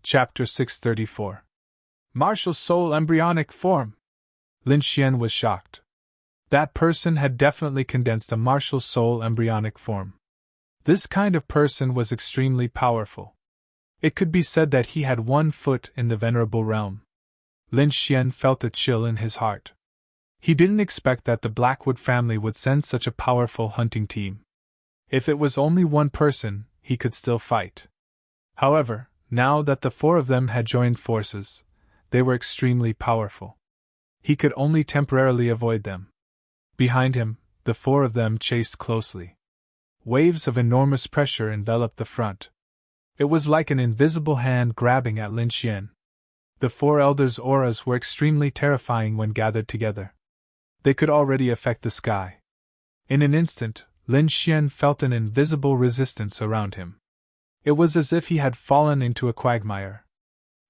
Chapter 634. Martial Soul Embryonic Form. Lin Xian was shocked. That person had definitely condensed a martial soul embryonic form. This kind of person was extremely powerful. It could be said that he had 1 foot in the venerable realm. Lin Xian felt a chill in his heart. He didn't expect that the Blackwood family would send such a powerful hunting team. If it was only 1 person, he could still fight. However, now that the 4 of them had joined forces, they were extremely powerful. He could only temporarily avoid them. Behind him, the 4 of them chased closely. Waves of enormous pressure enveloped the front. It was like an invisible hand grabbing at Lin Xian. The 4 elders' auras were extremely terrifying when gathered together. They could already affect the sky. In an instant, Lin Xian felt an invisible resistance around him. It was as if he had fallen into a quagmire.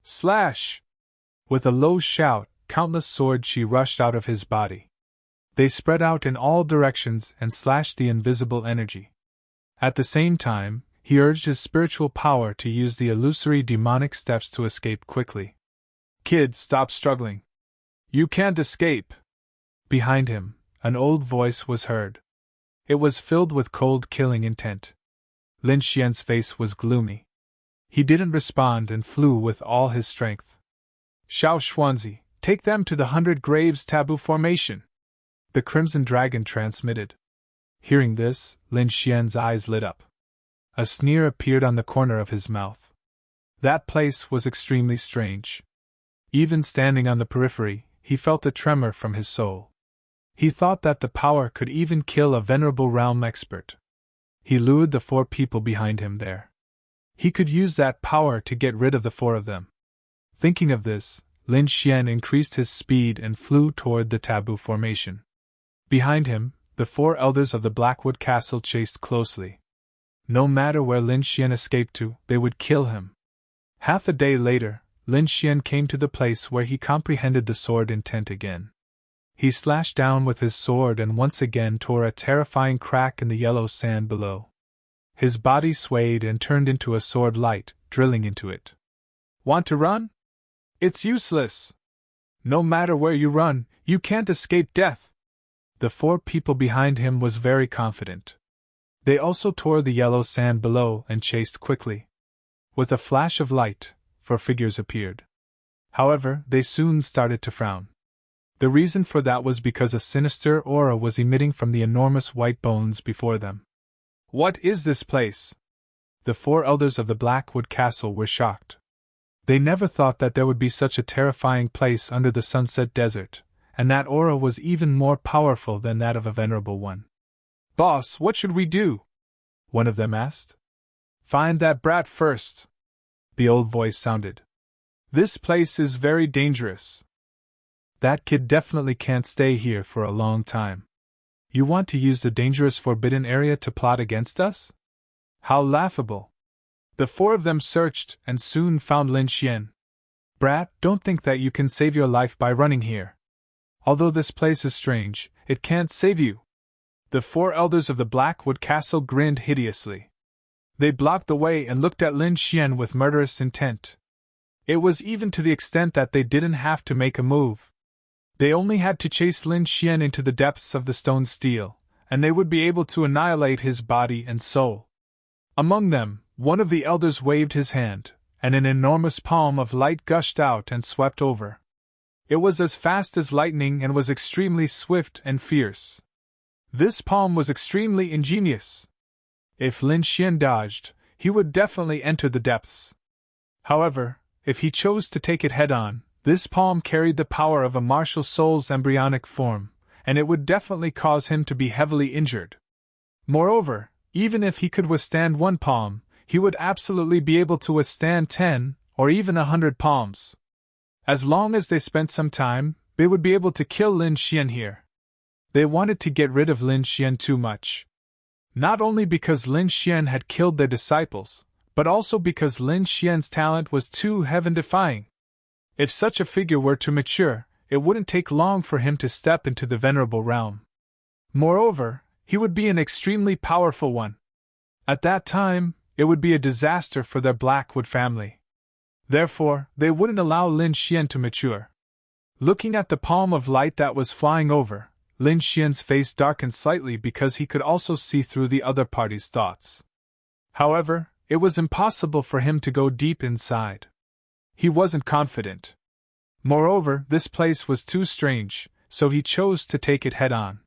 Slash! With a low shout, countless swords she rushed out of his body. They spread out in all directions and slashed the invisible energy. At the same time, he urged his spiritual power to use the illusory demonic steps to escape quickly. Kid, stop struggling. You can't escape. Behind him, an old voice was heard. It was filled with cold killing intent. Lin Xian's face was gloomy. He didn't respond and flew with all his strength. Xiao Xuanzi, take them to the 100 Graves Taboo Formation. The Crimson Dragon transmitted. Hearing this, Lin Xian's eyes lit up. A sneer appeared on the corner of his mouth. That place was extremely strange. Even standing on the periphery, he felt a tremor from his soul. He thought that the power could even kill a venerable realm expert. He lured the 4 people behind him there. He could use that power to get rid of the 4 of them. Thinking of this, Lin Xian increased his speed and flew toward the taboo formation. Behind him, the 4 elders of the Blackwood Castle chased closely. No matter where Lin Xian escaped to, they would kill him. Half a day later, Lin Xian came to the place where he comprehended the sword intent again. He slashed down with his sword and once again tore a terrifying crack in the yellow sand below. His body swayed and turned into a sword light, drilling into it. Want to run? It's useless. No matter where you run, you can't escape death. The 4 people behind him was very confident. They also tore the yellow sand below and chased quickly. With a flash of light, 4 figures appeared. However, they soon started to frown. The reason for that was because a sinister aura was emitting from the enormous white bones before them. What is this place? The 4 elders of the Blackwood Castle were shocked. They never thought that there would be such a terrifying place under the Sunset Desert, and that aura was even more powerful than that of a venerable one. Boss, what should we do? One of them asked. Find that brat first. The old voice sounded. This place is very dangerous. That kid definitely can't stay here for a long time. You want to use the dangerous forbidden area to plot against us? How laughable. The 4 of them searched and soon found Lin Xian. Brat, don't think that you can save your life by running here. Although this place is strange, it can't save you. The 4 elders of the Blackwood Castle grinned hideously. They blocked the way and looked at Lin Xian with murderous intent. It was even to the extent that they didn't have to make a move. They only had to chase Lin Xian into the depths of the stone steel, and they would be able to annihilate his body and soul. Among them, one of the elders waved his hand, and an enormous palm of light gushed out and swept over. It was as fast as lightning and was extremely swift and fierce. This palm was extremely ingenious. If Lin Xian dodged, he would definitely enter the depths. However, if he chose to take it head-on, this palm carried the power of a martial soul's embryonic form, and it would definitely cause him to be heavily injured. Moreover, even if he could withstand 1 palm, he would absolutely be able to withstand 10 or even 100 palms. As long as they spent some time, they would be able to kill Lin Xian here. They wanted to get rid of Lin Xian too much. Not only because Lin Xian had killed their disciples, but also because Lin Xian's talent was too heaven-defying. If such a figure were to mature, it wouldn't take long for him to step into the venerable realm. Moreover, he would be an extremely powerful one. At that time, it would be a disaster for their Blackwood family. Therefore, they wouldn't allow Lin Xian to mature. Looking at the palm of light that was flying over, Lin Xian's face darkened slightly because he could also see through the other party's thoughts. However, it was impossible for him to go deep inside. He wasn't confident. Moreover, this place was too strange, so he chose to take it head-on.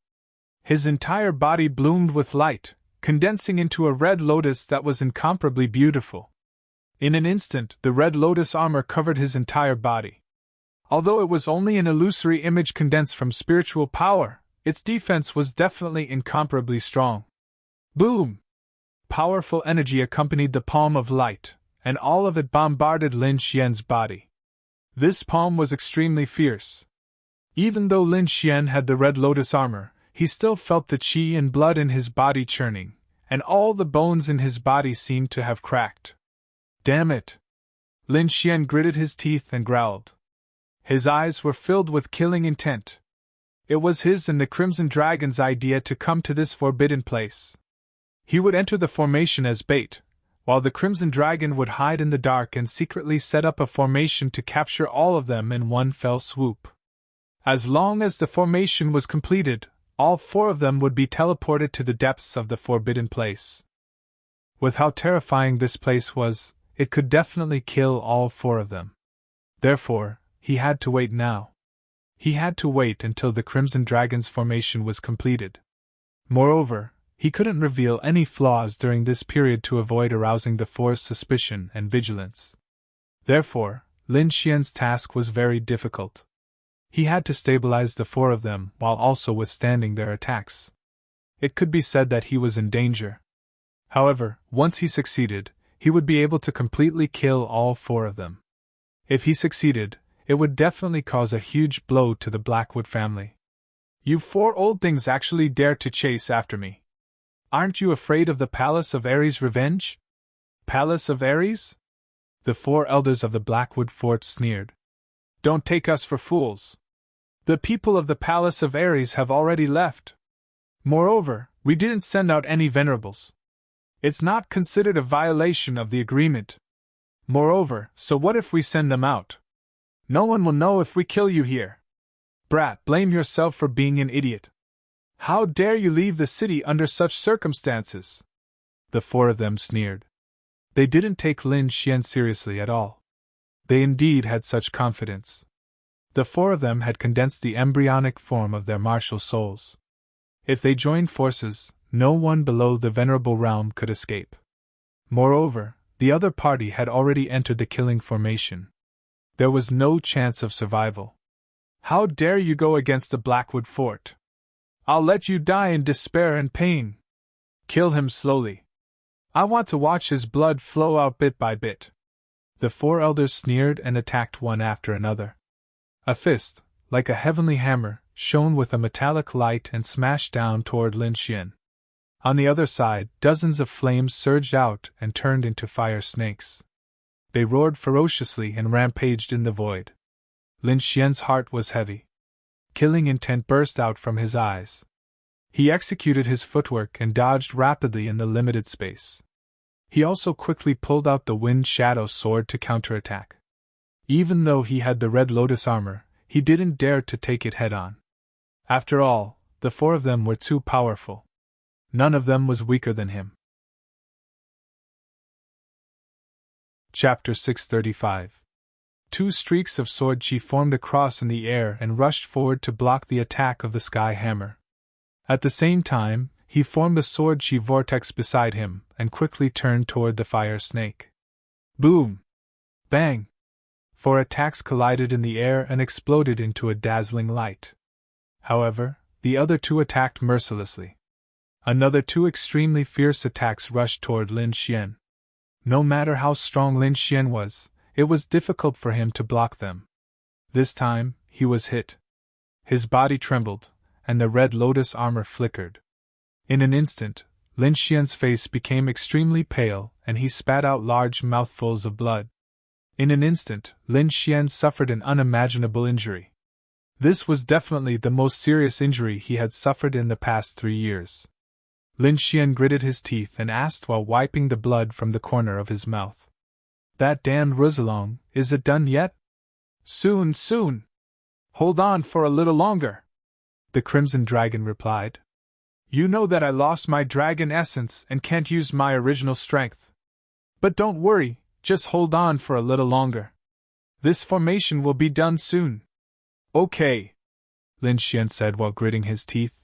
His entire body bloomed with light, condensing into a red lotus that was incomparably beautiful. In an instant, the red lotus armor covered his entire body. Although it was only an illusory image condensed from spiritual power, its defense was definitely incomparably strong. Boom! Powerful energy accompanied the palm of light, and all of it bombarded Lin Xian's body. This palm was extremely fierce. Even though Lin Xian had the red lotus armor, he still felt the qi and blood in his body churning, and all the bones in his body seemed to have cracked. Damn it! Lin Xian gritted his teeth and growled. His eyes were filled with killing intent. It was his and the Crimson Dragon's idea to come to this forbidden place. He would enter the formation as bait, while the Crimson Dragon would hide in the dark and secretly set up a formation to capture all of them in one fell swoop. As long as the formation was completed, all 4 of them would be teleported to the depths of the forbidden place. With how terrifying this place was, it could definitely kill all 4 of them. Therefore, he had to wait now. He had to wait until the Crimson Dragon's formation was completed. Moreover, he couldn't reveal any flaws during this period to avoid arousing the 4's suspicion and vigilance. Therefore, Lin Xian's task was very difficult. He had to stabilize the 4 of them while also withstanding their attacks. It could be said that he was in danger. However, once he succeeded, he would be able to completely kill all 4 of them. If he succeeded, it would definitely cause a huge blow to the Blackwood family. You 4 old things actually dare to chase after me. Aren't you afraid of the Palace of Ares' revenge? Palace of Ares? The 4 elders of the Blackwood fort sneered. Don't take us for fools. The people of the Palace of Ares have already left. Moreover, we didn't send out any venerables. It's not considered a violation of the agreement. Moreover, so what if we send them out? No one will know if we kill you here. Brat, blame yourself for being an idiot. How dare you leave the city under such circumstances? The 4 of them sneered. They didn't take Lin Xian seriously at all. They indeed had such confidence. The 4 of them had condensed the embryonic form of their martial souls. If they joined forces, no one below the venerable realm could escape. Moreover, the other party had already entered the killing formation. There was no chance of survival. How dare you go against the Blackwood fort? I'll let you die in despair and pain. Kill him slowly. I want to watch his blood flow out bit by bit. The 4 elders sneered and attacked one after another. A fist, like a heavenly hammer, shone with a metallic light and smashed down toward Lin Xian. On the other side, dozens of flames surged out and turned into fire snakes. They roared ferociously and rampaged in the void. Lin Xian's heart was heavy. Killing intent burst out from his eyes. He executed his footwork and dodged rapidly in the limited space. He also quickly pulled out the Wind Shadow sword to counterattack. Even though he had the Red Lotus armor, he didn't dare to take it head-on. After all, the 4 of them were too powerful. None of them was weaker than him. Chapter 635. 2 streaks of sword chi formed a cross in the air and rushed forward to block the attack of the Sky Hammer. At the same time, he formed a sword chi vortex beside him and quickly turned toward the fire snake. Boom! Bang! 4 attacks collided in the air and exploded into a dazzling light. However, the other 2 attacked mercilessly. Another 2 extremely fierce attacks rushed toward Lin Xian. No matter how strong Lin Xian was, it was difficult for him to block them. This time, he was hit. His body trembled, and the Red Lotus armor flickered. In an instant, Lin Xian's face became extremely pale and he spat out large mouthfuls of blood. In an instant, Lin Xian suffered an unimaginable injury. This was definitely the most serious injury he had suffered in the past 3 years. Lin Xian gritted his teeth and asked while wiping the blood from the corner of his mouth. That damned Rosalong, is it done yet? Soon, soon. Hold on for a little longer, the Crimson Dragon replied. You know that I lost my dragon essence and can't use my original strength. But don't worry, just hold on for a little longer. This formation will be done soon. Okay, Lin Xian said while gritting his teeth.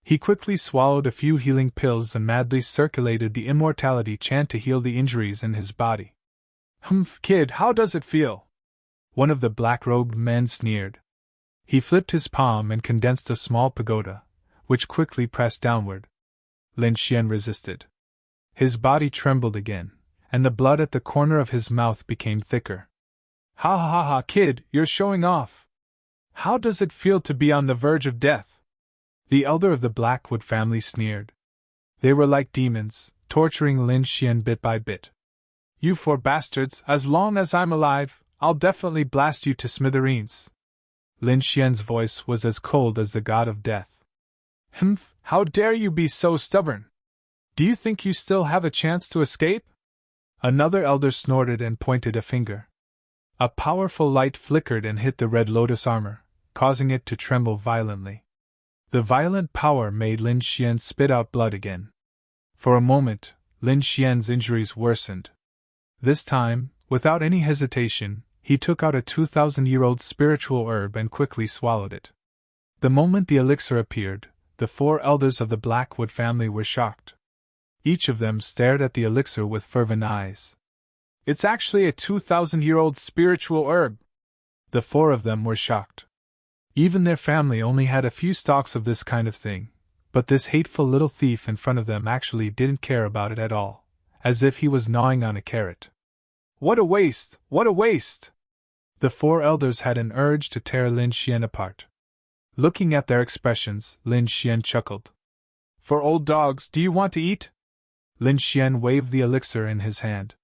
He quickly swallowed a few healing pills and madly circulated the immortality chant to heal the injuries in his body. Humph, kid, how does it feel? One of the black-robed men sneered. He flipped his palm and condensed a small pagoda, which quickly pressed downward. Lin Xian resisted. His body trembled again, and the blood at the corner of his mouth became thicker. Ha ha ha ha, kid, you're showing off. How does it feel to be on the verge of death? The elder of the Blackwood family sneered. They were like demons, torturing Lin Xian bit by bit. You four bastards, as long as I'm alive, I'll definitely blast you to smithereens. Lin Xian's voice was as cold as the god of death. Humph, how dare you be so stubborn? Do you think you still have a chance to escape? Another elder snorted and pointed a finger. A powerful light flickered and hit the Red Lotus armor, causing it to tremble violently. The violent power made Lin Xian spit out blood again. For a moment, Lin Xian's injuries worsened. This time, without any hesitation, he took out a 2,000-year-old spiritual herb and quickly swallowed it. The moment the elixir appeared, the four elders of the Blackwood family were shocked. Each of them stared at the elixir with fervent eyes. It's actually a 2,000-year-old spiritual herb! The four of them were shocked. Even their family only had a few stalks of this kind of thing, but this hateful little thief in front of them actually didn't care about it at all, as if he was gnawing on a carrot. What a waste! What a waste! The four elders had an urge to tear Lin Xian apart. Looking at their expressions, Lin Xian chuckled. For old dogs, do you want to eat? Lin Xian waved the elixir in his hand.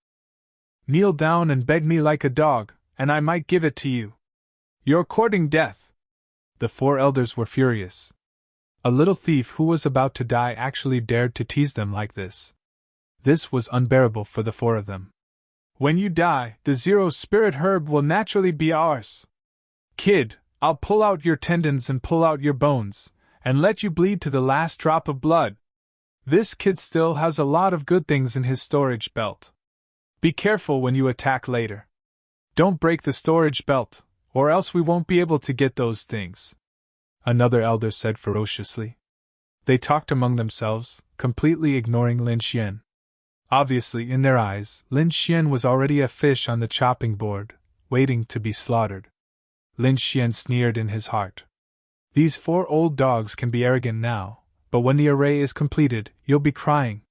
Kneel down and beg me like a dog, and I might give it to you. You're courting death. The four elders were furious. A little thief who was about to die actually dared to tease them like this. This was unbearable for the four of them. When you die, the Zero Spirit herb will naturally be ours. Kid, I'll pull out your tendons and pull out your bones, and let you bleed to the last drop of blood. This kid still has a lot of good things in his storage belt. Be careful when you attack later. Don't break the storage belt, or else we won't be able to get those things. Another elder said ferociously. They talked among themselves, completely ignoring Lin Xian. Obviously, in their eyes, Lin Xian was already a fish on the chopping board, waiting to be slaughtered. Lin Xian sneered in his heart. These four old dogs can be arrogant now, but when the array is completed, you'll be crying.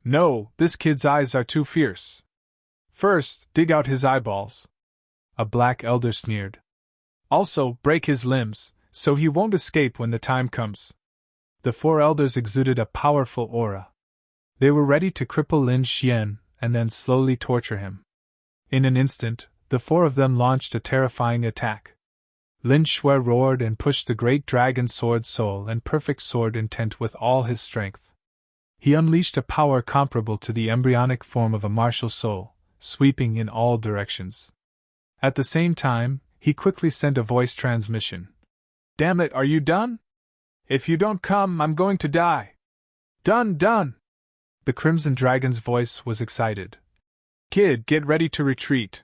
No, this kid's eyes are too fierce. First, dig out his eyeballs. A black elder sneered. Also, break his limbs, so he won't escape when the time comes. The four elders exuded a powerful aura. They were ready to cripple Lin Xian and then slowly torture him. In an instant, the four of them launched a terrifying attack. Lin Shui roared and pushed the great dragon sword soul and perfect sword intent with all his strength. He unleashed a power comparable to the embryonic form of a martial soul, sweeping in all directions. At the same time, he quickly sent a voice transmission. Damn it, are you done? If you don't come, I'm going to die. Done, done! The Crimson Dragon's voice was excited. Kid, get ready to retreat.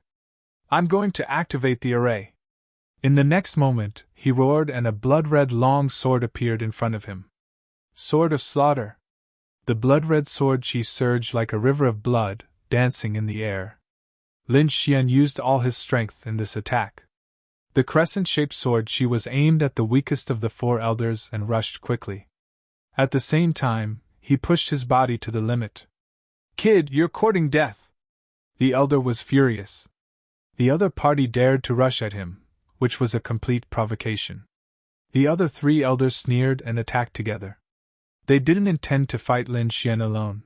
I'm going to activate the array. In the next moment, he roared and a blood-red long sword appeared in front of him. Sword of Slaughter. The blood-red sword she surged like a river of blood, dancing in the air. Lin Xian used all his strength in this attack. The crescent-shaped sword she was aimed at the weakest of the four elders and rushed quickly. At the same time, he pushed his body to the limit. Kid, you're courting death! The elder was furious. The other party dared to rush at him, which was a complete provocation. The other three elders sneered and attacked together. They didn't intend to fight Lin Xian alone.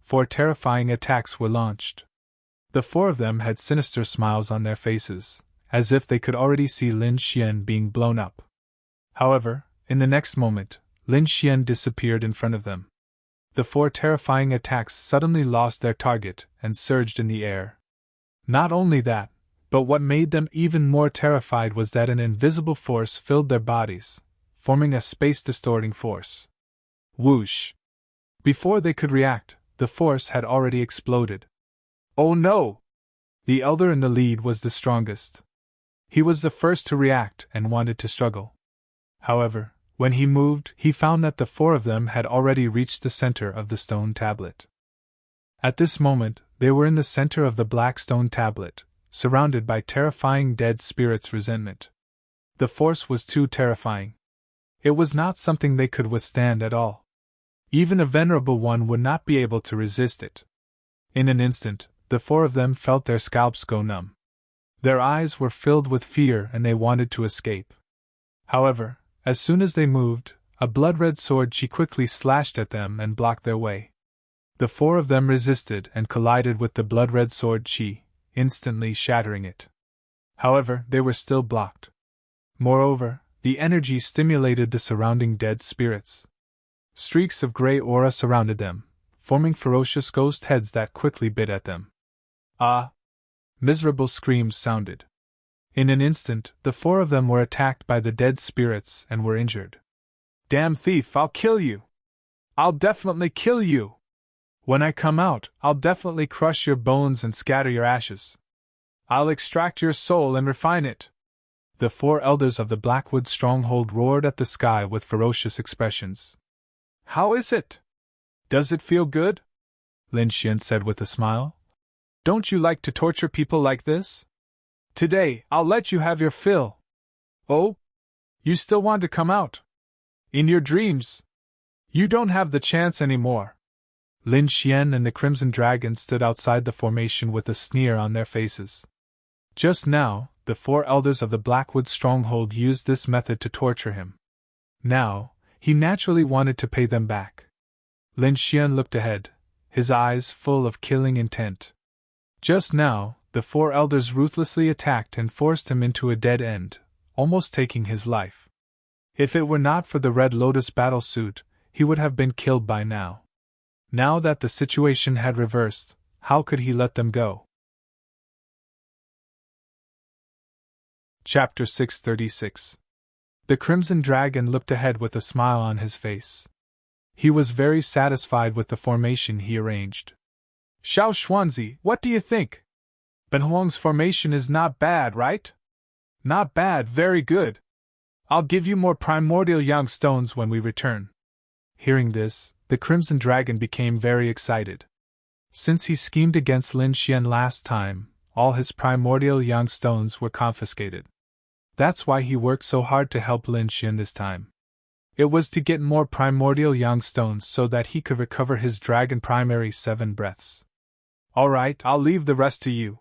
Four terrifying attacks were launched. The four of them had sinister smiles on their faces, as if they could already see Lin Xian being blown up. However, in the next moment, Lin Xian disappeared in front of them. The four terrifying attacks suddenly lost their target and surged in the air. Not only that, but what made them even more terrified was that an invisible force filled their bodies, forming a space-distorting force. Whoosh! Before they could react, the force had already exploded. Oh no! The elder in the lead was the strongest. He was the first to react and wanted to struggle. However, when he moved, he found that the four of them had already reached the center of the stone tablet. At this moment, they were in the center of the black stone tablet, surrounded by terrifying dead spirits' resentment. The force was too terrifying. It was not something they could withstand at all. Even a venerable one would not be able to resist it. In an instant, the four of them felt their scalps go numb. Their eyes were filled with fear and they wanted to escape. However, as soon as they moved, a blood-red sword chi quickly slashed at them and blocked their way. The four of them resisted and collided with the blood-red sword chi, instantly shattering it. However, they were still blocked. Moreover, the energy stimulated the surrounding dead spirits. Streaks of gray aura surrounded them, forming ferocious ghost heads that quickly bit at them. Ah! Miserable screams sounded. In an instant, the four of them were attacked by the dead spirits and were injured. Damn thief, I'll kill you! I'll definitely kill you! When I come out, I'll definitely crush your bones and scatter your ashes. I'll extract your soul and refine it. The four elders of the Blackwood stronghold roared at the sky with ferocious expressions. How is it? Does it feel good? Lin Xian said with a smile. Don't you like to torture people like this? Today, I'll let you have your fill. Oh? You still want to come out? In your dreams? You don't have the chance anymore. Lin Xian and the Crimson Dragon stood outside the formation with a sneer on their faces. Just now, the four elders of the Blackwood stronghold used this method to torture him. Now, he naturally wanted to pay them back. Lin Xian looked ahead, his eyes full of killing intent. Just now, the four elders ruthlessly attacked and forced him into a dead end, almost taking his life. If it were not for the Red Lotus battle suit, he would have been killed by now. Now that the situation had reversed, how could he let them go? Chapter 636. The Crimson Dragon looked ahead with a smile on his face. He was very satisfied with the formation he arranged. Xiao Xuanzi, what do you think? Ben Huang's formation is not bad, right? Not bad, very good. I'll give you more primordial yang stones when we return. Hearing this, the Crimson Dragon became very excited. Since he schemed against Lin Xian last time, all his primordial yang stones were confiscated. That's why he worked so hard to help Lin Xian this time. It was to get more primordial yang stones so that he could recover his dragon primary 7 breaths. Alright, I'll leave the rest to you.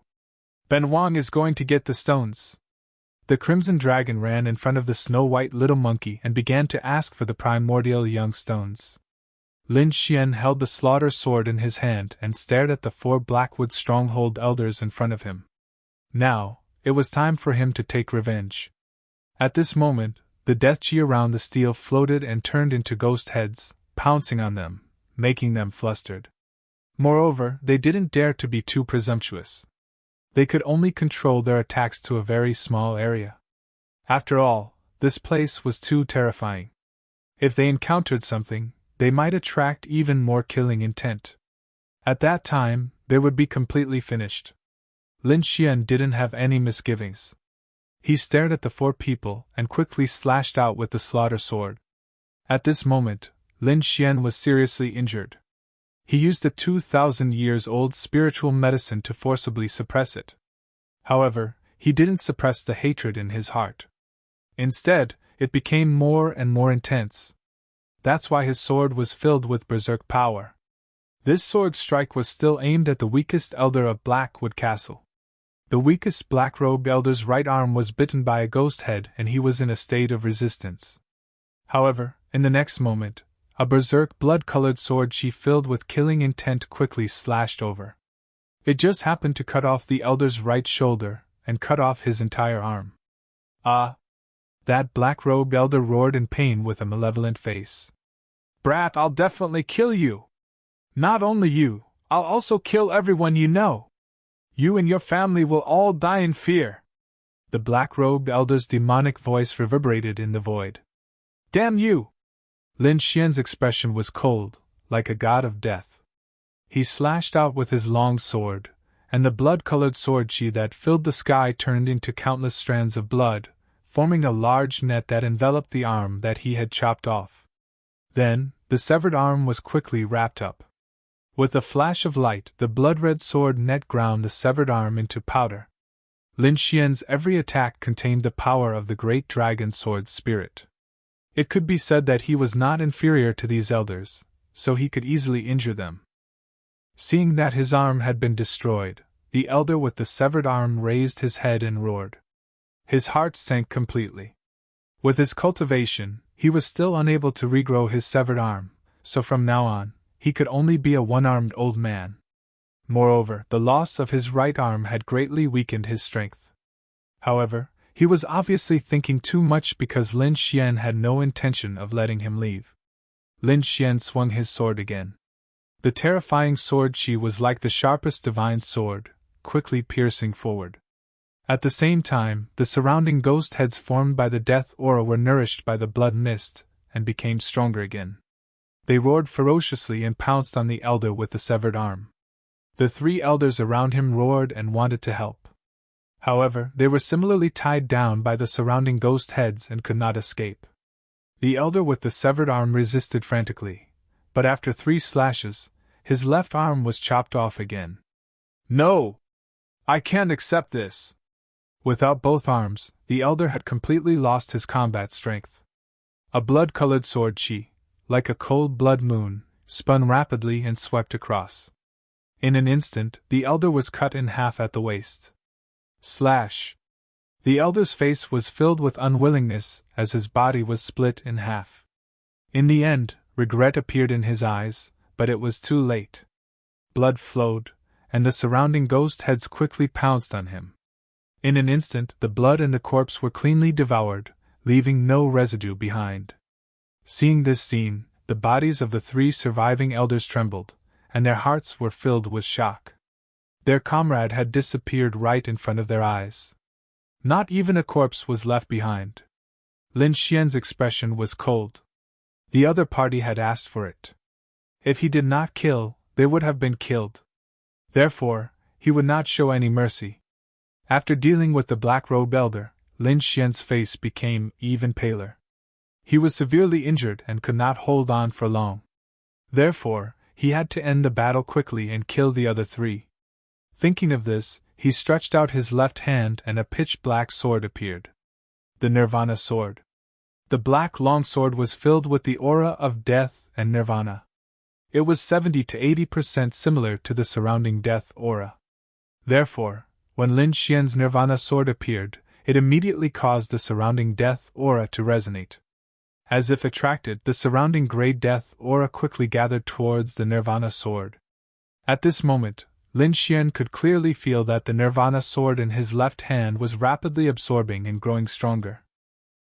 Ben Wang is going to get the stones. The Crimson Dragon ran in front of the snow-white little monkey and began to ask for the primordial young stones. Lin Xian held the slaughter sword in his hand and stared at the 4 Blackwood stronghold elders in front of him. Now, it was time for him to take revenge. At this moment, the death chi around the steel floated and turned into ghost heads, pouncing on them, making them flustered. Moreover, they didn't dare to be too presumptuous. They could only control their attacks to a very small area. After all, this place was too terrifying. If they encountered something, they might attract even more killing intent. At that time, they would be completely finished. Lin Xian didn't have any misgivings. He stared at the 4 people and quickly slashed out with the slaughter sword. At this moment, Lin Xian was seriously injured. He used a 2,000-years-old spiritual medicine to forcibly suppress it. However, he didn't suppress the hatred in his heart. Instead, it became more and more intense. That's why his sword was filled with berserk power. This sword strike was still aimed at the weakest elder of Blackwood Castle. The weakest black-robed elder's right arm was bitten by a ghost head and he was in a state of resistance. However, in the next moment, a berserk blood-colored sword she filled with killing intent quickly slashed over. It just happened to cut off the elder's right shoulder and cut off his entire arm. Ah! That black-robed elder roared in pain with a malevolent face. Brat, I'll definitely kill you! Not only you, I'll also kill everyone you know! You and your family will all die in fear. The black-robed elder's demonic voice reverberated in the void. Damn you! Lin Xian's expression was cold, like a god of death. He slashed out with his long sword, and the blood-colored sword chi that filled the sky turned into countless strands of blood, forming a large net that enveloped the arm that he had chopped off. Then, the severed arm was quickly wrapped up. With a flash of light, the blood-red sword net ground the severed arm into powder. Lin Xian's every attack contained the power of the great dragon sword spirit. It could be said that he was not inferior to these elders, so he could easily injure them. Seeing that his arm had been destroyed, the elder with the severed arm raised his head and roared. His heart sank completely. With his cultivation, he was still unable to regrow his severed arm, so from now on, he could only be a one-armed old man. Moreover, the loss of his right arm had greatly weakened his strength. However, he was obviously thinking too much because Lin Xian had no intention of letting him leave. Lin Xian swung his sword again. The terrifying sword chi was like the sharpest divine sword, quickly piercing forward. At the same time, the surrounding ghost heads formed by the death aura were nourished by the blood mist, and became stronger again. They roared ferociously and pounced on the elder with the severed arm. The three elders around him roared and wanted to help. However, they were similarly tied down by the surrounding ghost heads and could not escape. The elder with the severed arm resisted frantically, but after 3 slashes, his left arm was chopped off again. No! I can't accept this! Without both arms, the elder had completely lost his combat strength. A blood-colored sword chi, like a cold blood moon, spun rapidly and swept across. In an instant, the elder was cut in half at the waist. Slash! The elder's face was filled with unwillingness as his body was split in half. In the end, regret appeared in his eyes, but it was too late. Blood flowed, and the surrounding ghost heads quickly pounced on him. In an instant, the blood and the corpse were cleanly devoured, leaving no residue behind. Seeing this scene, the bodies of the 3 surviving elders trembled, and their hearts were filled with shock. Their comrade had disappeared right in front of their eyes. Not even a corpse was left behind. Lin Xian's expression was cold. The other party had asked for it. If he did not kill, they would have been killed. Therefore, he would not show any mercy. After dealing with the black-robed elder, Lin Xian's face became even paler. He was severely injured and could not hold on for long. Therefore, he had to end the battle quickly and kill the other 3. Thinking of this, he stretched out his left hand and a pitch-black sword appeared. The Nirvana sword. The black longsword was filled with the aura of death and nirvana. It was 70 to 80% similar to the surrounding death aura. Therefore, when Lin Xian's nirvana sword appeared, it immediately caused the surrounding death aura to resonate. As if attracted, the surrounding grey death aura quickly gathered towards the nirvana sword. At this moment, Lin Xian could clearly feel that the nirvana sword in his left hand was rapidly absorbing and growing stronger.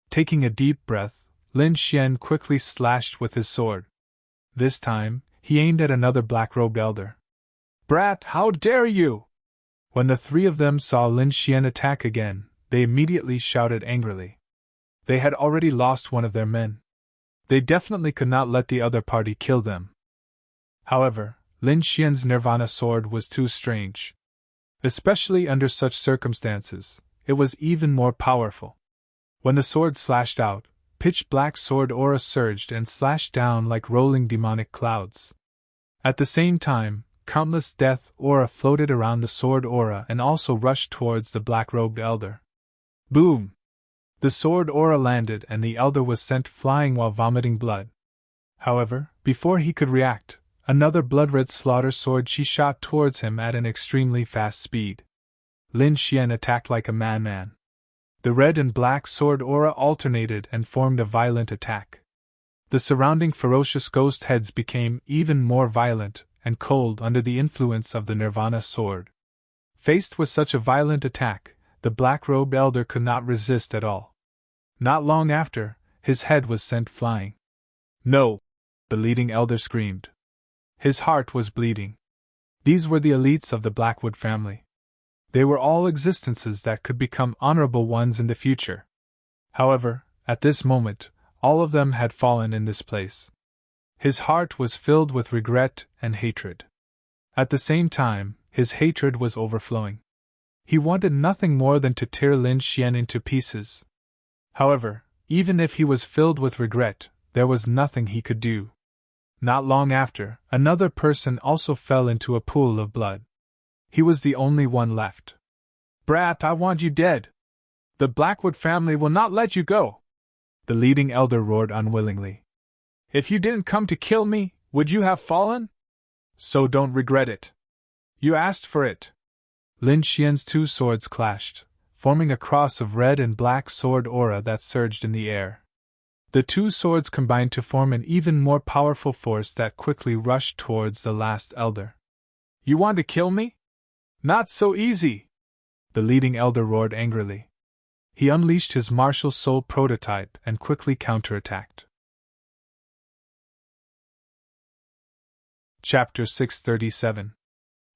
Taking a deep breath, Lin Xian quickly slashed with his sword. This time, he aimed at another black-robed elder. Brat, how dare you! When the 3 of them saw Lin Xian attack again, they immediately shouted angrily. They had already lost one of their men. They definitely could not let the other party kill them. However, Lin Xian's nirvana sword was too strange. Especially under such circumstances, it was even more powerful. When the sword slashed out, pitch-black sword aura surged and slashed down like rolling demonic clouds. At the same time, countless death aura floated around the sword aura and also rushed towards the black-robed elder. Boom! The sword aura landed and the elder was sent flying while vomiting blood. However, before he could react, another blood-red slaughter sword chi shot towards him at an extremely fast speed. Lin Xian attacked like a madman. The red and black sword aura alternated and formed a violent attack. The surrounding ferocious ghost heads became even more violent and cold under the influence of the nirvana sword. Faced with such a violent attack, the black-robed elder could not resist at all. Not long after, his head was sent flying. No! The leading elder screamed. His heart was bleeding. These were the elites of the Blackwood family. They were all existences that could become honorable ones in the future. However, at this moment, all of them had fallen in this place. His heart was filled with regret and hatred. At the same time, his hatred was overflowing. He wanted nothing more than to tear Lin Xian into pieces. However, even if he was filled with regret, there was nothing he could do. Not long after, another person also fell into a pool of blood. He was the only one left. "Brat, I want you dead! The Blackwood family will not let you go!" the leading elder roared unwillingly. "If you didn't come to kill me, would you have fallen? So don't regret it. You asked for it." Lin Xian's two swords clashed, forming a cross of red and black sword aura that surged in the air. The two swords combined to form an even more powerful force that quickly rushed towards the last elder. "You want to kill me? Not so easy!" the leading elder roared angrily. He unleashed his martial soul prototype and quickly counterattacked. Chapter 637.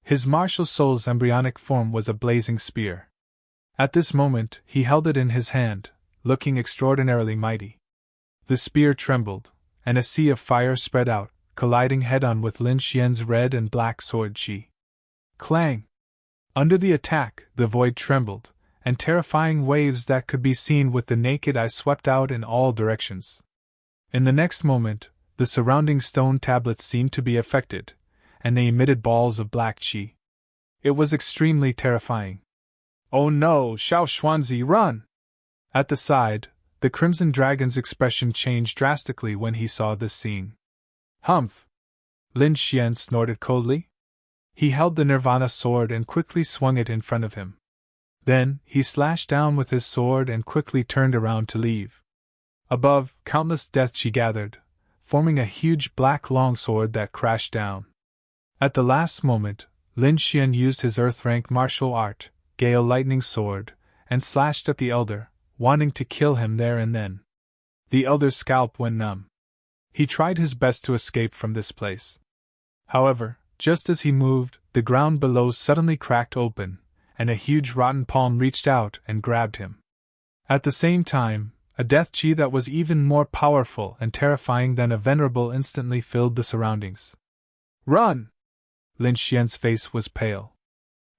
His martial soul's embryonic form was a blazing spear. At this moment, he held it in his hand, looking extraordinarily mighty. The spear trembled, and a sea of fire spread out, colliding head-on with Lin Xian's red and black sword chi. Clang! Under the attack, the void trembled, and terrifying waves that could be seen with the naked eye swept out in all directions. In the next moment, the surrounding stone tablets seemed to be affected, and they emitted balls of black chi. It was extremely terrifying. "Oh no, Xiao Xuanzi, run!" At the side, the Crimson Dragon's expression changed drastically when he saw this scene. "Humph!" Lin Xian snorted coldly. He held the Nirvana sword and quickly swung it in front of him. Then, he slashed down with his sword and quickly turned around to leave. Above, countless death chi gathered, forming a huge black longsword that crashed down. At the last moment, Lin Xian used his earth-rank martial art, Gale Lightning Sword, and slashed at the elder, wanting to kill him there and then. The elder's scalp went numb. He tried his best to escape from this place. However, just as he moved, the ground below suddenly cracked open, and a huge rotten palm reached out and grabbed him. At the same time, a death chi that was even more powerful and terrifying than a venerable instantly filled the surroundings. "Run!" Lin Xian's face was pale.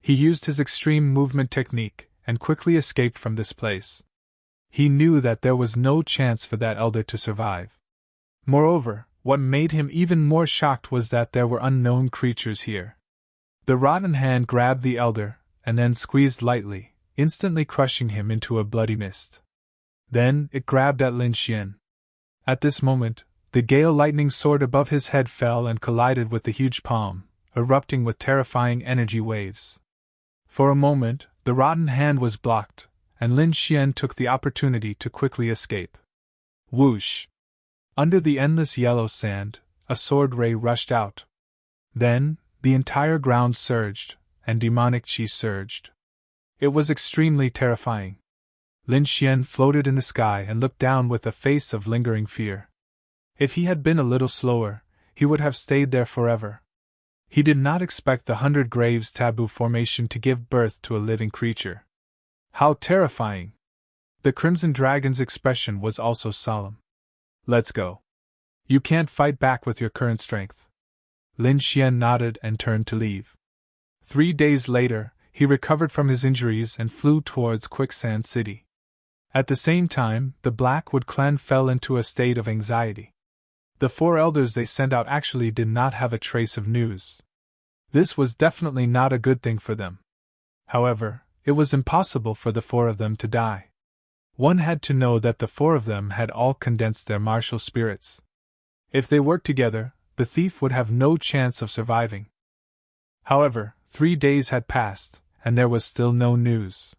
He used his extreme movement technique and quickly escaped from this place. He knew that there was no chance for that elder to survive. Moreover, what made him even more shocked was that there were unknown creatures here. The rotten hand grabbed the elder, and then squeezed lightly, instantly crushing him into a bloody mist. Then, it grabbed at Lin Xian. At this moment, the Gale Lightning Sword above his head fell and collided with the huge palm, erupting with terrifying energy waves. For a moment, the rotten hand was blocked, and Lin Xian took the opportunity to quickly escape. Whoosh! Under the endless yellow sand, a sword ray rushed out. Then, the entire ground surged, and demonic chi surged. It was extremely terrifying. Lin Xian floated in the sky and looked down with a face of lingering fear. If he had been a little slower, he would have stayed there forever. He did not expect the 100 Graves taboo formation to give birth to a living creature. How terrifying! The Crimson Dragon's expression was also solemn. "Let's go. You can't fight back with your current strength." Lin Xian nodded and turned to leave. 3 days later, he recovered from his injuries and flew towards Quicksand City. At the same time, the Blackwood clan fell into a state of anxiety. The 4 elders they sent out actually did not have a trace of news. This was definitely not a good thing for them. However, it was impossible for the 4 of them to die. One had to know that the 4 of them had all condensed their martial spirits. If they worked together, the thief would have no chance of surviving. However, 3 days had passed, and there was still no news.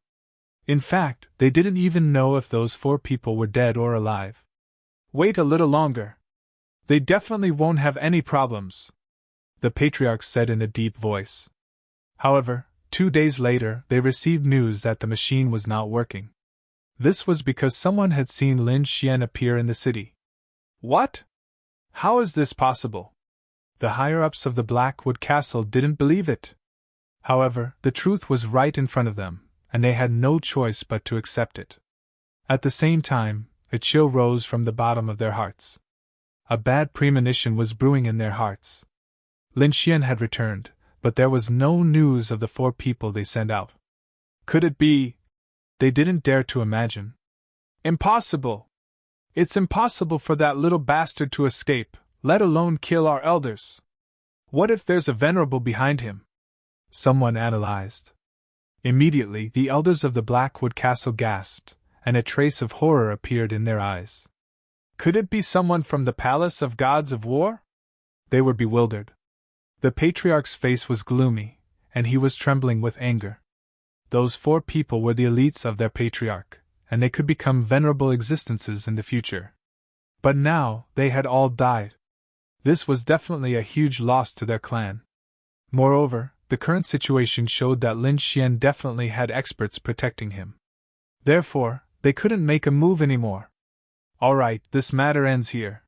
In fact, they didn't even know if those 4 people were dead or alive. "Wait a little longer. They definitely won't have any problems," the patriarch said in a deep voice. However, 2 days later, they received news that the machine was not working. This was because someone had seen Lin Xian appear in the city. What? How is this possible? The higher-ups of the Blackwood Castle didn't believe it. However, the truth was right in front of them, and they had no choice but to accept it. At the same time, a chill rose from the bottom of their hearts. A bad premonition was brewing in their hearts. Lin Xian had returned, but there was no news of the 4 people they sent out. Could it be? They didn't dare to imagine. Impossible! It's impossible for that little bastard to escape, let alone kill our elders. What if there's a venerable behind him? Someone analyzed. Immediately, the elders of the Blackwood Castle gasped, and a trace of horror appeared in their eyes. Could it be someone from the Palace of Gods of War? They were bewildered. The patriarch's face was gloomy, and he was trembling with anger. Those 4 people were the elites of their patriarch, and they could become venerable existences in the future. But now, they had all died. This was definitely a huge loss to their clan. Moreover, the current situation showed that Lin Xian definitely had experts protecting him. Therefore, they couldn't make a move anymore. Alright, this matter ends here.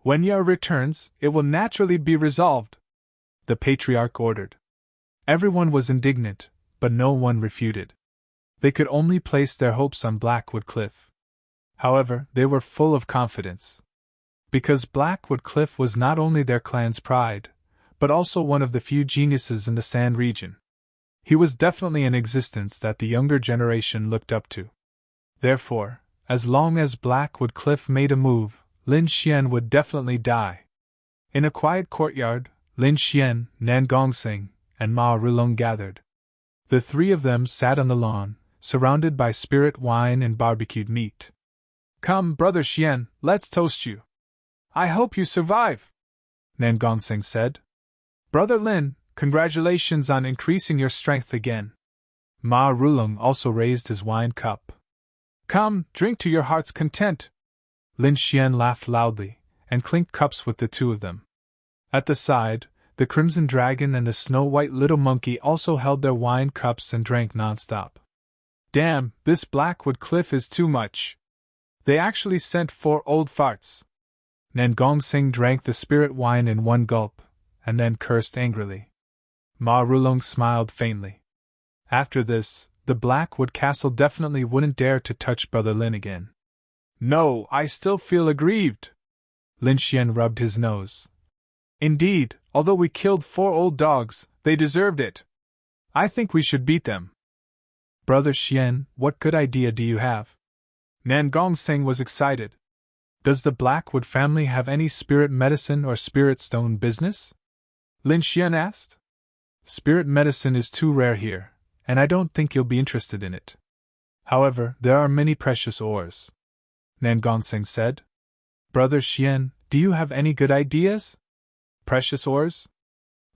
When Ya returns, it will naturally be resolved, the patriarch ordered. Everyone was indignant, but no one refuted. They could only place their hopes on Blackwood Cliff. However, they were full of confidence. Because Blackwood Cliff was not only their clan's pride, but also one of the few geniuses in the Sand region. He was definitely an existence that the younger generation looked up to. Therefore, as long as Blackwood Cliff made a move, Lin Xian would definitely die. In a quiet courtyard, Lin Xian, Nan Gongsing, and Ma Rulong gathered. The 3 of them sat on the lawn, surrounded by spirit wine and barbecued meat. Come, Brother Xian, let's toast you. I hope you survive, Nan Gongsing said. Brother Lin, congratulations on increasing your strength again. Ma Rulong also raised his wine cup. Come, drink to your heart's content. Lin Xian laughed loudly, and clinked cups with the 2 of them. At the side, the Crimson Dragon and the Snow-White Little Monkey also held their wine cups and drank non-stop. Damn, this Blackwood Cliff is too much. They actually sent 4 old farts. Nan Gongsing drank the spirit wine in one gulp, and then cursed angrily. Ma Rulong smiled faintly. After this, the Blackwood Castle definitely wouldn't dare to touch Brother Lin again. No, I still feel aggrieved. Lin Xian rubbed his nose. Indeed, although we killed 4 old dogs, they deserved it. I think we should beat them. Brother Xian, what good idea do you have? Nan Gongsing was excited. Does the Blackwood family have any spirit medicine or spirit stone business? Lin Xian asked. Spirit medicine is too rare here, and I don't think you'll be interested in it. However, there are many precious ores, Nan Gongsing said. Brother Xian, do you have any good ideas? Precious ores?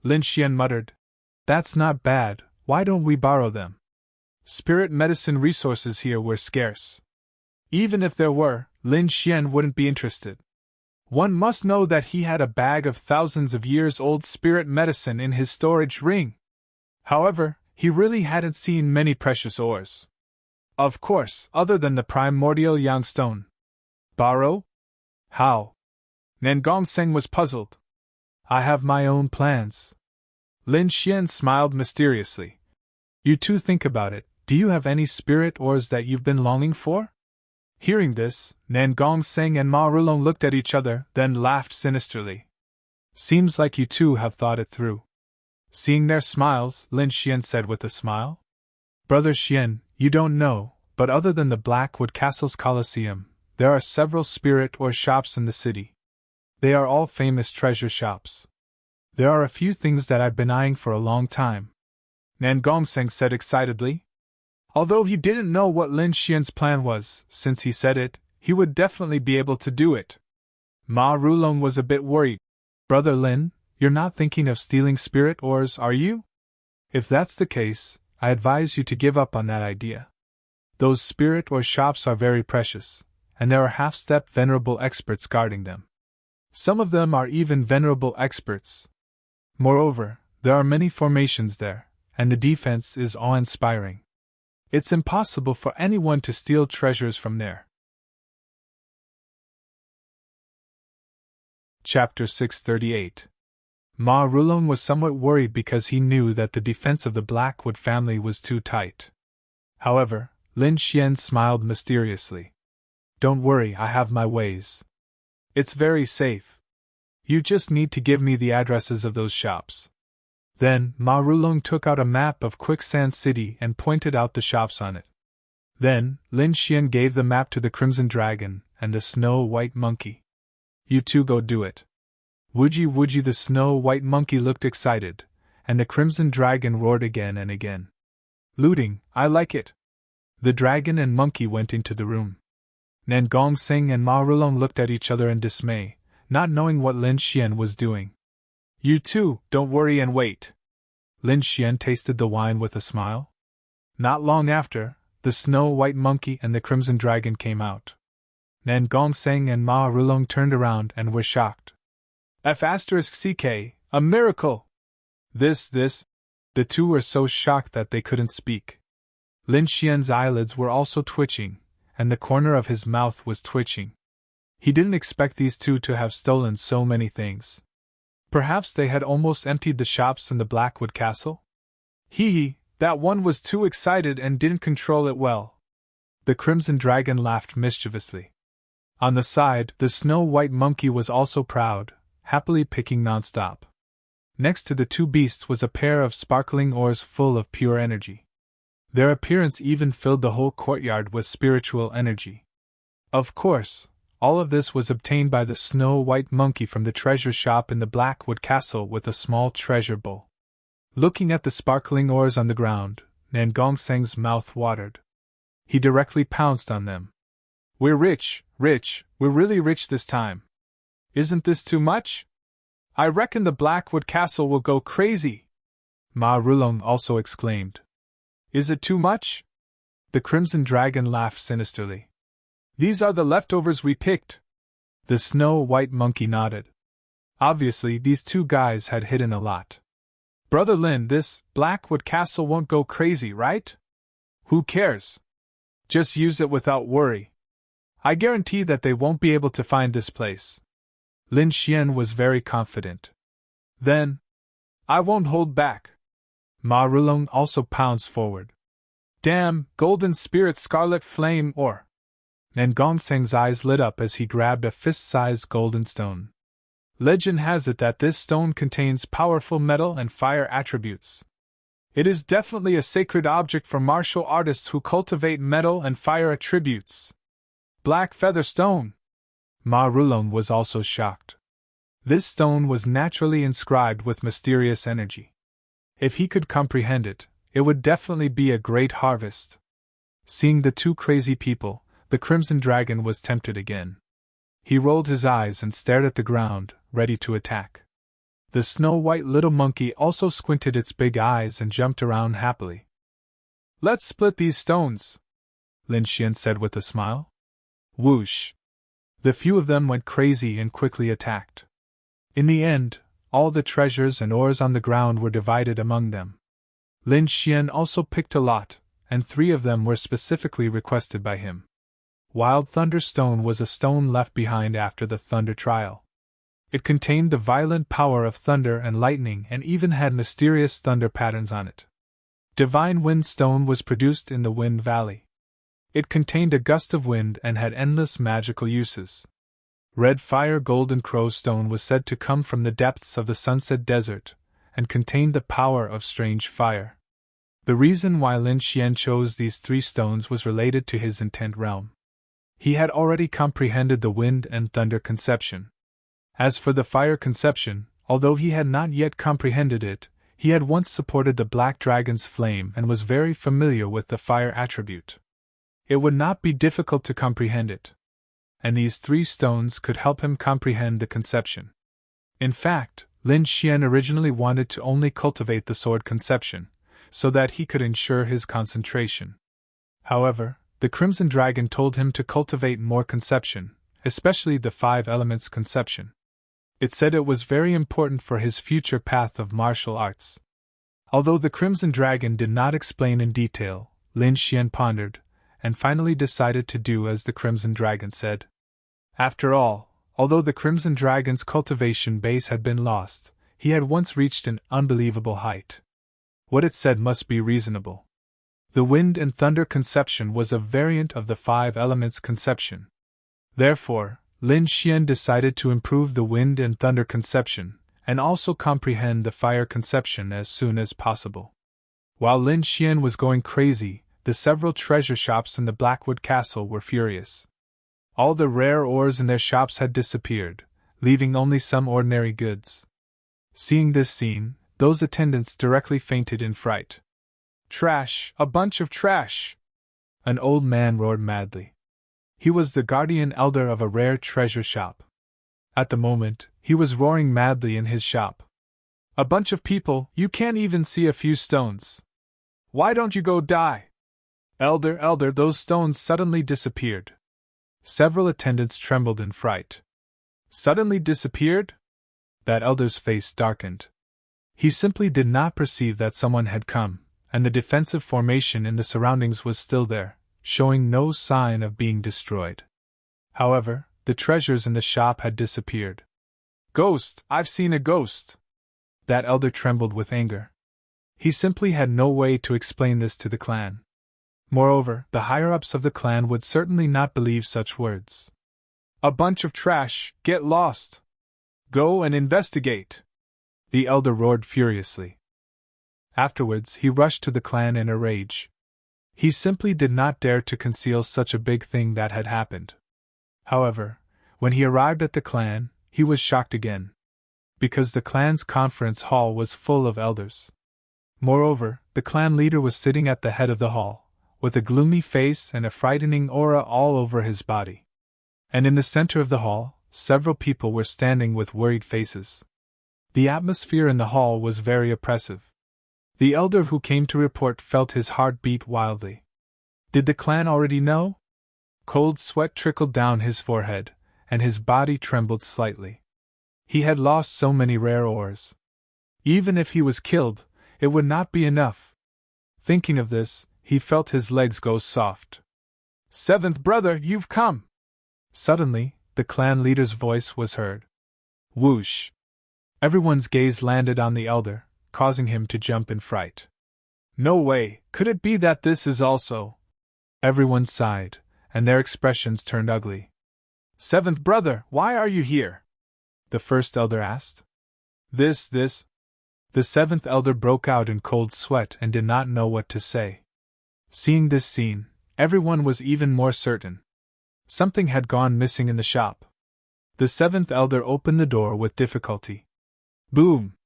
Lin Xian muttered. That's not bad, why don't we borrow them? Spirit medicine resources here were scarce. Even if there were, Lin Xian wouldn't be interested. One must know that he had a bag of thousands of years old spirit medicine in his storage ring. However, he really hadn't seen many precious ores. Of course, other than the primordial yang stone. Borrow? How? Nan Gongsing was puzzled. I have my own plans. Lin Xian smiled mysteriously. You 2 think about it, do you have any spirit ores that you've been longing for? Hearing this, Nan Gongsing and Ma Rulong looked at each other, then laughed sinisterly. Seems like you 2 have thought it through. Seeing their smiles, Lin Xian said with a smile. Brother Xian, you don't know, but other than the Blackwood Castle's Colosseum, there are several spirit ore shops in the city. They are all famous treasure shops. There are a few things that I've been eyeing for a long time, Nan Gongsing said excitedly. Although he didn't know what Lin Xian's plan was, since he said it, he would definitely be able to do it. Ma Rulong was a bit worried. Brother Lin, you're not thinking of stealing spirit ores, are you? If that's the case, I advise you to give up on that idea. Those spirit ore shops are very precious, and there are half-step venerable experts guarding them. Some of them are even venerable experts. Moreover, there are many formations there, and the defense is awe-inspiring. It's impossible for anyone to steal treasures from there. Chapter 638. Ma Rulong was somewhat worried because he knew that the defense of the Blackwood family was too tight. However, Lin Xian smiled mysteriously. Don't worry, I have my ways. It's very safe. You just need to give me the addresses of those shops. Then, Ma Rulong took out a map of Quicksand City and pointed out the shops on it. Then, Lin Xian gave the map to the Crimson Dragon and the Snow White Monkey. You two go do it. Would you? The Snow White Monkey looked excited, and the Crimson Dragon roared again and again. Looting, I like it. The dragon and monkey went into the room. Nan Gongseng and Ma Rulong looked at each other in dismay, not knowing what Lin Xian was doing. You two, don't worry and wait. Lin Xian tasted the wine with a smile. Not long after, the Snow White Monkey and the Crimson Dragon came out. Nan Gongseng and Ma Rulong turned around and were shocked. F***ck, a miracle! This. The two were so shocked that they couldn't speak. Lin Xian's eyelids were also twitching, and the corner of his mouth was twitching. He didn't expect these two to have stolen so many things. Perhaps they had almost emptied the shops in the Blackwood Castle? Hee, that one was too excited and didn't control it well. The Crimson Dragon laughed mischievously. On the side, the Snow White Monkey was also proud, happily picking nonstop. Next to the two beasts was a pair of sparkling oars full of pure energy. Their appearance even filled the whole courtyard with spiritual energy. Of course, all of this was obtained by the Snow White Monkey from the treasure shop in the Blackwood Castle with a small treasure bowl. Looking at the sparkling oars on the ground, Nan Gongseng's mouth watered. He directly pounced on them. We're rich, we're really rich this time. Isn't this too much? I reckon the Blackwood Castle will go crazy. Ma Rulong also exclaimed. Is it too much? The Crimson Dragon laughed sinisterly. These are the leftovers we picked. The Snow White Monkey nodded. Obviously, these two guys had hidden a lot. Brother Lin, this Blackwood Castle won't go crazy, right? Who cares? Just use it without worry. I guarantee that they won't be able to find this place. Lin Xian was very confident. Then, I won't hold back. Ma Rulong also pounced forward. Damn, Golden Spirit Scarlet Flame or... Nan Gongseng's eyes lit up as he grabbed a fist-sized golden stone. Legend has it that this stone contains powerful metal and fire attributes. It is definitely a sacred object for martial artists who cultivate metal and fire attributes. Black Feather Stone! Ma Rulong was also shocked. This stone was naturally inscribed with mysterious energy. If he could comprehend it, it would definitely be a great harvest. Seeing the two crazy people, the Crimson Dragon was tempted again. He rolled his eyes and stared at the ground, ready to attack. The Snow White little monkey also squinted its big eyes and jumped around happily. Let's split these stones, Lin Xian said with a smile. Whoosh! The few of them went crazy and quickly attacked. In the end, all the treasures and ores on the ground were divided among them. Lin Xian also picked a lot, and 3 of them were specifically requested by him. Wild Thunderstone was a stone left behind after the Thunder Trial. It contained the violent power of thunder and lightning and even had mysterious thunder patterns on it. Divine Wind Stone was produced in the Wind Valley. It contained a gust of wind and had endless magical uses. Red Fire Golden Crow Stone was said to come from the depths of the Sunset Desert, and contained the power of strange fire. The reason why Lin Xian chose these 3 stones was related to his intent realm. He had already comprehended the wind and thunder conception. As for the fire conception, although he had not yet comprehended it, he had once supported the Black Dragon's flame and was very familiar with the fire attribute. It would not be difficult to comprehend it. And these 3 stones could help him comprehend the conception. In fact, Lin Xian originally wanted to only cultivate the sword conception, so that he could ensure his concentration. However, the Crimson Dragon told him to cultivate more conception, especially the 5 elements conception. It said it was very important for his future path of martial arts. Although the Crimson Dragon did not explain in detail, Lin Xian pondered, and finally decided to do as the Crimson Dragon said. After all, although the Crimson Dragon's cultivation base had been lost, he had once reached an unbelievable height. What it said must be reasonable. The wind and thunder conception was a variant of the five elements conception. Therefore, Lin Xian decided to improve the wind and thunder conception, and also comprehend the fire conception as soon as possible. While Lin Xian was going crazy, the several treasure shops in the Blackwood Castle were furious. All the rare ores in their shops had disappeared, leaving only some ordinary goods. Seeing this scene, those attendants directly fainted in fright. "Trash! A bunch of trash!" an old man roared madly. He was the guardian elder of a rare treasure shop. At the moment, he was roaring madly in his shop. "A bunch of people, you can't even see a few stones. Why don't you go die?" Elder, those stones suddenly disappeared." Several attendants trembled in fright. "Suddenly disappeared?" That elder's face darkened. He simply did not perceive that someone had come, and the defensive formation in the surroundings was still there, showing no sign of being destroyed. However, the treasures in the shop had disappeared. "Ghost! I've seen a ghost!" That elder trembled with anger. He simply had no way to explain this to the clan. Moreover, the higher-ups of the clan would certainly not believe such words. "A bunch of trash, get lost! Go and investigate!" the elder roared furiously. Afterwards, he rushed to the clan in a rage. He simply did not dare to conceal such a big thing that had happened. However, when he arrived at the clan, he was shocked again. Because the clan's conference hall was full of elders. Moreover, the clan leader was sitting at the head of the hall, with a gloomy face and a frightening aura all over his body. And in the center of the hall, several people were standing with worried faces. The atmosphere in the hall was very oppressive. The elder who came to report felt his heart beat wildly. Did the clan already know? Cold sweat trickled down his forehead, and his body trembled slightly. He had lost so many rare ores. Even if he was killed, it would not be enough. Thinking of this, he felt his legs go soft. "Seventh brother, you've come!" Suddenly, the clan leader's voice was heard. Whoosh! Everyone's gaze landed on the elder, causing him to jump in fright. "No way, could it be that this is also?" Everyone sighed, and their expressions turned ugly. "Seventh brother, why are you here?" the first elder asked. This. The seventh elder broke out in cold sweat and did not know what to say. Seeing this scene, everyone was even more certain. Something had gone missing in the shop. The seventh elder opened the door with difficulty. Boom!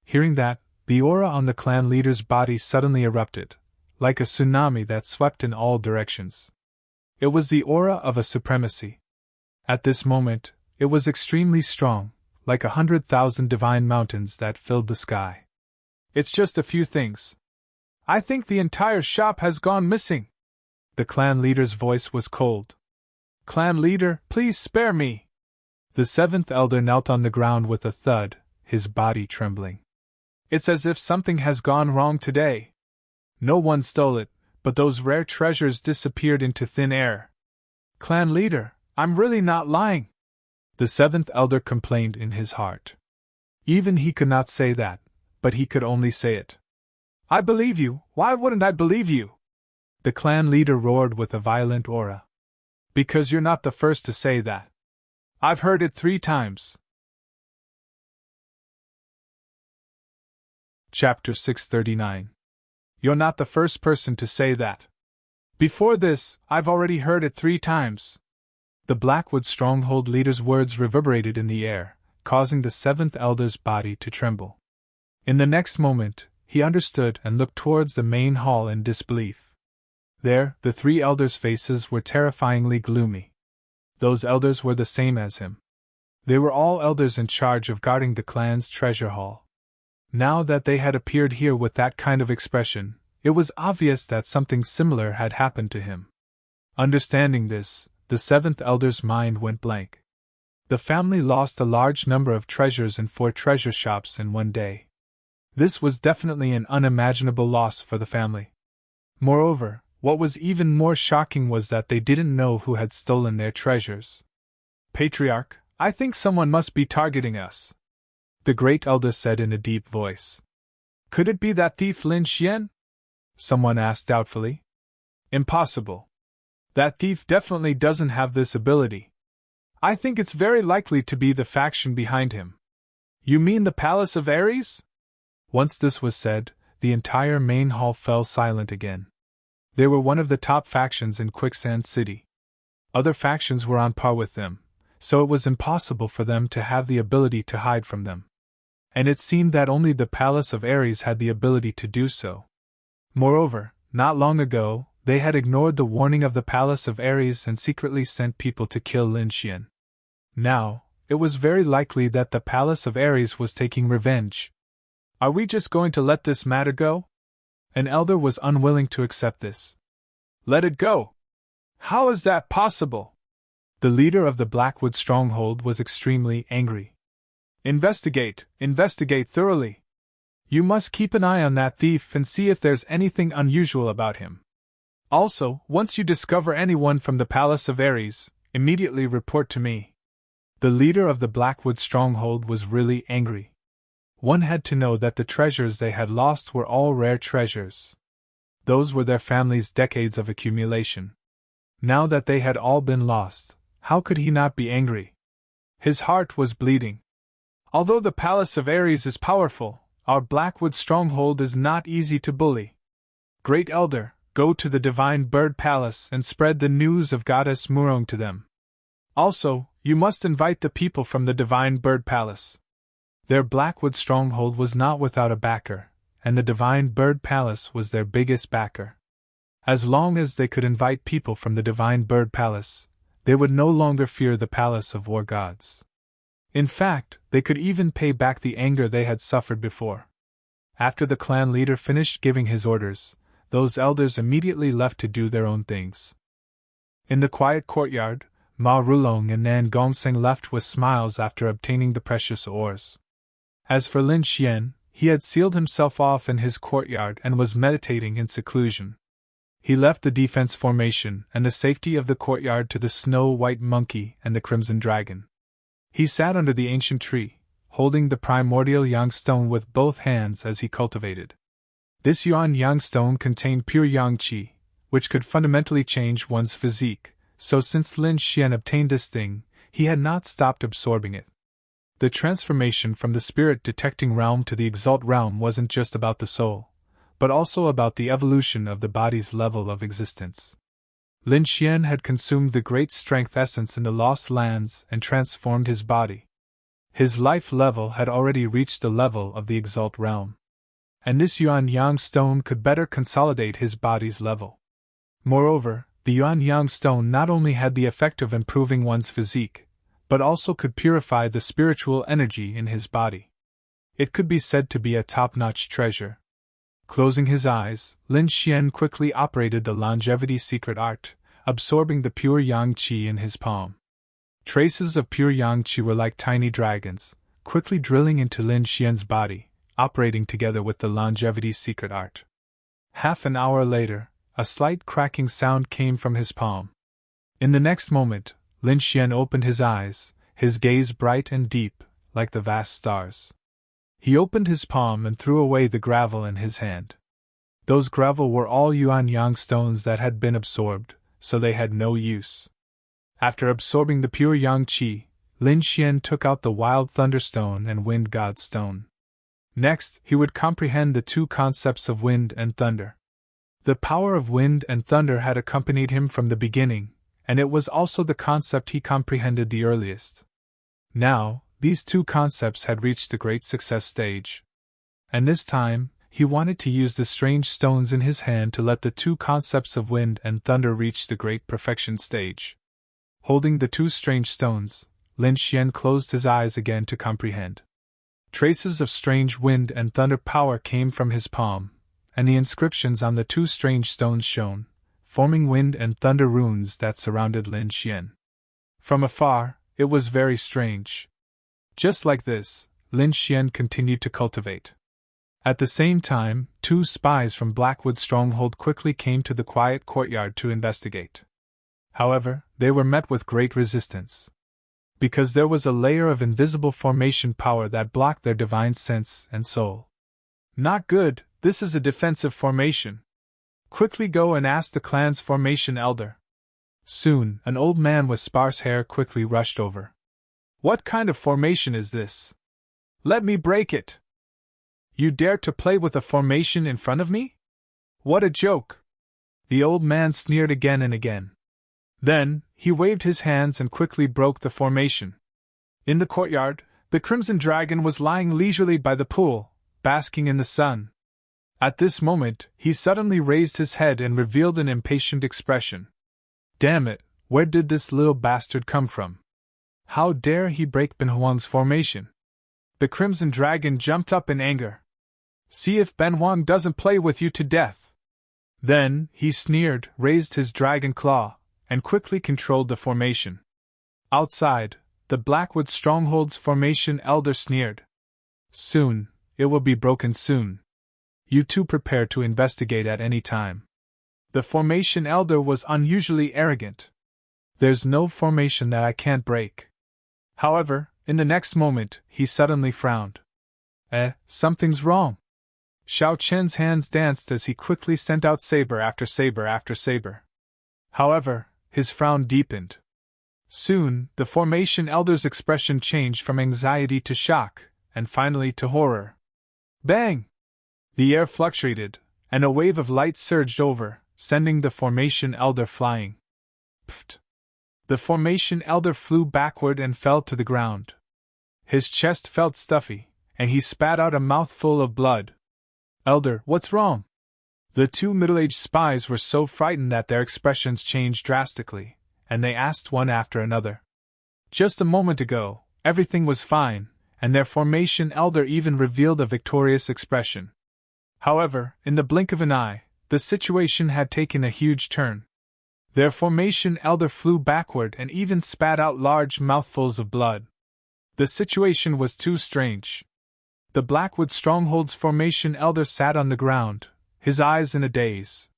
Hearing that, the aura on the clan leader's body suddenly erupted, like a tsunami that swept in all directions. It was the aura of a supremacy. At this moment, it was extremely strong, like 100,000 divine mountains that filled the sky. "It's just a few things. I think the entire shop has gone missing." The clan leader's voice was cold. "Clan leader, please spare me." The seventh elder knelt on the ground with a thud, his body trembling. "It's as if something has gone wrong today. No one stole it, but those rare treasures disappeared into thin air." "Clan leader, I'm really not lying," the seventh elder complained in his heart. Even he could not say that, but he could only say it. "I believe you, why wouldn't I believe you?" the clan leader roared with a violent aura. "Because you're not the first to say that. I've heard it 3 times. Chapter 639. You're not the first person to say that. Before this, I've already heard it 3 times. The Blackwood stronghold leader's words reverberated in the air, causing the seventh elder's body to tremble. In the next moment, he understood and looked towards the main hall in disbelief. There, the 3 elders' faces were terrifyingly gloomy. Those elders were the same as him. They were all elders in charge of guarding the clan's treasure hall. Now that they had appeared here with that kind of expression, it was obvious that something similar had happened to him. Understanding this, the seventh elder's mind went blank. The family lost a large number of treasures in 4 treasure shops in one day. This was definitely an unimaginable loss for the family. Moreover, what was even more shocking was that they didn't know who had stolen their treasures. "Patriarch, I think someone must be targeting us." the great elder said in a deep voice. Could it be that thief Lin Xian? Someone asked doubtfully. Impossible. That thief definitely doesn't have this ability. I think it's very likely to be the faction behind him. You mean the Palace of Ares? Once this was said, the entire main hall fell silent again. They were one of the top factions in Quicksand City. Other factions were on par with them, so it was impossible for them to have the ability to hide from them. And it seemed that only the Palace of Ares had the ability to do so. Moreover, not long ago, they had ignored the warning of the Palace of Ares and secretly sent people to kill Lin Xian. Now, it was very likely that the Palace of Ares was taking revenge. Are we just going to let this matter go? An elder was unwilling to accept this. Let it go? How is that possible? The leader of the Blackwood stronghold was extremely angry. Investigate thoroughly. You must keep an eye on that thief and see if there's anything unusual about him. Also, once you discover anyone from the Palace of Ares, immediately report to me. The leader of the Blackwood stronghold was really angry. One had to know that the treasures they had lost were all rare treasures. Those were their family's decades of accumulation. Now that they had all been lost, how could he not be angry? His heart was bleeding. Although the Palace of Ares is powerful, our Blackwood stronghold is not easy to bully. Great Elder, go to the Divine Bird Palace and spread the news of Goddess Murong to them. Also, you must invite the people from the Divine Bird Palace. Their Blackwood stronghold was not without a backer, and the Divine Bird Palace was their biggest backer. As long as they could invite people from the Divine Bird Palace, they would no longer fear the Palace of War Gods. In fact, they could even pay back the anger they had suffered before. After the clan leader finished giving his orders, those elders immediately left to do their own things. In the quiet courtyard, Ma Rulong and Nan Gongseng left with smiles after obtaining the precious ores. As for Lin Xian, he had sealed himself off in his courtyard and was meditating in seclusion. He left the defense formation and the safety of the courtyard to the Snow-White Monkey and the Crimson Dragon. He sat under the ancient tree, holding the primordial Yang Stone with both hands as he cultivated. This Yuan Yang Stone contained pure Yang Qi, which could fundamentally change one's physique, so since Lin Xian obtained this thing, he had not stopped absorbing it. The transformation from the spirit-detecting realm to the Exalt realm wasn't just about the soul, but also about the evolution of the body's level of existence. Lin Xian had consumed the great strength essence in the Lost Lands and transformed his body. His life level had already reached the level of the Exalt realm. And this Yuan Yang Stone could better consolidate his body's level. Moreover, the Yuan Yang Stone not only had the effect of improving one's physique, but also could purify the spiritual energy in his body. It could be said to be a top-notch treasure. Closing his eyes, Lin Xian quickly operated the longevity secret art, absorbing the pure Yang Qi in his palm. Traces of pure Yang Qi were like tiny dragons, quickly drilling into Lin Xian's body, operating together with the longevity secret art. Half an hour later, a slight cracking sound came from his palm. In the next moment, Lin Xian opened his eyes, his gaze bright and deep, like the vast stars. He opened his palm and threw away the gravel in his hand. Those gravel were all Yuan Yang stones that had been absorbed, so they had no use. After absorbing the pure Yang Qi, Lin Xian took out the Wild Thunderstone and Wind God Stone. Next, he would comprehend the two concepts of wind and thunder. The power of wind and thunder had accompanied him from the beginning, and it was also the concept he comprehended the earliest. Now, these two concepts had reached the great success stage. And this time, he wanted to use the strange stones in his hand to let the two concepts of wind and thunder reach the great perfection stage. Holding the two strange stones, Lin Xian closed his eyes again to comprehend. Traces of strange wind and thunder power came from his palm, and the inscriptions on the two strange stones shone, forming wind and thunder runes that surrounded Lin Xian. From afar, it was very strange. Just like this, Lin Xian continued to cultivate. At the same time, two spies from Blackwood Stronghold quickly came to the quiet courtyard to investigate. However, they were met with great resistance. because there was a layer of invisible formation power that blocked their divine sense and soul. Not good, this is a defensive formation. Quickly go and ask the clan's formation elder. Soon, an old man with sparse hair quickly rushed over. What kind of formation is this? Let me break it. You dare to play with a formation in front of me? What a joke! The old man sneered again and again. Then, he waved his hands and quickly broke the formation. In the courtyard, the crimson dragon was lying leisurely by the pool, basking in the sun. At this moment, he suddenly raised his head and revealed an impatient expression. Damn it, where did this little bastard come from? How dare he break Ben Huang's formation? The crimson dragon jumped up in anger. See if Ben Huang doesn't play with you to death. Then, he sneered, raised his dragon claw, and quickly controlled the formation. Outside, the Blackwood Stronghold's formation elder sneered. Soon, it will be broken soon. You two prepare to investigate at any time. The formation elder was unusually arrogant. There's no formation that I can't break. However, in the next moment, he suddenly frowned. Something's wrong. Xiao Chen's hands danced as he quickly sent out saber after saber after saber. However, his frown deepened. Soon, the formation elder's expression changed from anxiety to shock, and finally to horror. Bang! The air fluctuated, and a wave of light surged over, sending the formation elder flying. Pfft! The formation elder flew backward and fell to the ground. His chest felt stuffy, and he spat out a mouthful of blood. Elder, what's wrong? The two middle-aged spies were so frightened that their expressions changed drastically, and they asked one after another. Just a moment ago, everything was fine, and their formation elder even revealed a victorious expression. However, in the blink of an eye, the situation had taken a huge turn. Their formation elder flew backward and even spat out large mouthfuls of blood. The situation was too strange. The Blackwood Stronghold's formation elder sat on the ground, his eyes in a daze.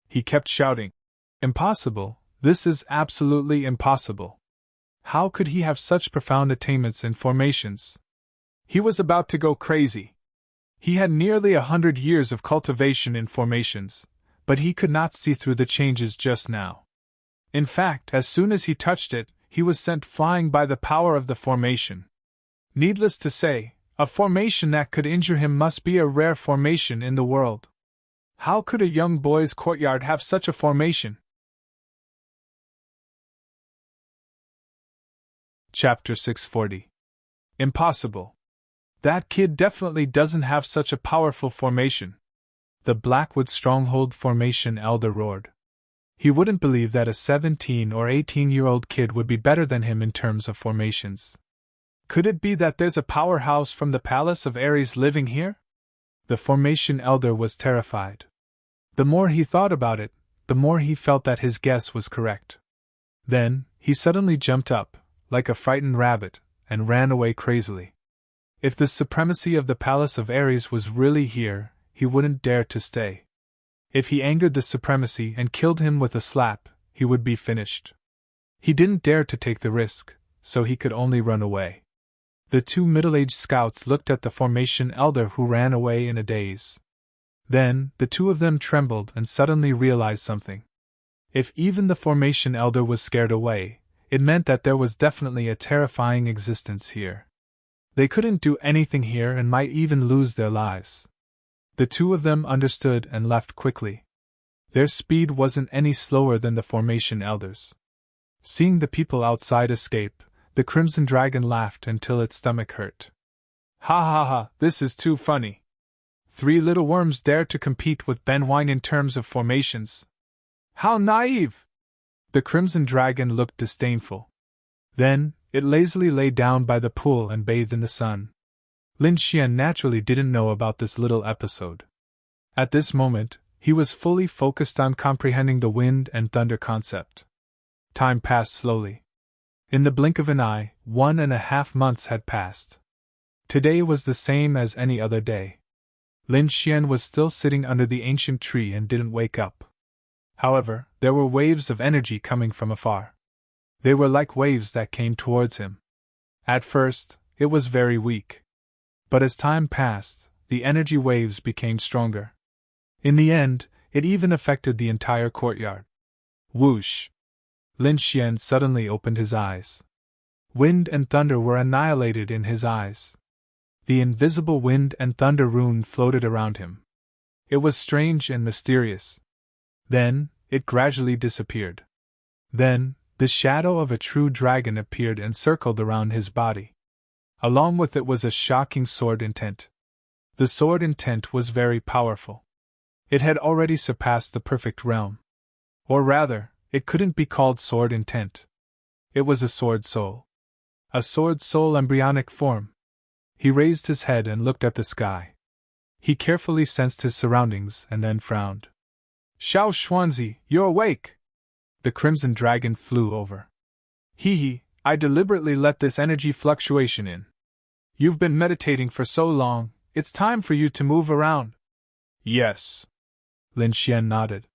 He kept shouting, Impossible, this is absolutely impossible. How could he have such profound attainments in formations? He was about to go crazy. He had nearly 100 years of cultivation in formations, but he could not see through the changes just now. In fact, as soon as he touched it, he was sent flying by the power of the formation. Needless to say, a formation that could injure him must be a rare formation in the world. How could a young boy's courtyard have such a formation? Chapter 640. Impossible. That kid definitely doesn't have such a powerful formation. The Blackwood Stronghold formation elder roared. He wouldn't believe that a 17 or 18-year-old kid would be better than him in terms of formations. Could it be that there's a powerhouse from the Palace of Ares living here? The formation elder was terrified. The more he thought about it, the more he felt that his guess was correct. Then, he suddenly jumped up, like a frightened rabbit, and ran away crazily. If the supremacy of the Palace of Ares was really here, he wouldn't dare to stay. If he angered the supremacy and killed him with a slap, he would be finished. He didn't dare to take the risk, so he could only run away. The two middle-aged scouts looked at the formation elder who ran away in a daze. Then, the two of them trembled and suddenly realized something. If even the formation elder was scared away, it meant that there was definitely a terrifying existence here. They couldn't do anything here and might even lose their lives. The two of them understood and left quickly. Their speed wasn't any slower than the formation elders. Seeing the people outside escape, the Crimson Dragon laughed until its stomach hurt. Ha ha ha, this is too funny. 3 little worms dare to compete with Ben Huang in terms of formations. How naive! The Crimson Dragon looked disdainful. Then, it lazily lay down by the pool and bathed in the sun. Lin Xian naturally didn't know about this little episode. At this moment, he was fully focused on comprehending the wind and thunder concept. Time passed slowly. In the blink of an eye, 1.5 months had passed. Today was the same as any other day. Lin Xian was still sitting under the ancient tree and didn't wake up. However, there were waves of energy coming from afar. They were like waves that came towards him. At first, it was very weak. But as time passed, the energy waves became stronger. In the end, it even affected the entire courtyard. Whoosh! Lin Xian suddenly opened his eyes. Wind and thunder were annihilated in his eyes. The invisible wind and thunder rune floated around him. It was strange and mysterious. Then, it gradually disappeared. Then, the shadow of a true dragon appeared and circled around his body. Along with it was a shocking sword intent. The sword intent was very powerful. It had already surpassed the perfect realm. Or rather, it couldn't be called sword intent. It was a sword soul. A sword soul embryonic form. He raised his head and looked at the sky. He carefully sensed his surroundings and then frowned. Xiao Xuanzi, you're awake! The crimson dragon flew over. Hee, I deliberately let this energy fluctuation in. You've been meditating for so long, it's time for you to move around. Yes. Lin Xian nodded.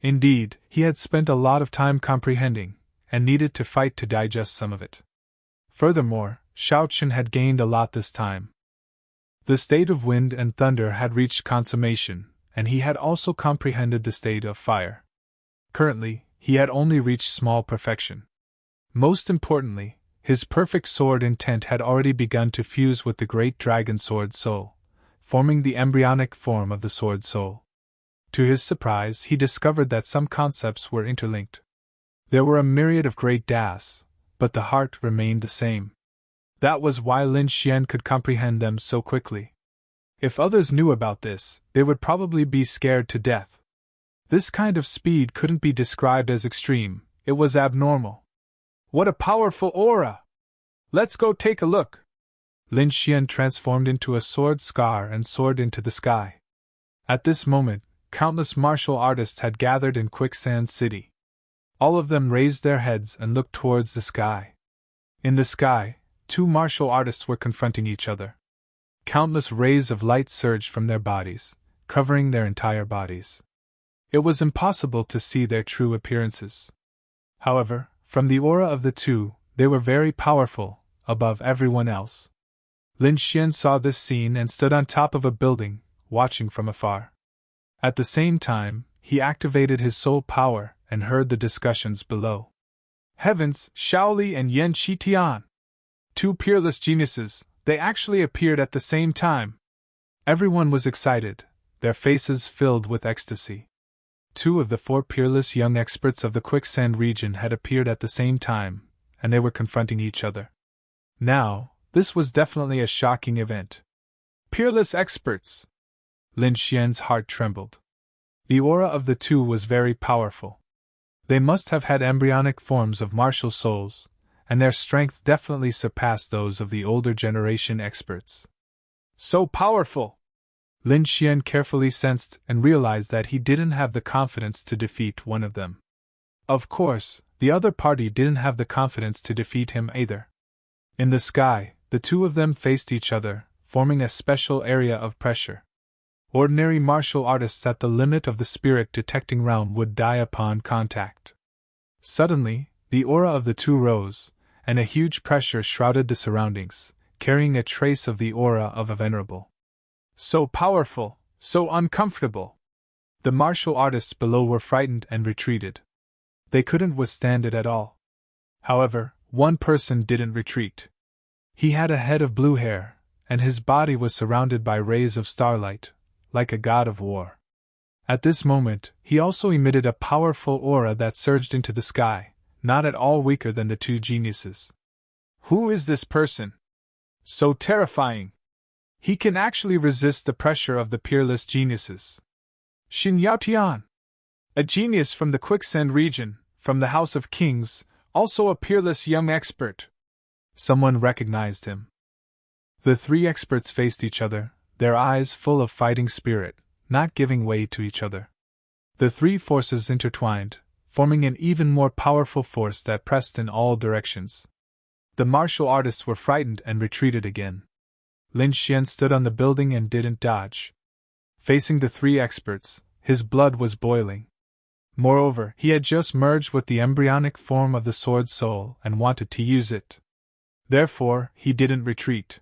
Indeed, he had spent a lot of time comprehending, and needed to fight to digest some of it. Furthermore, Shao Chen had gained a lot this time. The state of wind and thunder had reached consummation, and he had also comprehended the state of fire. Currently, he had only reached small perfection. Most importantly, his perfect sword intent had already begun to fuse with the great dragon sword soul, forming the embryonic form of the sword soul. To his surprise, he discovered that some concepts were interlinked. There were a myriad of great das, but the heart remained the same. That was why Lin Xian could comprehend them so quickly. If others knew about this, they would probably be scared to death. This kind of speed couldn't be described as extreme, it was abnormal. What a powerful aura! Let's go take a look! Lin Xian transformed into a sword scar and soared into the sky. At this moment, countless martial artists had gathered in Quicksand City. All of them raised their heads and looked towards the sky. In the sky, two martial artists were confronting each other. Countless rays of light surged from their bodies, covering their entire bodies. It was impossible to see their true appearances. However, from the aura of the two, they were very powerful, above everyone else. Lin Xian saw this scene and stood on top of a building, watching from afar. At the same time, he activated his soul power and heard the discussions below. Heavens, Shaoli and Yan Qitian! Two peerless geniuses, they actually appeared at the same time. Everyone was excited, their faces filled with ecstasy. Two of the four peerless young experts of the Quicksand region had appeared at the same time, and they were confronting each other. Now, this was definitely a shocking event. Peerless experts! Lin Xian's heart trembled. The aura of the two was very powerful. They must have had embryonic forms of martial souls, and their strength definitely surpassed those of the older generation experts. So powerful! Lin Xian carefully sensed and realized that he didn't have the confidence to defeat one of them. Of course, the other party didn't have the confidence to defeat him either. In the sky, the two of them faced each other, forming a special area of pressure. Ordinary martial artists at the limit of the spirit detecting realm would die upon contact. Suddenly, the aura of the two rose, and a huge pressure shrouded the surroundings, carrying a trace of the aura of a venerable. So powerful, so uncomfortable. The martial artists below were frightened and retreated. They couldn't withstand it at all. However, one person didn't retreat. He had a head of blue hair, and his body was surrounded by rays of starlight, like a god of war. At this moment, he also emitted a powerful aura that surged into the sky, not at all weaker than the two geniuses. Who is this person? So terrifying! He can actually resist the pressure of the peerless geniuses. Xin Yaotian, a genius from the Quicksand region, from the House of Kings, also a peerless young expert. Someone recognized him. The three experts faced each other, their eyes full of fighting spirit, not giving way to each other. The three forces intertwined, forming an even more powerful force that pressed in all directions. The martial artists were frightened and retreated again. Lin Xian stood on the building and didn't dodge. Facing the three experts, his blood was boiling. Moreover, he had just merged with the embryonic form of the sword soul and wanted to use it. Therefore, he didn't retreat.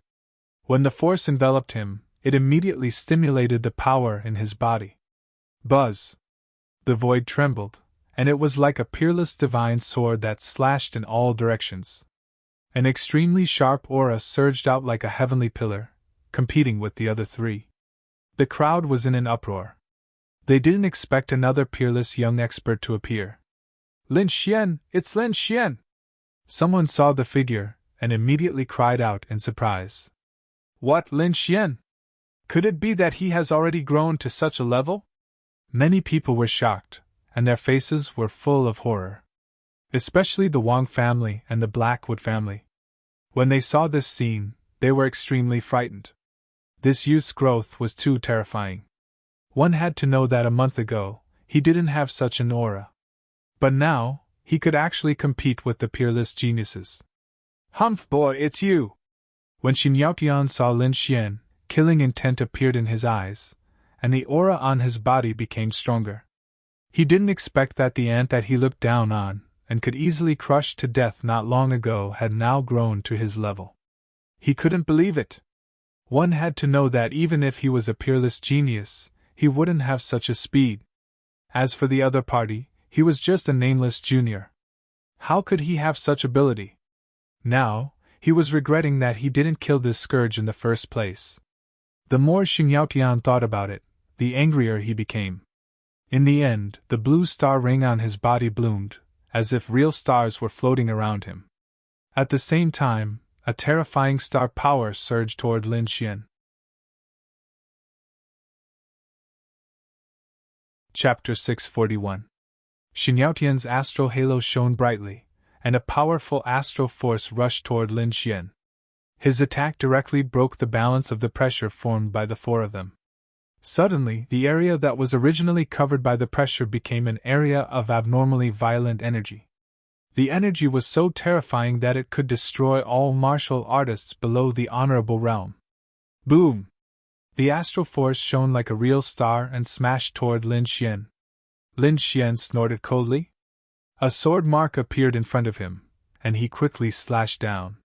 When the force enveloped him, it immediately stimulated the power in his body. Buzz! The void trembled, and it was like a peerless divine sword that slashed in all directions. An extremely sharp aura surged out like a heavenly pillar, competing with the other three. The crowd was in an uproar. They didn't expect another peerless young expert to appear. Lin Xian, it's Lin Xian! Someone saw the figure, and immediately cried out in surprise. What, Lin Xian? Could it be that he has already grown to such a level? Many people were shocked, and their faces were full of horror. Especially the Wang family and the Blackwood family. When they saw this scene, they were extremely frightened. This youth's growth was too terrifying. One had to know that a month ago, he didn't have such an aura. But now, he could actually compete with the peerless geniuses. Humph, boy, it's you! When Xin Yaotian saw Lin Xian, killing intent appeared in his eyes, and the aura on his body became stronger. He didn't expect that the ant that he looked down on, and could easily crush to death not long ago, had now grown to his level. He couldn't believe it. One had to know that even if he was a peerless genius, he wouldn't have such a speed. As for the other party, he was just a nameless junior. How could he have such ability? Now, he was regretting that he didn't kill this scourge in the first place. The more Xin Yaotian thought about it, the angrier he became. In the end, the blue star ring on his body bloomed, as if real stars were floating around him. At the same time, a terrifying star power surged toward Lin Xian. Chapter 641. Xin Yaotian's astral halo shone brightly, and a powerful astral force rushed toward Lin Xian. His attack directly broke the balance of the pressure formed by the four of them. Suddenly, the area that was originally covered by the pressure became an area of abnormally violent energy. The energy was so terrifying that it could destroy all martial artists below the honorable realm. Boom! The astral force shone like a real star and smashed toward Lin Xian. Lin Xian snorted coldly. A sword mark appeared in front of him, and he quickly slashed down.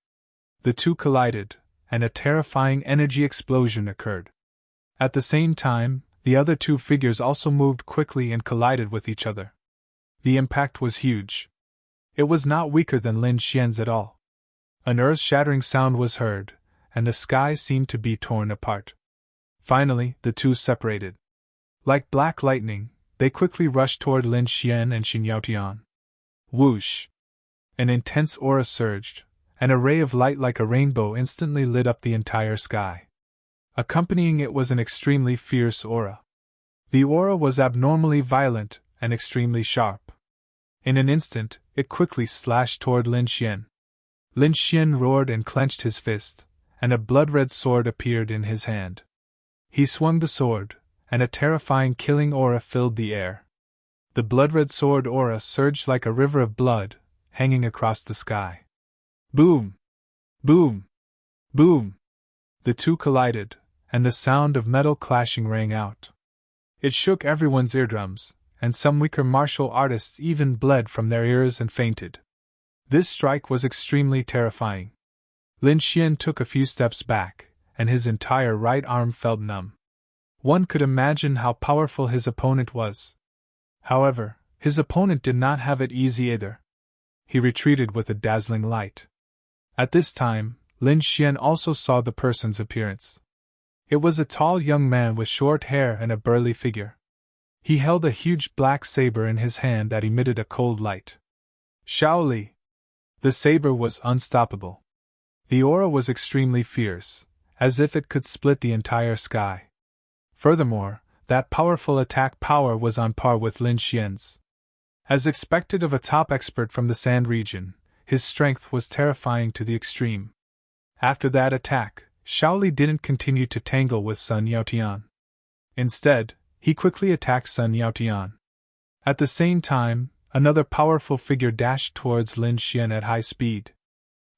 The two collided, and a terrifying energy explosion occurred. At the same time, the other two figures also moved quickly and collided with each other. The impact was huge. It was not weaker than Lin Xian's at all. An earth-shattering sound was heard, and the sky seemed to be torn apart. Finally, the two separated. Like black lightning, they quickly rushed toward Lin Xian and Xin Yaotian. Whoosh! An intense aura surged, and a ray of light like a rainbow instantly lit up the entire sky. Accompanying it was an extremely fierce aura. The aura was abnormally violent and extremely sharp. In an instant, it quickly slashed toward Lin Xian. Lin Xian roared and clenched his fist, and a blood-red sword appeared in his hand. He swung the sword, and a terrifying killing aura filled the air. The blood-red sword aura surged like a river of blood, hanging across the sky. Boom! Boom! Boom! The two collided, and the sound of metal clashing rang out. It shook everyone's eardrums, and some weaker martial artists even bled from their ears and fainted. This strike was extremely terrifying. Lin Xian took a few steps back, and his entire right arm felt numb. One could imagine how powerful his opponent was. However, his opponent did not have it easy either. He retreated with a dazzling light. At this time, Lin Xian also saw the person's appearance. It was a tall young man with short hair and a burly figure. He held a huge black saber in his hand that emitted a cold light. Shaoli! The saber was unstoppable. The aura was extremely fierce, as if it could split the entire sky. Furthermore, that powerful attack power was on par with Lin Xian's. As expected of a top expert from the Sand region, his strength was terrifying to the extreme. After that attack, Shaoli didn't continue to tangle with Sun Yaotian. Instead, he quickly attacked Sun Yaotian. At the same time, another powerful figure dashed towards Lin Xian at high speed.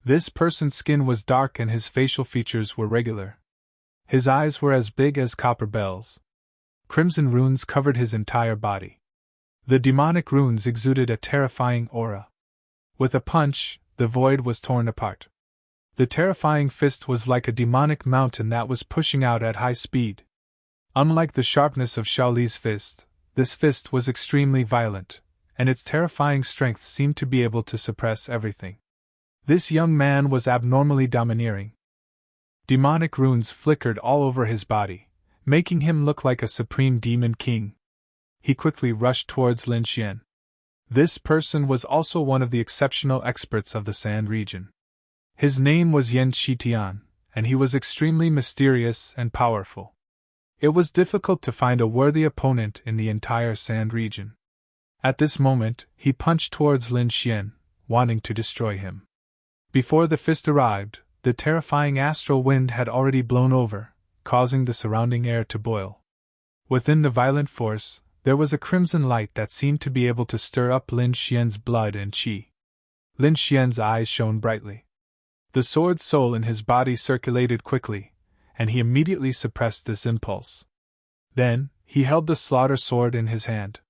This person's skin was dark and his facial features were regular. His eyes were as big as copper bells. Crimson runes covered his entire body. The demonic runes exuded a terrifying aura. With a punch, the void was torn apart. The terrifying fist was like a demonic mountain that was pushing out at high speed. Unlike the sharpness of Shaoli's fist, this fist was extremely violent, and its terrifying strength seemed to be able to suppress everything. This young man was abnormally domineering. Demonic runes flickered all over his body, making him look like a supreme demon king. He quickly rushed towards Lin Xian. This person was also one of the exceptional experts of the Sand region. His name was Yan Qitian, and he was extremely mysterious and powerful. It was difficult to find a worthy opponent in the entire Sand region. At this moment, he punched towards Lin Xian, wanting to destroy him. Before the fist arrived, the terrifying astral wind had already blown over, causing the surrounding air to boil. Within the violent force, there was a crimson light that seemed to be able to stir up Lin Xian's blood and qi. Lin Xian's eyes shone brightly. The sword soul in his body circulated quickly, and he immediately suppressed this impulse. Then, he held the slaughter sword in his hand.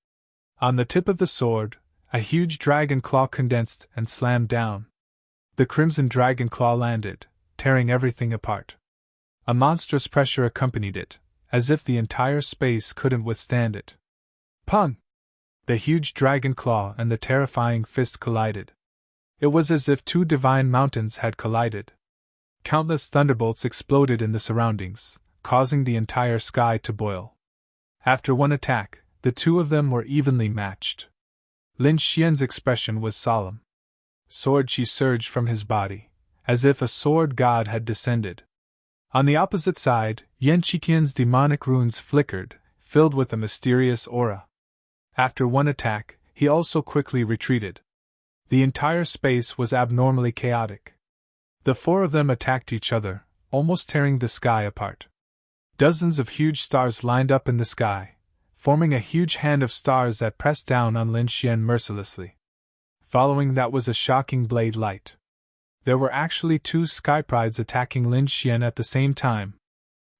On the tip of the sword, a huge dragon claw condensed and slammed down. The crimson dragon claw landed, tearing everything apart. A monstrous pressure accompanied it, as if the entire space couldn't withstand it. Pun! The huge dragon claw and the terrifying fist collided. It was as if two divine mountains had collided. Countless thunderbolts exploded in the surroundings, causing the entire sky to boil. After one attack, the two of them were evenly matched. Lin Xian's expression was solemn. Sword qi surged from his body, as if a sword god had descended. On the opposite side, Yan Qitian's demonic runes flickered, filled with a mysterious aura. After one attack, he also quickly retreated. The entire space was abnormally chaotic. The four of them attacked each other, almost tearing the sky apart. Dozens of huge stars lined up in the sky, forming a huge hand of stars that pressed down on Lin Xian mercilessly. Following that was a shocking blade light. There were actually two sky prides attacking Lin Xian at the same time.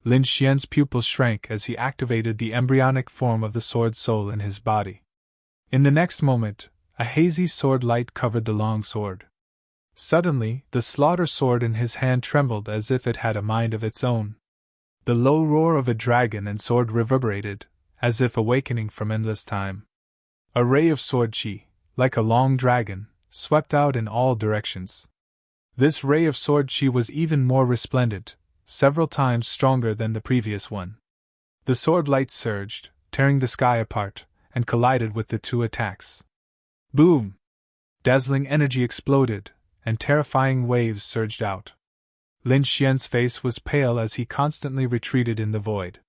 Lin Xian's pupils shrank as he activated the embryonic form of the sword soul in his body. In the next moment, a hazy sword light covered the long sword. Suddenly, the slaughter sword in his hand trembled as if it had a mind of its own. The low roar of a dragon and sword reverberated, as if awakening from endless time. A ray of sword qi, like a long dragon, swept out in all directions. This ray of sword qi was even more resplendent, several times stronger than the previous one. The sword light surged, tearing the sky apart, and collided with the two attacks. Boom! Dazzling energy exploded, and terrifying waves surged out. Lin Xian's face was pale as he constantly retreated in the void.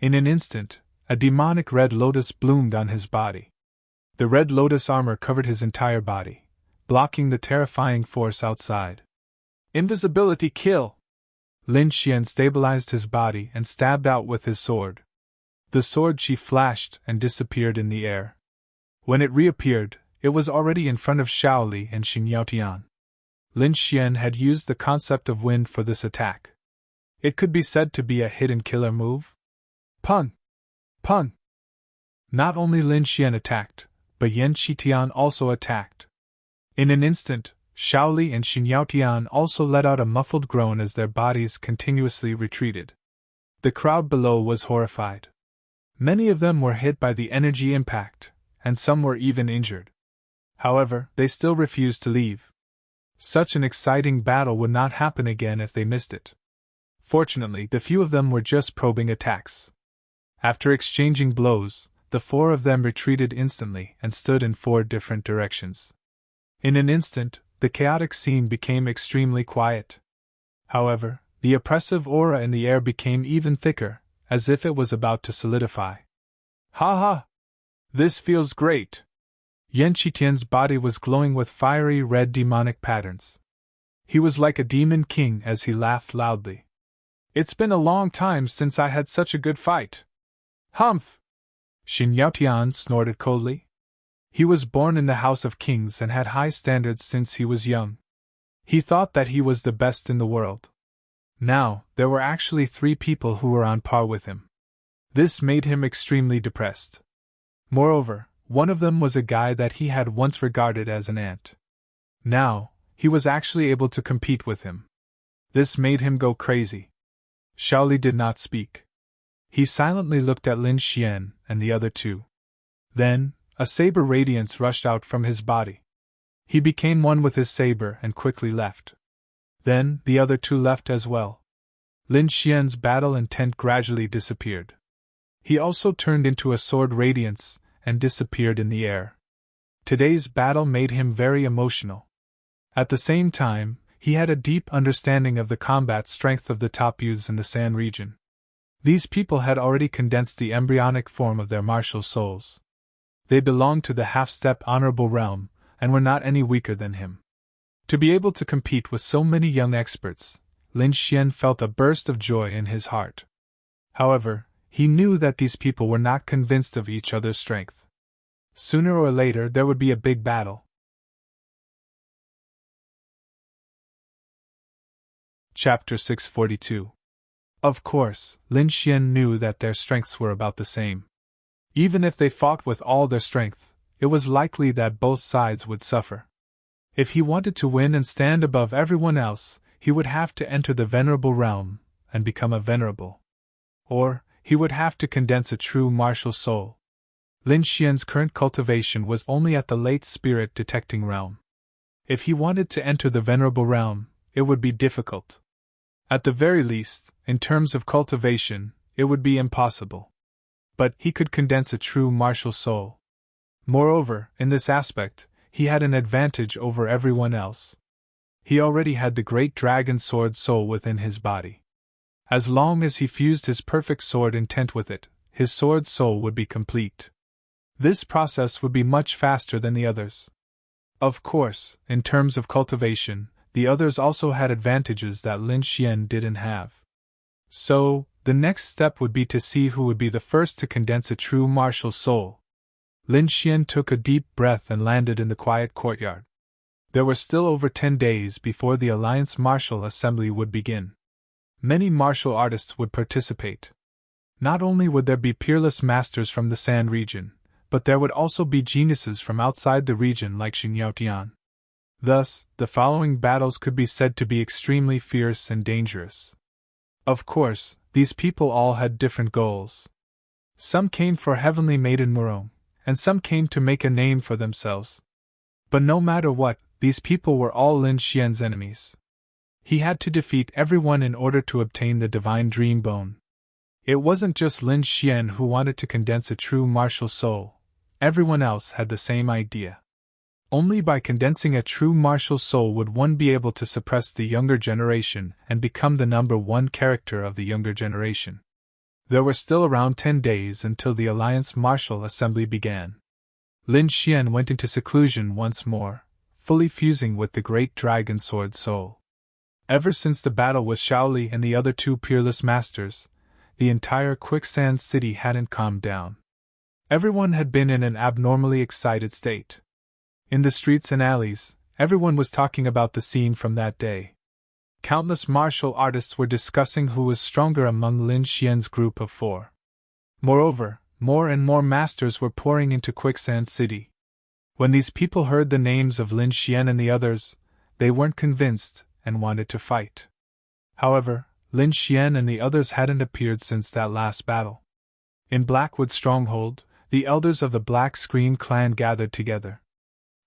In an instant, a demonic red lotus bloomed on his body. The red lotus armor covered his entire body, blocking the terrifying force outside. Invisibility kill! Lin Xian stabilized his body and stabbed out with his sword. The sword qi flashed and disappeared in the air. When it reappeared, it was already in front of Shaoli and Xin Yaotian. Lin Xian had used the concept of wind for this attack. It could be said to be a hidden killer move. Pun! Pun! Not only Lin Xian attacked, but Yan Qitian also attacked. In an instant, Shaoli and Xin Yaotian also let out a muffled groan as their bodies continuously retreated. The crowd below was horrified. Many of them were hit by the energy impact, and some were even injured. However, they still refused to leave. Such an exciting battle would not happen again if they missed it. Fortunately, the few of them were just probing attacks. After exchanging blows, the four of them retreated instantly and stood in four different directions. In an instant, the chaotic scene became extremely quiet. However, the oppressive aura in the air became even thicker, as if it was about to solidify. Ha ha! This feels great! Yan Qitian's body was glowing with fiery red demonic patterns. He was like a demon king as he laughed loudly. It's been a long time since I had such a good fight. Humph! Xin Yaotian snorted coldly. He was born in the House of Kings and had high standards since he was young. He thought that he was the best in the world. Now, there were actually 3 people who were on par with him. This made him extremely depressed. Moreover, one of them was a guy that he had once regarded as an ant. Now, he was actually able to compete with him. This made him go crazy. Shaoli did not speak. He silently looked at Lin Xian and the other two. Then, a saber radiance rushed out from his body. He became one with his saber and quickly left. Then, the other two left as well. Lin Xian's battle intent gradually disappeared. He also turned into a sword radiance and disappeared in the air. Today's battle made him very emotional. At the same time, he had a deep understanding of the combat strength of the top youths in the San region. These people had already condensed the embryonic form of their martial souls. They belonged to the half-step honorable realm, and were not any weaker than him. To be able to compete with so many young experts, Lin Xian felt a burst of joy in his heart. However, he knew that these people were not convinced of each other's strength. Sooner or later there would be a big battle. Chapter 642. Of course, Lin Xian knew that their strengths were about the same. Even if they fought with all their strength, it was likely that both sides would suffer. If he wanted to win and stand above everyone else, he would have to enter the venerable realm and become a venerable. Or, he would have to condense a true martial soul. Lin Xian's current cultivation was only at the late spirit detecting realm. If he wanted to enter the venerable realm, it would be difficult. At the very least, in terms of cultivation, it would be impossible. But he could condense a true martial soul. Moreover, in this aspect, he had an advantage over everyone else. He already had the great dragon sword soul within his body. As long as he fused his perfect sword intent with it, his sword soul would be complete. This process would be much faster than the others. Of course, in terms of cultivation, the others also had advantages that Lin Xian didn't have. So, the next step would be to see who would be the first to condense a true martial soul. Lin Xian took a deep breath and landed in the quiet courtyard. There were still over 10 days before the Alliance Martial Assembly would begin. Many martial artists would participate. Not only would there be peerless masters from the San region, but there would also be geniuses from outside the region like Xin Yaotian. Thus, the following battles could be said to be extremely fierce and dangerous. Of course, these people all had different goals. Some came for Heavenly Maiden Murong, and some came to make a name for themselves. But no matter what, these people were all Lin Xian's enemies. He had to defeat everyone in order to obtain the Divine Dream Bone. It wasn't just Lin Xian who wanted to condense a true martial soul. Everyone else had the same idea. Only by condensing a true martial soul would one be able to suppress the younger generation and become the number one character of the younger generation. There were still around 10 days until the Alliance Martial Assembly began. Lin Xian went into seclusion once more, fully fusing with the great dragon sword soul. Ever since the battle with Shaoli and the other two peerless masters, the entire Quicksand City hadn't calmed down. Everyone had been in an abnormally excited state. In the streets and alleys, everyone was talking about the scene from that day. Countless martial artists were discussing who was stronger among Lin Xian's group of 4. Moreover, more and more masters were pouring into Quicksand City. When these people heard the names of Lin Xian and the others, they weren't convinced and wanted to fight. However, Lin Xian and the others hadn't appeared since that last battle. In Blackwood Stronghold, the elders of the Black Screen clan gathered together.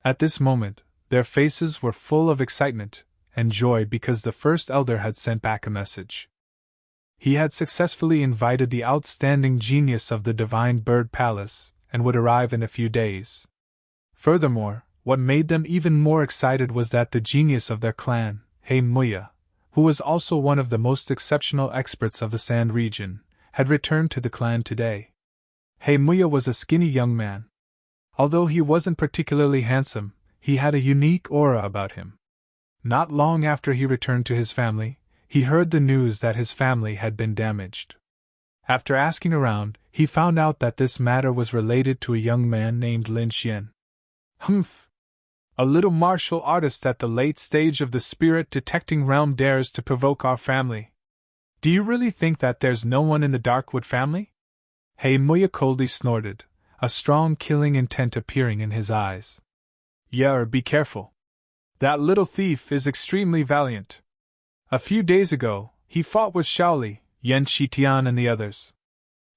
At this moment, their faces were full of excitement and joy because the first elder had sent back a message. He had successfully invited the outstanding genius of the Divine Bird Palace and would arrive in a few days. Furthermore, what made them even more excited was that the genius of their clan, He Muya, who was also one of the most exceptional experts of the Sand region, had returned to the clan today. He Muya was a skinny young man. Although he wasn't particularly handsome, he had a unique aura about him. Not long after he returned to his family, he heard the news that his family had been damaged. After asking around, he found out that this matter was related to a young man named Lin Xian. Humph! A little martial artist at the late stage of the spirit detecting realm dares to provoke our family. Do you really think that there's no one in the Darkwood family? He Muya coldly snorted, a strong killing intent appearing in his eyes. Be careful. That little thief is extremely valiant. A few days ago, he fought with Shaoli, Yan Shitian and the others.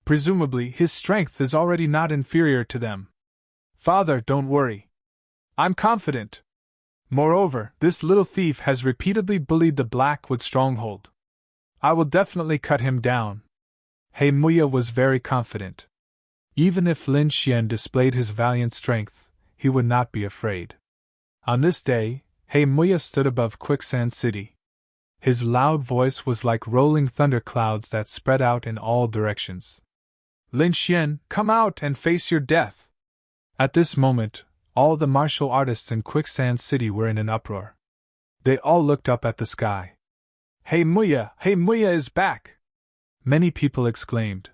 Presumably, his strength is already not inferior to them. Father, don't worry. I'm confident. Moreover, this little thief has repeatedly bullied the Blackwood stronghold. I will definitely cut him down. He Muya was very confident. Even if Lin Xian displayed his valiant strength, he would not be afraid. On this day, He Muya stood above Quicksand City. His loud voice was like rolling thunderclouds that spread out in all directions. Lin Xian, come out and face your death! At this moment, all the martial artists in Quicksand City were in an uproar. They all looked up at the sky. He Muya is back! Many people exclaimed.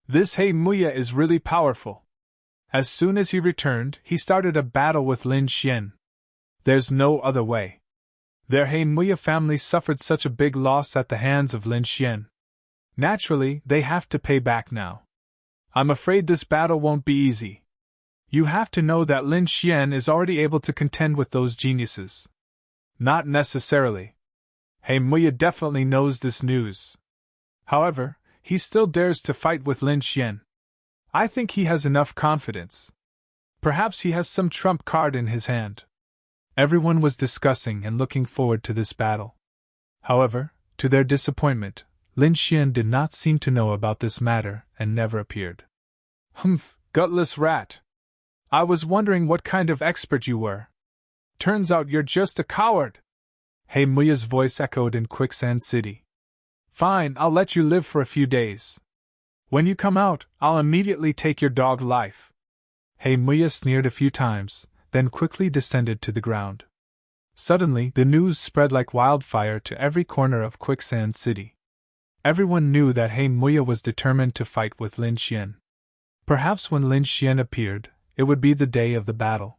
This He Muya is really powerful. As soon as he returned, he started a battle with Lin Xian. There's no other way. Their He Muya family suffered such a big loss at the hands of Lin Xian. Naturally, they have to pay back now. I'm afraid this battle won't be easy. You have to know that Lin Xian is already able to contend with those geniuses. Not necessarily. He Muya definitely knows this news. However, he still dares to fight with Lin Xian. I think he has enough confidence. Perhaps he has some trump card in his hand. Everyone was discussing and looking forward to this battle. However, to their disappointment, Lin Xian did not seem to know about this matter and never appeared. Humph, gutless rat! I was wondering what kind of expert you were. Turns out you're just a coward! He Muya's voice echoed in Quicksand City. Fine, I'll let you live for a few days. When you come out, I'll immediately take your dog life. He Muya sneered a few times, then quickly descended to the ground. Suddenly, the news spread like wildfire to every corner of Quicksand City. Everyone knew that He Muya was determined to fight with Lin Xian. Perhaps when Lin Xian appeared, it would be the day of the battle.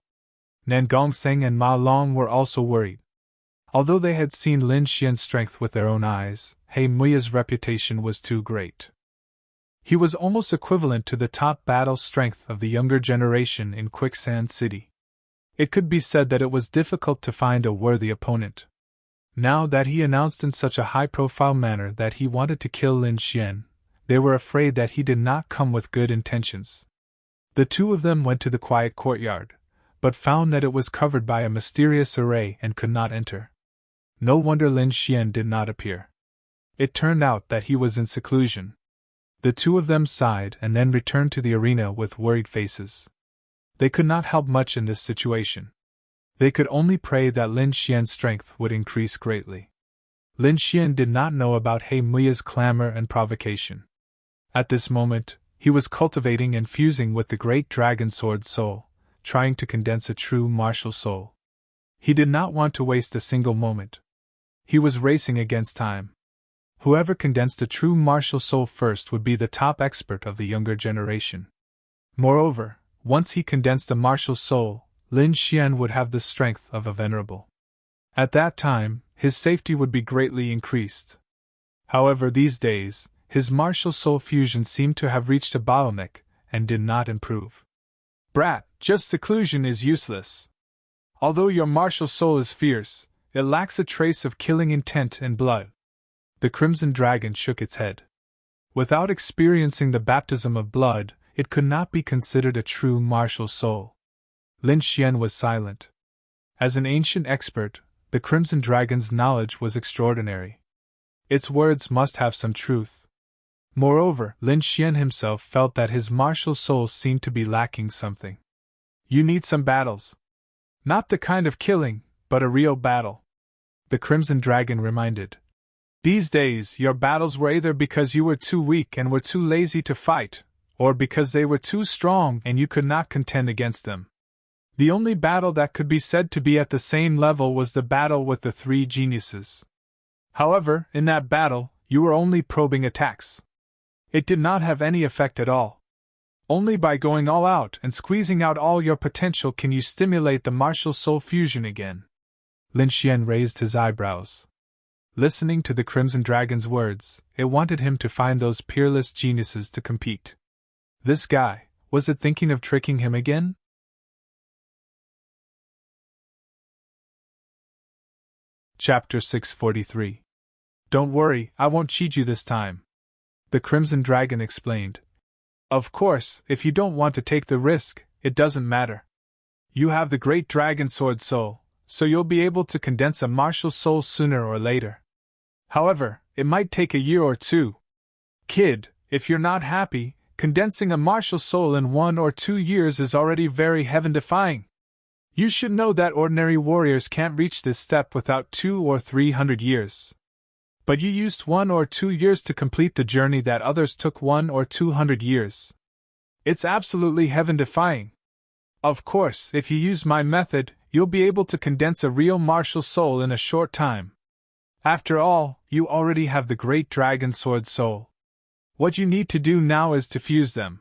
Nan Gongseng and Ma Long were also worried. Although they had seen Lin Xian's strength with their own eyes, He Muya's reputation was too great. He was almost equivalent to the top battle strength of the younger generation in Quicksand City. It could be said that it was difficult to find a worthy opponent. Now that he announced in such a high-profile manner that he wanted to kill Lin Xian, they were afraid that he did not come with good intentions. The two of them went to the quiet courtyard, but found that it was covered by a mysterious array and could not enter. No wonder Lin Xian did not appear. It turned out that he was in seclusion. The two of them sighed and then returned to the arena with worried faces. They could not help much in this situation. They could only pray that Lin Xian's strength would increase greatly. Lin Xian did not know about He Muya's clamor and provocation. At this moment, he was cultivating and fusing with the great dragon sword soul, trying to condense a true martial soul. He did not want to waste a single moment. He was racing against time. Whoever condensed a true martial soul first would be the top expert of the younger generation. Moreover, once he condensed a martial soul, Lin Xian would have the strength of a venerable. At that time, his safety would be greatly increased. However, these days, his martial soul fusion seemed to have reached a bottleneck and did not improve. Brat, just seclusion is useless. Although your martial soul is fierce, it lacks a trace of killing intent and blood. The Crimson Dragon shook its head. Without experiencing the baptism of blood, it could not be considered a true martial soul. Lin Xian was silent. As an ancient expert, the Crimson Dragon's knowledge was extraordinary. Its words must have some truth. Moreover, Lin Xian himself felt that his martial soul seemed to be lacking something. You need some battles. Not the kind of killing, but a real battle. The Crimson Dragon reminded. These days, your battles were either because you were too weak and were too lazy to fight, or because they were too strong and you could not contend against them. The only battle that could be said to be at the same level was the battle with the three geniuses. However, in that battle, you were only probing attacks. It did not have any effect at all. Only by going all out and squeezing out all your potential can you stimulate the martial soul fusion again. Lin Xian raised his eyebrows. Listening to the Crimson Dragon's words, it wanted him to find those peerless geniuses to compete. This guy, was it thinking of tricking him again? Chapter 643. Don't worry, I won't cheat you this time. The Crimson Dragon explained. Of course, if you don't want to take the risk, it doesn't matter. You have the Great Dragon Sword Soul, so you'll be able to condense a martial soul sooner or later. However, it might take a year or two. Kid, if you're not happy, condensing a martial soul in 1 or 2 years is already very heaven-defying. You should know that ordinary warriors can't reach this step without 200 or 300 years. But you used 1 or 2 years to complete the journey that others took 100 or 200 years. It's absolutely heaven-defying. Of course, if you use my method, you'll be able to condense a real martial soul in a short time. After all, you already have the Great Dragon Sword Soul. What you need to do now is to fuse them.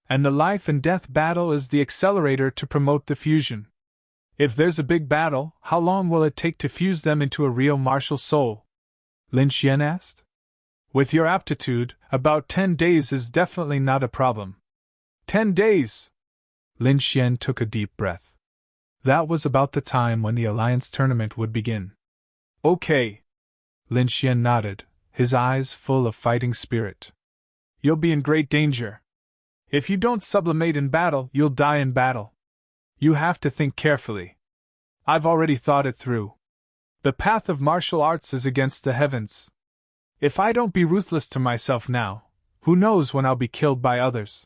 And the life and death battle is the accelerator to promote the fusion. If there's a big battle, how long will it take to fuse them into a real martial soul? Lin Xian asked. With your aptitude, about 10 days is definitely not a problem. 10 days! Lin Xian took a deep breath. That was about the time when the Alliance tournament would begin. Okay. Lin Xian nodded, his eyes full of fighting spirit. You'll be in great danger. If you don't sublimate in battle, you'll die in battle. You have to think carefully. I've already thought it through. The path of martial arts is against the heavens. If I don't be ruthless to myself now, who knows when I'll be killed by others?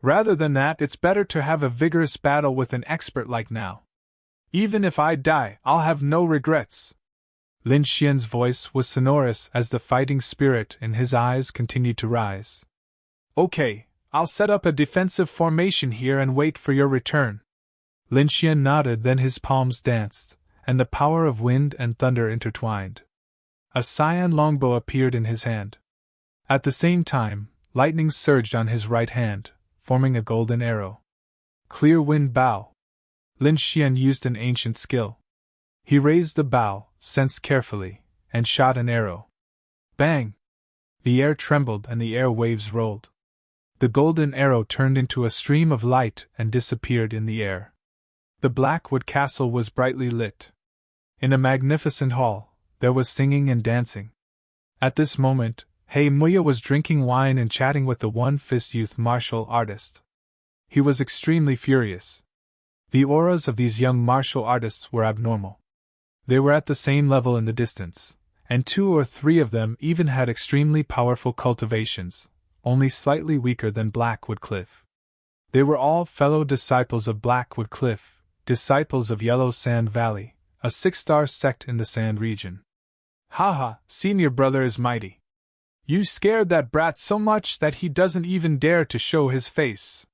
Rather than that, it's better to have a vigorous battle with an expert like now. Even if I die, I'll have no regrets. Lin Xian's voice was sonorous as the fighting spirit in his eyes continued to rise. Okay, I'll set up a defensive formation here and wait for your return. Lin Xian nodded, then his palms danced, and the power of wind and thunder intertwined. A cyan longbow appeared in his hand. At the same time, lightning surged on his right hand, forming a golden arrow. Clear wind bow. Lin Xian used an ancient skill. He raised the bow, sensed carefully, and shot an arrow. Bang! The air trembled and the air waves rolled. The golden arrow turned into a stream of light and disappeared in the air. The Blackwood Castle was brightly lit. In a magnificent hall, there was singing and dancing. At this moment, He Muya was drinking wine and chatting with the one-fist youth martial artist. He was extremely furious. The auras of these young martial artists were abnormal. They were at the same level in the distance, and 2 or 3 of them even had extremely powerful cultivations, only slightly weaker than Blackwood Cliff. They were all fellow disciples of Blackwood Cliff, disciples of Yellow Sand Valley, a 6-star sect in the Sand region. Haha, senior brother is mighty. You scared that brat so much that he doesn't even dare to show his face.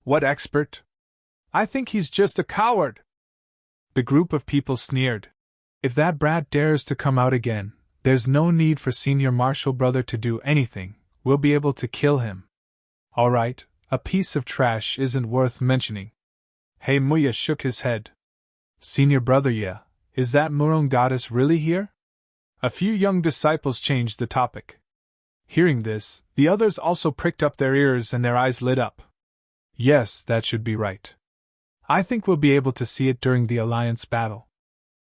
What expert? I think he's just a coward. The group of people sneered. If that brat dares to come out again, there's no need for senior martial brother to do anything, we'll be able to kill him. Alright, a piece of trash isn't worth mentioning. He Muya shook his head. Senior brother, yeah, is that Murong goddess really here? A few young disciples changed the topic. Hearing this, the others also pricked up their ears and their eyes lit up. Yes, that should be right. I think we'll be able to see it during the Alliance battle.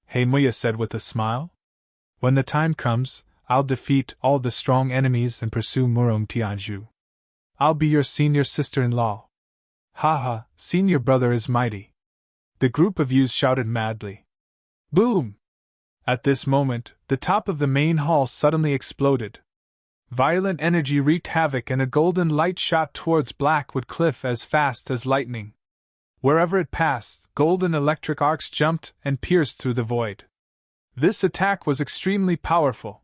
He Muya said with a smile. When the time comes, I'll defeat all the strong enemies and pursue Murong Tianzhu. I'll be your senior sister-in-law. Haha, senior brother is mighty. The group of youths shouted madly. Boom! At this moment, the top of the main hall suddenly exploded. Violent energy wreaked havoc and a golden light shot towards Blackwood Cliff as fast as lightning. Wherever it passed, golden electric arcs jumped and pierced through the void. This attack was extremely powerful.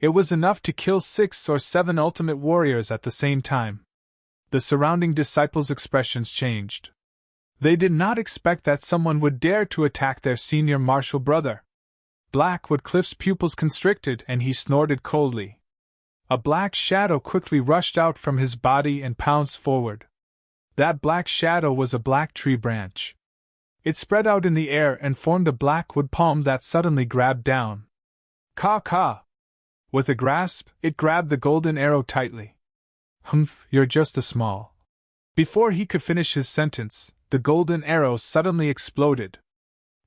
It was enough to kill 6 or 7 ultimate warriors at the same time. The surrounding disciples' expressions changed. They did not expect that someone would dare to attack their senior martial brother. Blackwood Cliff's pupils constricted and he snorted coldly. A black shadow quickly rushed out from his body and pounced forward. That black shadow was a black tree branch. It spread out in the air and formed a blackwood palm that suddenly grabbed down. Ka! With a grasp, it grabbed the golden arrow tightly. Humph, you're just a small. Before he could finish his sentence, the golden arrow suddenly exploded.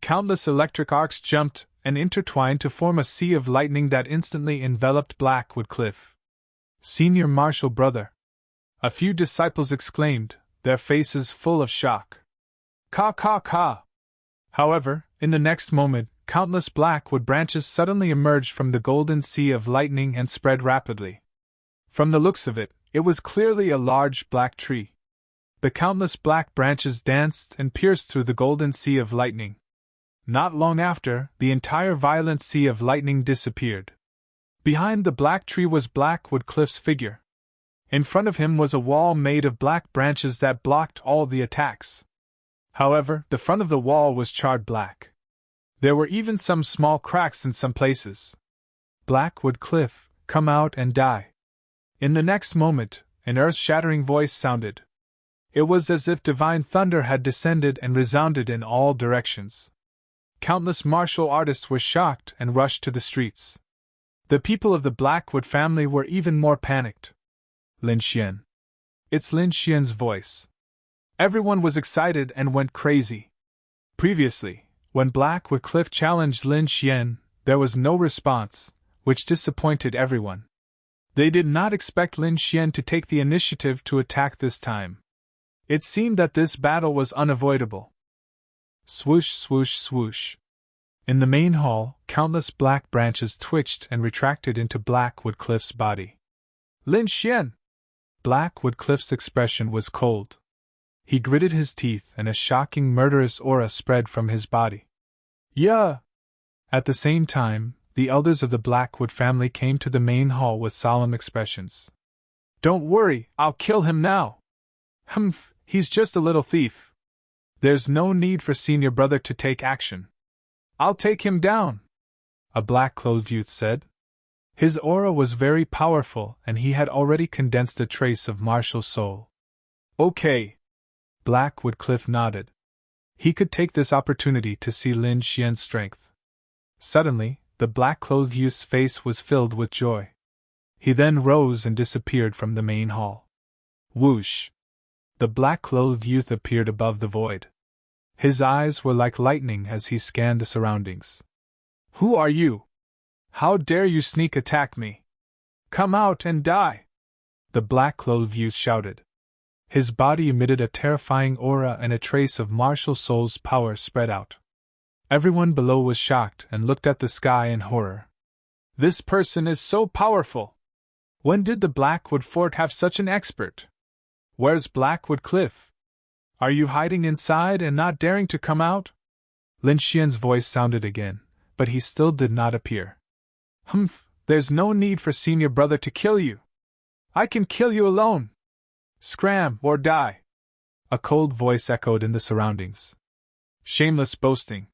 Countless electric arcs jumped, and intertwined to form a sea of lightning that instantly enveloped Blackwood Cliff. "Senior Marshal brother!" a few disciples exclaimed, their faces full of shock. "Caw, caw, caw!" However, in the next moment, countless blackwood branches suddenly emerged from the golden sea of lightning and spread rapidly. From the looks of it, it was clearly a large black tree. The countless black branches danced and pierced through the golden sea of lightning. Not long after, the entire violent sea of lightning disappeared. Behind the black tree was Blackwood Cliff's figure. In front of him was a wall made of black branches that blocked all the attacks. However, the front of the wall was charred black. There were even some small cracks in some places. "Blackwood Cliff, come out and die." In the next moment, an earth-shattering voice sounded. It was as if divine thunder had descended and resounded in all directions. Countless martial artists were shocked and rushed to the streets. The people of the Blackwood family were even more panicked. "Lin Xian." It's Lin Xian's voice. Everyone was excited and went crazy. Previously, when Blackwood Cliff challenged Lin Xian, there was no response, which disappointed everyone. They did not expect Lin Xian to take the initiative to attack this time. It seemed that this battle was unavoidable. Swoosh, swoosh, swoosh. In the main hall, countless black branches twitched and retracted into Blackwood Cliff's body. "Lin Xian!" Blackwood Cliff's expression was cold. He gritted his teeth and a shocking murderous aura spread from his body. "Yeah!" At the same time, the elders of the Blackwood family came to the main hall with solemn expressions. "Don't worry, I'll kill him now." "Humph, he's just a little thief. There's no need for senior brother to take action. I'll take him down," a black-clothed youth said. His aura was very powerful and he had already condensed a trace of martial soul. "Okay." Blackwood Cliff nodded. He could take this opportunity to see Lin Xian's strength. Suddenly, the black-clothed youth's face was filled with joy. He then rose and disappeared from the main hall. Whoosh! The black-clothed youth appeared above the void. His eyes were like lightning as he scanned the surroundings. "Who are you? How dare you sneak attack me? Come out and die!" the black-clothed youth shouted. His body emitted a terrifying aura and a trace of martial soul's power spread out. Everyone below was shocked and looked at the sky in horror. "This person is so powerful! When did the Blackwood Fort have such an expert? Where's Blackwood Cliff? Are you hiding inside and not daring to come out?" Lin Xian's voice sounded again, but he still did not appear. "Humph, there's no need for senior brother to kill you. I can kill you alone. Scram or die!" a cold voice echoed in the surroundings. "Shameless boasting.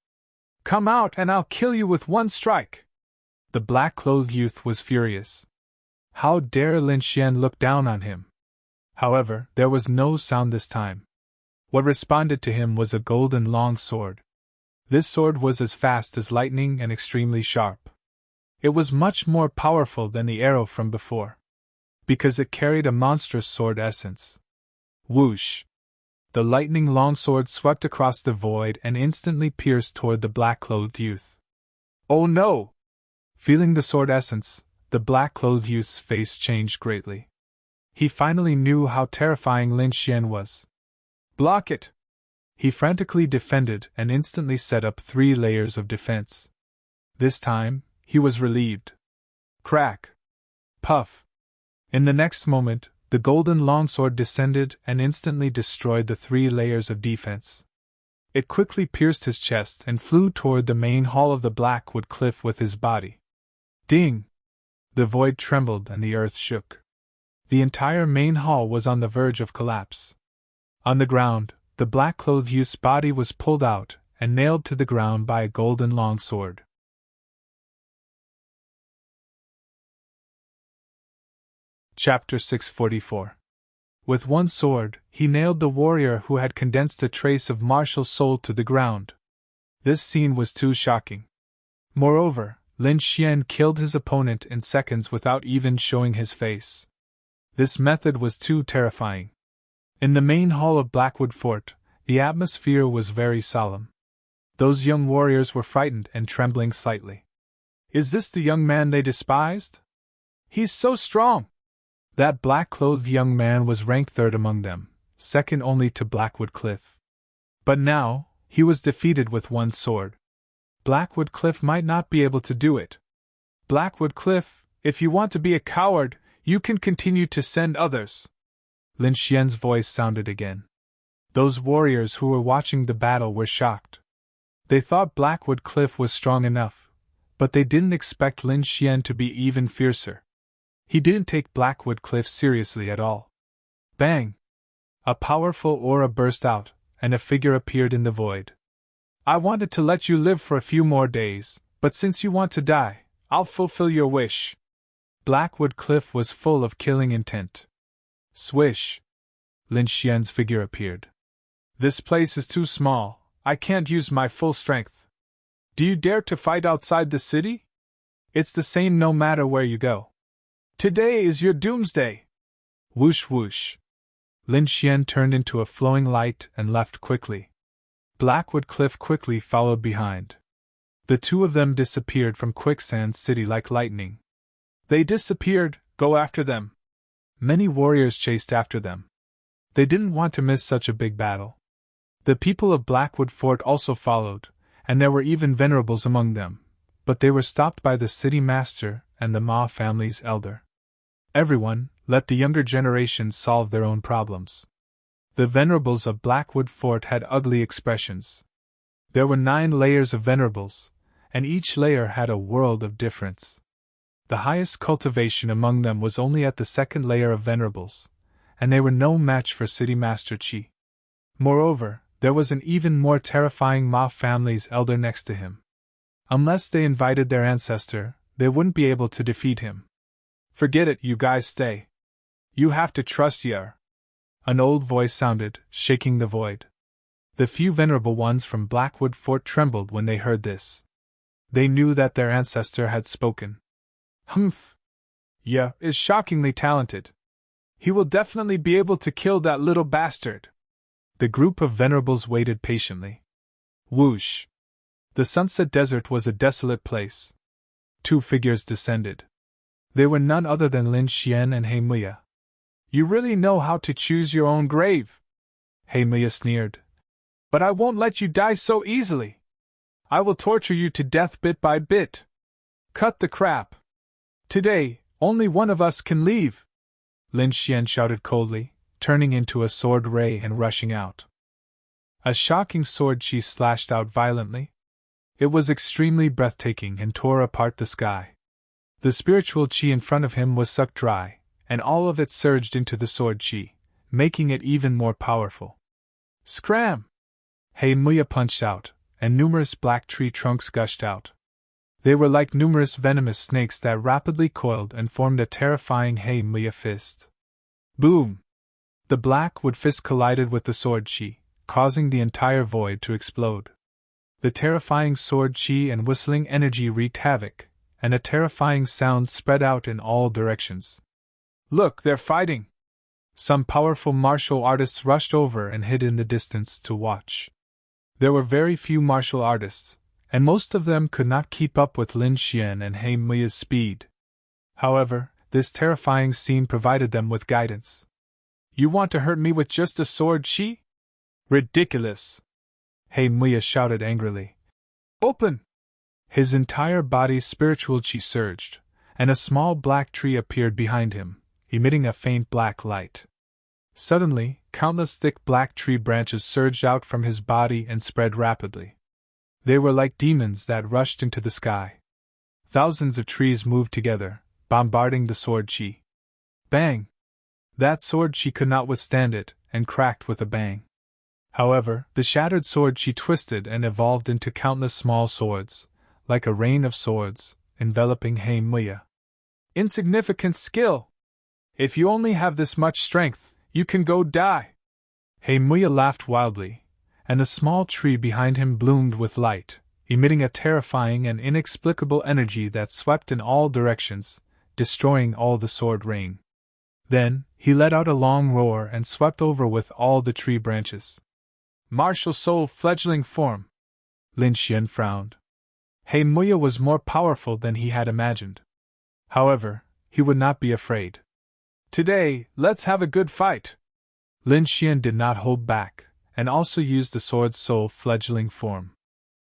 Come out and I'll kill you with one strike." The black-clothed youth was furious. How dare Lin Xian look down on him? However, there was no sound this time. What responded to him was a golden long sword. This sword was as fast as lightning and extremely sharp. It was much more powerful than the arrow from before, because it carried a monstrous sword essence. Whoosh! The lightning longsword swept across the void and instantly pierced toward the black-clothed youth. "Oh no!" Feeling the sword essence, the black-clothed youth's face changed greatly. He finally knew how terrifying Lin Xian was. "Block it!" He frantically defended and instantly set up 3 layers of defense. This time, he was relieved. Crack! Puff! In the next moment, the golden longsword descended and instantly destroyed the 3 layers of defense. It quickly pierced his chest and flew toward the main hall of the Blackwood Cliff with his body. Ding! The void trembled and the earth shook. The entire main hall was on the verge of collapse. On the ground, the black-clothed youth's body was pulled out and nailed to the ground by a golden longsword. Chapter 644. With one sword, he nailed the warrior who had condensed a trace of martial soul to the ground. This scene was too shocking. Moreover, Lin Xian killed his opponent in seconds without even showing his face. This method was too terrifying. In the main hall of Blackwood Fort, the atmosphere was very solemn. Those young warriors were frightened and trembling slightly. Is this the young man they despised? He's so strong! That black-clothed young man was ranked third among them, second only to Blackwood Cliff. But now, he was defeated with one sword. Blackwood Cliff might not be able to do it. Blackwood Cliff, if you want to be a coward, you can continue to send others. Lin Xian's voice sounded again. Those warriors who were watching the battle were shocked. They thought Blackwood Cliff was strong enough, but they didn't expect Lin Xian to be even fiercer. He didn't take Blackwood Cliff seriously at all. Bang! A powerful aura burst out, and a figure appeared in the void. I wanted to let you live for a few more days, but since you want to die, I'll fulfill your wish. Blackwood Cliff was full of killing intent. Swish! Lin Xian's figure appeared. This place is too small, I can't use my full strength. Do you dare to fight outside the city? It's the same no matter where you go. Today is your doomsday! Whoosh whoosh! Lin Xian turned into a flowing light and left quickly. Blackwood Cliff quickly followed behind. The two of them disappeared from Quicksand City like lightning. They disappeared, go after them. Many warriors chased after them. They didn't want to miss such a big battle. The people of Blackwood Fort also followed, and there were even venerables among them, but they were stopped by the city master and the Ma family's elder. Everyone, let the younger generation solve their own problems. The venerables of Blackwood Fort had ugly expressions. There were 9 layers of venerables, and each layer had a world of difference. The highest cultivation among them was only at the 2nd layer of venerables, and they were no match for City Master Qi. Moreover, there was an even more terrifying Ma family's elder next to him. Unless they invited their ancestor, they wouldn't be able to defeat him. Forget it, you guys stay. You have to trust Yer. An old voice sounded, shaking the void. The few venerable ones from Blackwood Fort trembled when they heard this. They knew that their ancestor had spoken. Humph! Ye is shockingly talented. He will definitely be able to kill that little bastard. The group of venerables waited patiently. Whoosh! The Sunset Desert was a desolate place. 2 figures descended. They were none other than Lin Xian and He Muya. You really know how to choose your own grave. He Muya sneered. But I won't let you die so easily. I will torture you to death bit by bit. Cut the crap. Today, only one of us can leave. Lin Xian shouted coldly, turning into a sword ray and rushing out. A shocking sword chi slashed out violently. It was extremely breathtaking and tore apart the sky. The spiritual chi in front of him was sucked dry, and all of it surged into the sword chi, making it even more powerful. Scram! He Muya punched out, and numerous black tree trunks gushed out. They were like numerous venomous snakes that rapidly coiled and formed a terrifying He Muya fist. Boom! The Blackwood fist collided with the sword chi, causing the entire void to explode. The terrifying sword chi and whistling energy wreaked havoc, and a terrifying sound spread out in all directions. Look, they're fighting! Some powerful martial artists rushed over and hid in the distance to watch. There were very few martial artists, and most of them could not keep up with Lin Xian and He Muya's speed. However, this terrifying scene provided them with guidance. You want to hurt me with just a sword chi? Ridiculous! He Muya shouted angrily. Open! His entire body's spiritual chi surged, and a small black tree appeared behind him, emitting a faint black light. Suddenly, countless thick black tree branches surged out from his body and spread rapidly. They were like demons that rushed into the sky. Thousands of trees moved together, bombarding the sword chi. Bang! That sword chi could not withstand it, and cracked with a bang. However, the shattered sword chi twisted and evolved into countless small swords, like a rain of swords, enveloping He Muya. Insignificant skill! If you only have this much strength, you can go die! He Muya laughed wildly, and the small tree behind him bloomed with light, emitting a terrifying and inexplicable energy that swept in all directions, destroying all the sword rain. Then, he let out a long roar and swept over with all the tree branches. Martial soul fledgling form! Lin Xian frowned. He Muya was more powerful than he had imagined. However, he would not be afraid. Today, let's have a good fight. Lin Xian did not hold back, and also used the sword's soul fledgling form.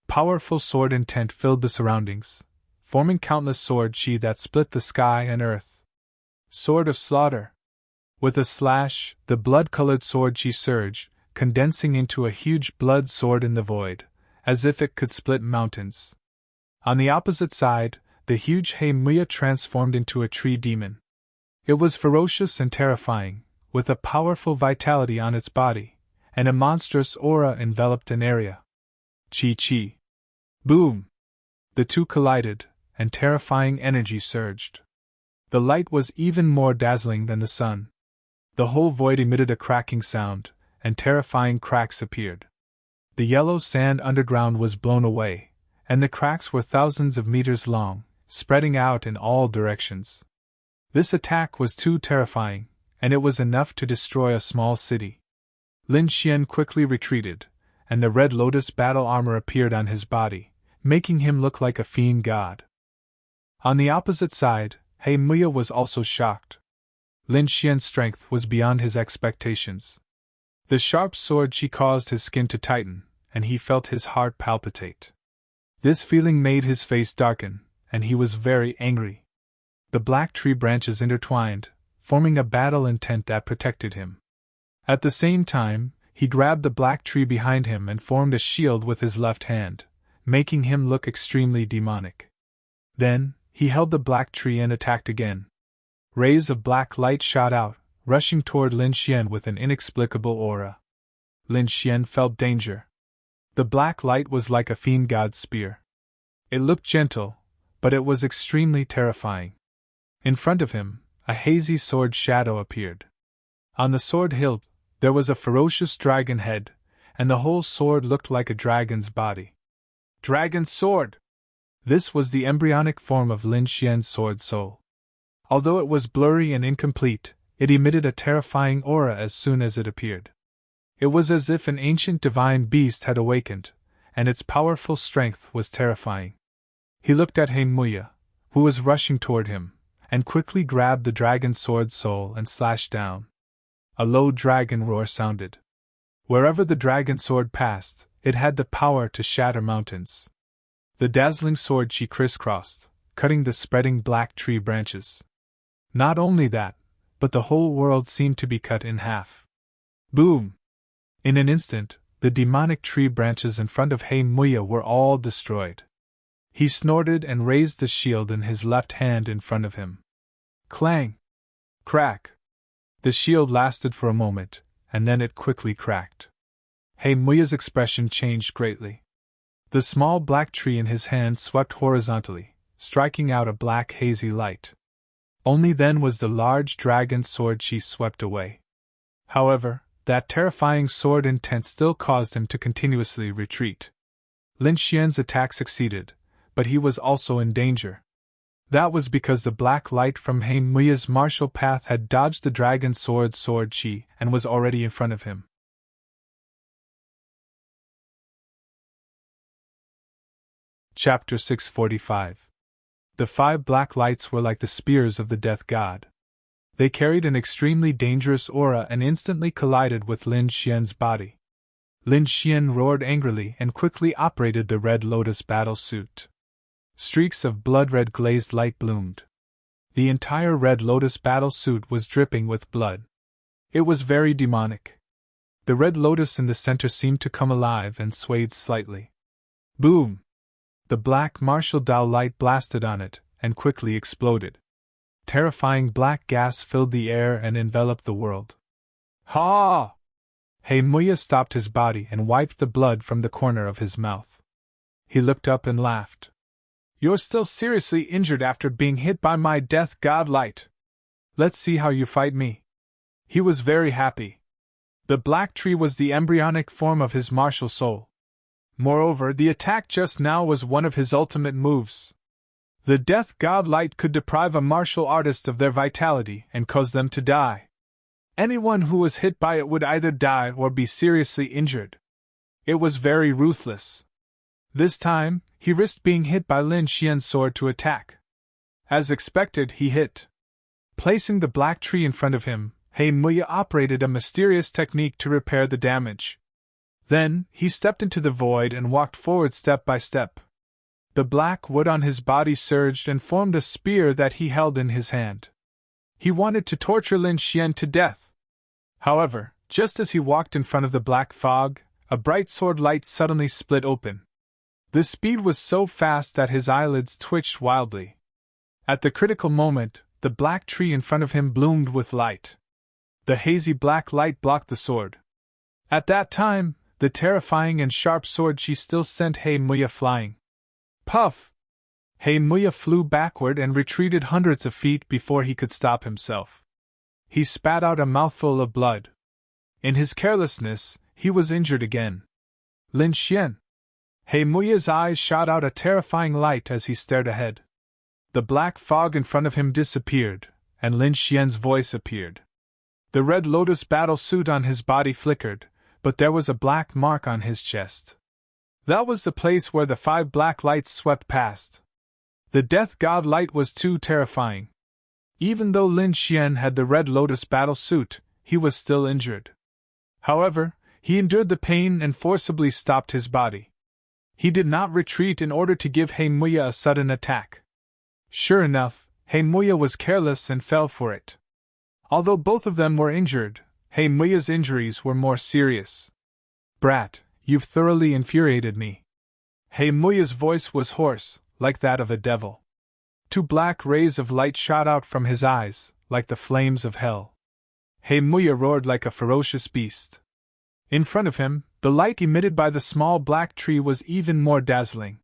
Powerful sword intent filled the surroundings, forming countless sword chi that split the sky and earth. Sword of slaughter. With a slash, the blood-colored sword chi surged, condensing into a huge blood sword in the void, as if it could split mountains. On the opposite side, the huge He Muya transformed into a tree demon. It was ferocious and terrifying, with a powerful vitality on its body, and a monstrous aura enveloped an area. Chi. Boom! The two collided, and terrifying energy surged. The light was even more dazzling than the sun. The whole void emitted a cracking sound, and terrifying cracks appeared. The yellow sand underground was blown away, and the cracks were thousands of meters long, spreading out in all directions. This attack was too terrifying, and it was enough to destroy a small city. Lin Xian quickly retreated, and the red lotus battle armor appeared on his body, making him look like a fiend god. On the opposite side, He Muya was also shocked. Lin Xian's strength was beyond his expectations. The sharp sword chi caused his skin to tighten, and he felt his heart palpitate. This feeling made his face darken, and he was very angry. The black tree branches intertwined, forming a battle intent that protected him. At the same time, he grabbed the black tree behind him and formed a shield with his left hand, making him look extremely demonic. Then, he held the black tree and attacked again. Rays of black light shot out, rushing toward Lin Xian with an inexplicable aura. Lin Xian felt danger. The black light was like a fiend god's spear. It looked gentle, but it was extremely terrifying. In front of him, a hazy sword shadow appeared. On the sword hilt, there was a ferocious dragon head, and the whole sword looked like a dragon's body. Dragon sword! This was the embryonic form of Lin Xian's sword soul. Although it was blurry and incomplete, it emitted a terrifying aura as soon as it appeared. It was as if an ancient divine beast had awakened, and its powerful strength was terrifying. He looked at He Muya, who was rushing toward him, and quickly grabbed the dragon sword soul and slashed down. A low dragon roar sounded. Wherever the dragon sword passed, it had the power to shatter mountains. The dazzling sword chi crisscrossed, cutting the spreading black tree branches. Not only that, but the whole world seemed to be cut in half. Boom! In an instant, the demonic tree branches in front of He Muya were all destroyed. He snorted and raised the shield in his left hand in front of him. Clang! Crack! The shield lasted for a moment, and then it quickly cracked. He Muya's expression changed greatly. The small black tree in his hand swept horizontally, striking out a black hazy light. Only then was the large dragon sword chi swept away. However, that terrifying sword intent still caused him to continuously retreat. Lin Xian's attack succeeded, but he was also in danger. That was because the black light from He Muya's martial path had dodged the dragon sword chi and was already in front of him. Chapter 645. The 5 black lights were like the spears of the death god. They carried an extremely dangerous aura and instantly collided with Lin Xian's body. Lin Xian roared angrily and quickly operated the red lotus battle suit. Streaks of blood-red glazed light bloomed. The entire red lotus battle suit was dripping with blood. It was very demonic. The red lotus in the center seemed to come alive and swayed slightly. Boom! The black martial Dao light blasted on it, and quickly exploded. Terrifying black gas filled the air and enveloped the world. Ha! He Muya stopped his body and wiped the blood from the corner of his mouth. He looked up and laughed. You're still seriously injured after being hit by my death god light. Let's see how you fight me. He was very happy. The black tree was the embryonic form of his martial soul. Moreover, the attack just now was one of his ultimate moves. The death god light could deprive a martial artist of their vitality and cause them to die. Anyone who was hit by it would either die or be seriously injured. It was very ruthless. This time, he risked being hit by Lin Xian's sword to attack. As expected, he hit. Placing the black tree in front of him, He Muya operated a mysterious technique to repair the damage. Then, he stepped into the void and walked forward step by step. The black wood on his body surged and formed a spear that he held in his hand. He wanted to torture Lin Xian to death. However, just as he walked in front of the black fog, a bright sword light suddenly split open. The speed was so fast that his eyelids twitched wildly. At the critical moment, the black tree in front of him bloomed with light. The hazy black light blocked the sword. At that time, the terrifying and sharp sword she still sent He Muya flying. Puff! He Muya flew backward and retreated hundreds of feet before he could stop himself. He spat out a mouthful of blood. In his carelessness, he was injured again. Lin Xian! He Muya's eyes shot out a terrifying light as he stared ahead. The black fog in front of him disappeared, and Lin Xian's voice appeared. The red lotus battle suit on his body flickered, but there was a black mark on his chest. That was the place where the 5 black lights swept past. The death god light was too terrifying. Even though Lin Xian had the red lotus battle suit, he was still injured. However, he endured the pain and forcibly stopped his body. He did not retreat in order to give He Muya a sudden attack. Sure enough, He Muya was careless and fell for it. Although both of them were injured, He Muya's injuries were more serious. Brat, you've thoroughly infuriated me. He Muya's voice was hoarse, like that of a devil. 2 black rays of light shot out from his eyes, like the flames of hell. He Muya roared like a ferocious beast. In front of him, the light emitted by the small black tree was even more dazzling.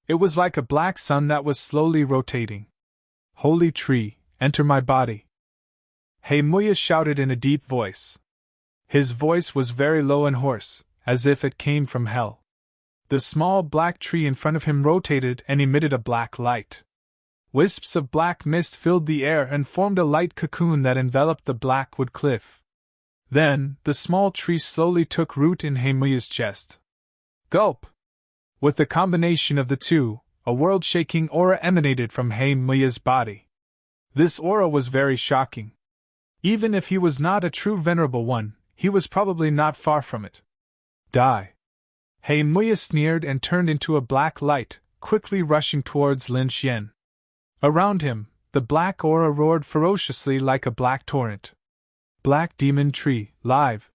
It was like a black sun that was slowly rotating. Holy tree, enter my body. He Muya shouted in a deep voice. His voice was very low and hoarse, as if it came from hell. The small black tree in front of him rotated and emitted a black light. Wisps of black mist filled the air and formed a light cocoon that enveloped the blackwood cliff. Then, the small tree slowly took root in He Muya's chest. Gulp! With the combination of the two, a world-shaking aura emanated from He Muya's body. This aura was very shocking. Even if he was not a true venerable one, he was probably not far from it. Die! He Muya sneered and turned into a black light, quickly rushing towards Lin Xian. Around him, the black aura roared ferociously like a black torrent. Black demon tree, live!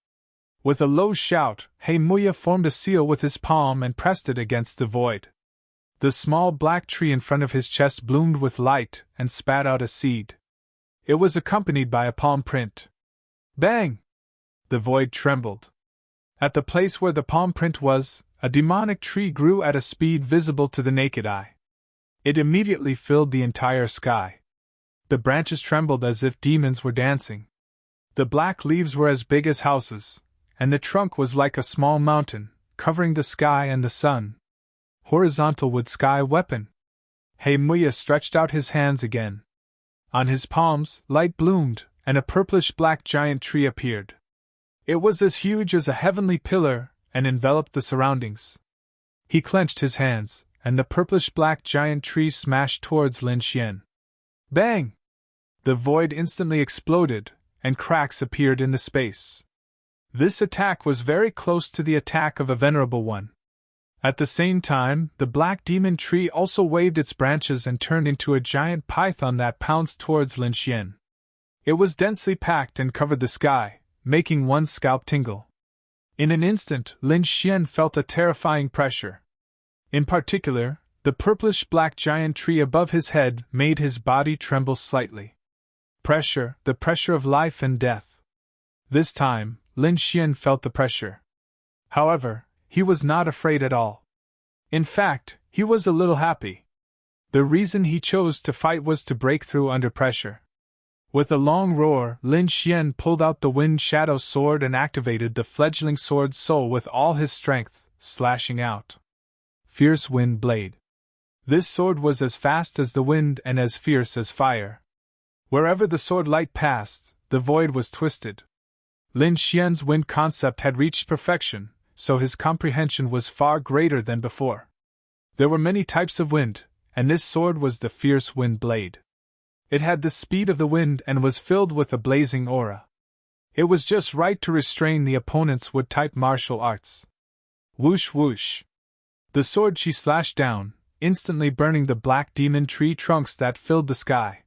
With a low shout, He Muya formed a seal with his palm and pressed it against the void. The small black tree in front of his chest bloomed with light and spat out a seed. It was accompanied by a palm print. Bang! The void trembled. At the place where the palm print was, a demonic tree grew at a speed visible to the naked eye. It immediately filled the entire sky. The branches trembled as if demons were dancing. The black leaves were as big as houses, and the trunk was like a small mountain, covering the sky and the sun. Horizontal wood sky weapon. He Muya stretched out his hands again. On his palms, light bloomed, and a purplish-black giant tree appeared. It was as huge as a heavenly pillar, and enveloped the surroundings. He clenched his hands, and the purplish-black giant tree smashed towards Lin Xian. Bang! The void instantly exploded, and cracks appeared in the space. This attack was very close to the attack of a venerable one. At the same time, the black demon tree also waved its branches and turned into a giant python that pounced towards Lin Xian. It was densely packed and covered the sky, making one's scalp tingle. In an instant, Lin Xian felt a terrifying pressure. In particular, the purplish-black giant tree above his head made his body tremble slightly. Pressure, the pressure of life and death. This time, Lin Xian felt the pressure. However, he was not afraid at all. In fact, he was a little happy. The reason he chose to fight was to break through under pressure. With a long roar, Lin Xian pulled out the Wind Shadow sword and activated the fledgling sword soul with all his strength, slashing out. Fierce Wind Blade. This sword was as fast as the wind and as fierce as fire. Wherever the sword light passed, the void was twisted. Lin Xian's wind concept had reached perfection, so his comprehension was far greater than before. There were many types of wind, and this sword was the fierce wind blade. It had the speed of the wind and was filled with a blazing aura. It was just right to restrain the opponent's wood-type martial arts. Whoosh whoosh. The sword she slashed down, instantly burning the black demon tree trunks that filled the sky.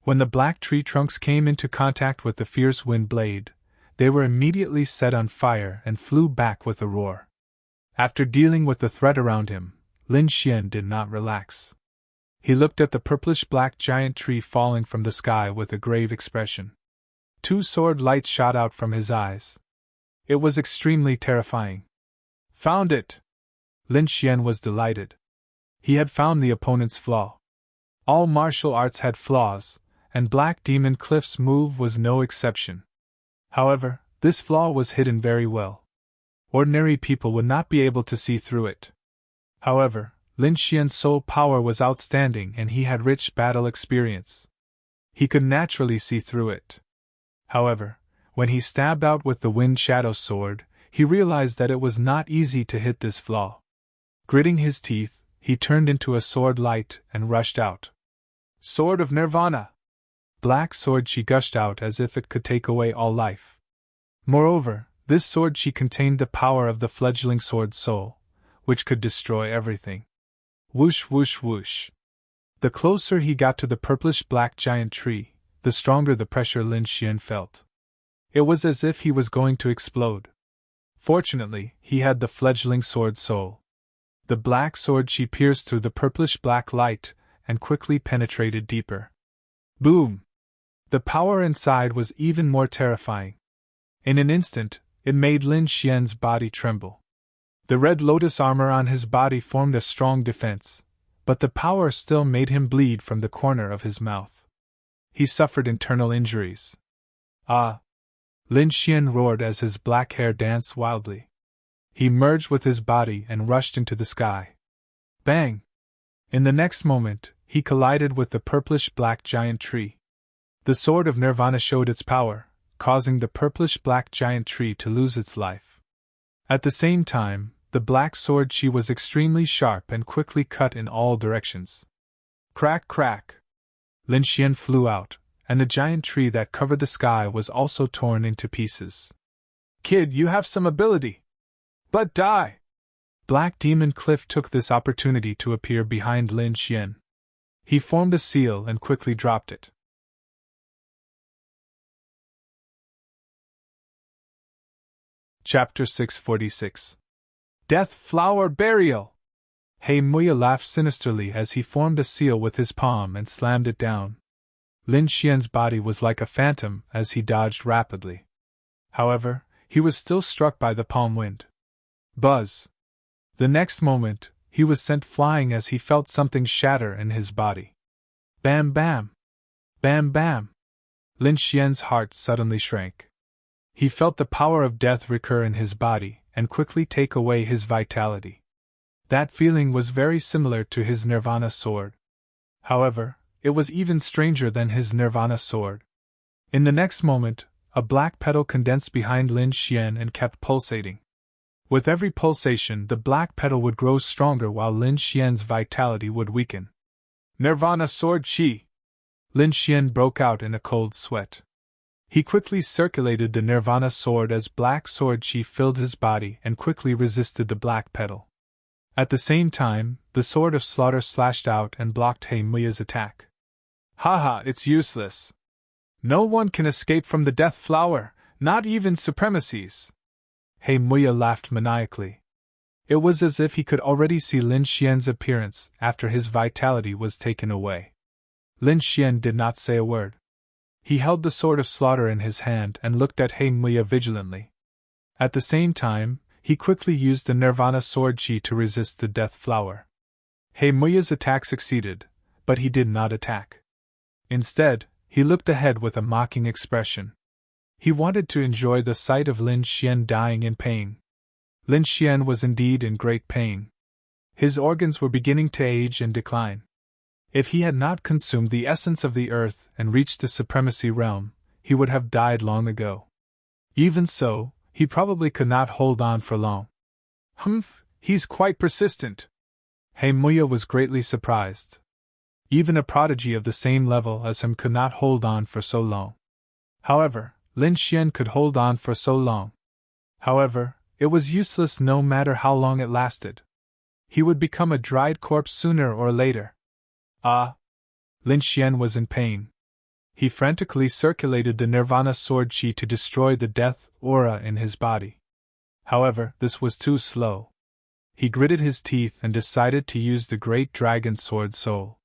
When the black tree trunks came into contact with the fierce wind blade, they were immediately set on fire and flew back with a roar. After dealing with the threat around him, Lin Xian did not relax. He looked at the purplish-black giant tree falling from the sky with a grave expression. 2 sword lights shot out from his eyes. It was extremely terrifying. Found it! Lin Xian was delighted. He had found the opponent's flaw. All martial arts had flaws, and Black Demon Cliff's move was no exception. However, this flaw was hidden very well. Ordinary people would not be able to see through it. However, Lin Xian's soul power was outstanding and he had rich battle experience. He could naturally see through it. However, when he stabbed out with the Wind Shadow sword, he realized that it was not easy to hit this flaw. Gritting his teeth, he turned into a sword light and rushed out. Sword of Nirvana! Black sword she gushed out as if it could take away all life. Moreover, this sword she contained the power of the fledgling sword soul, which could destroy everything. Whoosh whoosh whoosh. The closer he got to the purplish-black giant tree, the stronger the pressure Lin Xian felt. It was as if he was going to explode. Fortunately, he had the fledgling sword soul. The black sword she pierced through the purplish-black light and quickly penetrated deeper. Boom! The power inside was even more terrifying. In an instant, it made Lin Xian's body tremble. The red lotus armor on his body formed a strong defense, but the power still made him bleed from the corner of his mouth. He suffered internal injuries. Ah! Lin Xian roared as his black hair danced wildly. He merged with his body and rushed into the sky. Bang! In the next moment, he collided with the purplish-black giant tree. The sword of Nirvana showed its power, causing the purplish-black giant tree to lose its life. At the same time, the black sword she was extremely sharp and quickly cut in all directions. Crack crack! Lin Xian flew out, and the giant tree that covered the sky was also torn into pieces. Kid, you have some ability! But die! Black Demon Cliff took this opportunity to appear behind Lin Xian. He formed a seal and quickly dropped it. Chapter 646. Death Flower Burial! He Muya laughed sinisterly as he formed a seal with his palm and slammed it down. Lin Xian's body was like a phantom as he dodged rapidly. However, he was still struck by the palm wind. Buzz! The next moment, he was sent flying as he felt something shatter in his body. Bam bam! Bam bam! Lin Xian's heart suddenly shrank. He felt the power of death recur in his body and quickly take away his vitality. That feeling was very similar to his Nirvana sword. However, it was even stranger than his Nirvana sword. In the next moment, a black petal condensed behind Lin Xian and kept pulsating. With every pulsation, the black petal would grow stronger while Lin Xian's vitality would weaken. Nirvana sword chi! Lin Xian broke out in a cold sweat. He quickly circulated the Nirvana sword as black sword chi filled his body and quickly resisted the black petal. At the same time, the sword of slaughter slashed out and blocked He Muya's attack. Haha, it's useless. No one can escape from the death flower, not even supremacies. He Muya laughed maniacally. It was as if he could already see Lin Xian's appearance after his vitality was taken away. Lin Xian did not say a word. He held the sword of slaughter in his hand and looked at He Muya vigilantly. At the same time, he quickly used the Nirvana sword chi to resist the death flower. He Muya's attack succeeded, but he did not attack. Instead, he looked ahead with a mocking expression. He wanted to enjoy the sight of Lin Xian dying in pain. Lin Xian was indeed in great pain. His organs were beginning to age and decline. If he had not consumed the essence of the earth and reached the supremacy realm, he would have died long ago. Even so, he probably could not hold on for long. Humph, he's quite persistent. He Muya was greatly surprised. Even a prodigy of the same level as him could not hold on for so long. However, Lin Xian could hold on for so long. However, it was useless no matter how long it lasted. He would become a dried corpse sooner or later. Ah! Lin Xian was in pain. He frantically circulated the Nirvana sword chi to destroy the death aura in his body. However, this was too slow. He gritted his teeth and decided to use the Great Dragon Sword Soul.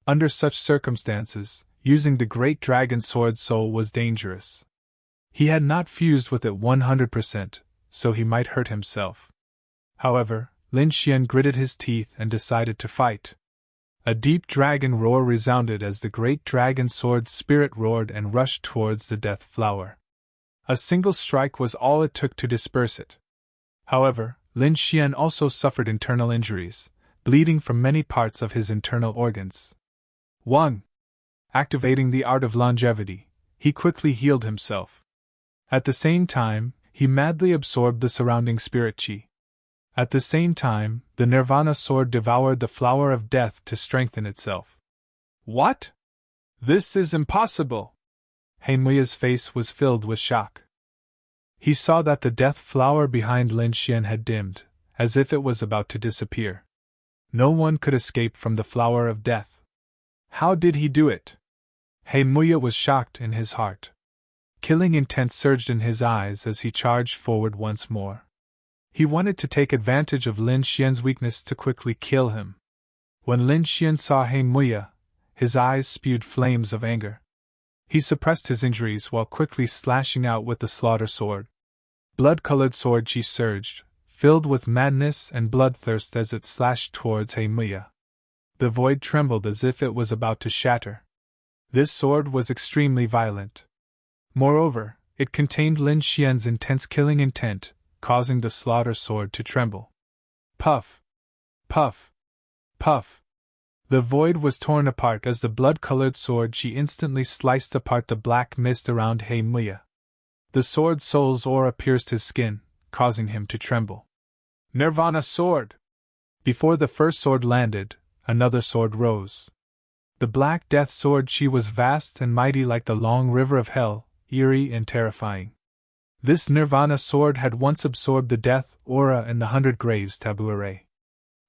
Under such circumstances, using the Great Dragon Sword Soul was dangerous. He had not fused with it 100%, so he might hurt himself. However, Lin Xian gritted his teeth and decided to fight. A deep dragon roar resounded as the Great Dragon Sword's spirit roared and rushed towards the Death Flower. A single strike was all it took to disperse it. However, Lin Xian also suffered internal injuries, bleeding from many parts of his internal organs. 1. Activating the art of longevity, he quickly healed himself. At the same time, he madly absorbed the surrounding spirit chi. At the same time, the Nirvana sword devoured the flower of death to strengthen itself. What? This is impossible! He Muya's face was filled with shock. He saw that the death flower behind Lin Xian had dimmed, as if it was about to disappear. No one could escape from the flower of death. How did he do it? He Muya was shocked in his heart. Killing intent surged in his eyes as he charged forward once more. He wanted to take advantage of Lin Xian's weakness to quickly kill him. When Lin Xian saw He Muya, his eyes spewed flames of anger. He suppressed his injuries while quickly slashing out with the slaughter sword. Blood-colored sword chi surged, filled with madness and bloodthirst as it slashed towards He Muya. The void trembled as if it was about to shatter. This sword was extremely violent. Moreover, it contained Lin Xian's intense killing intent, causing the slaughter sword to tremble. Puff! Puff! Puff! The void was torn apart as the blood-colored sword chi instantly sliced apart the black mist around He Muya. The sword soul's aura pierced his skin, causing him to tremble. Nirvana sword! Before the first sword landed, another sword rose. The Black Death sword chi was vast and mighty like the long river of hell, eerie and terrifying. This Nirvana sword had once absorbed the death aura in the 100 Graves taboo array.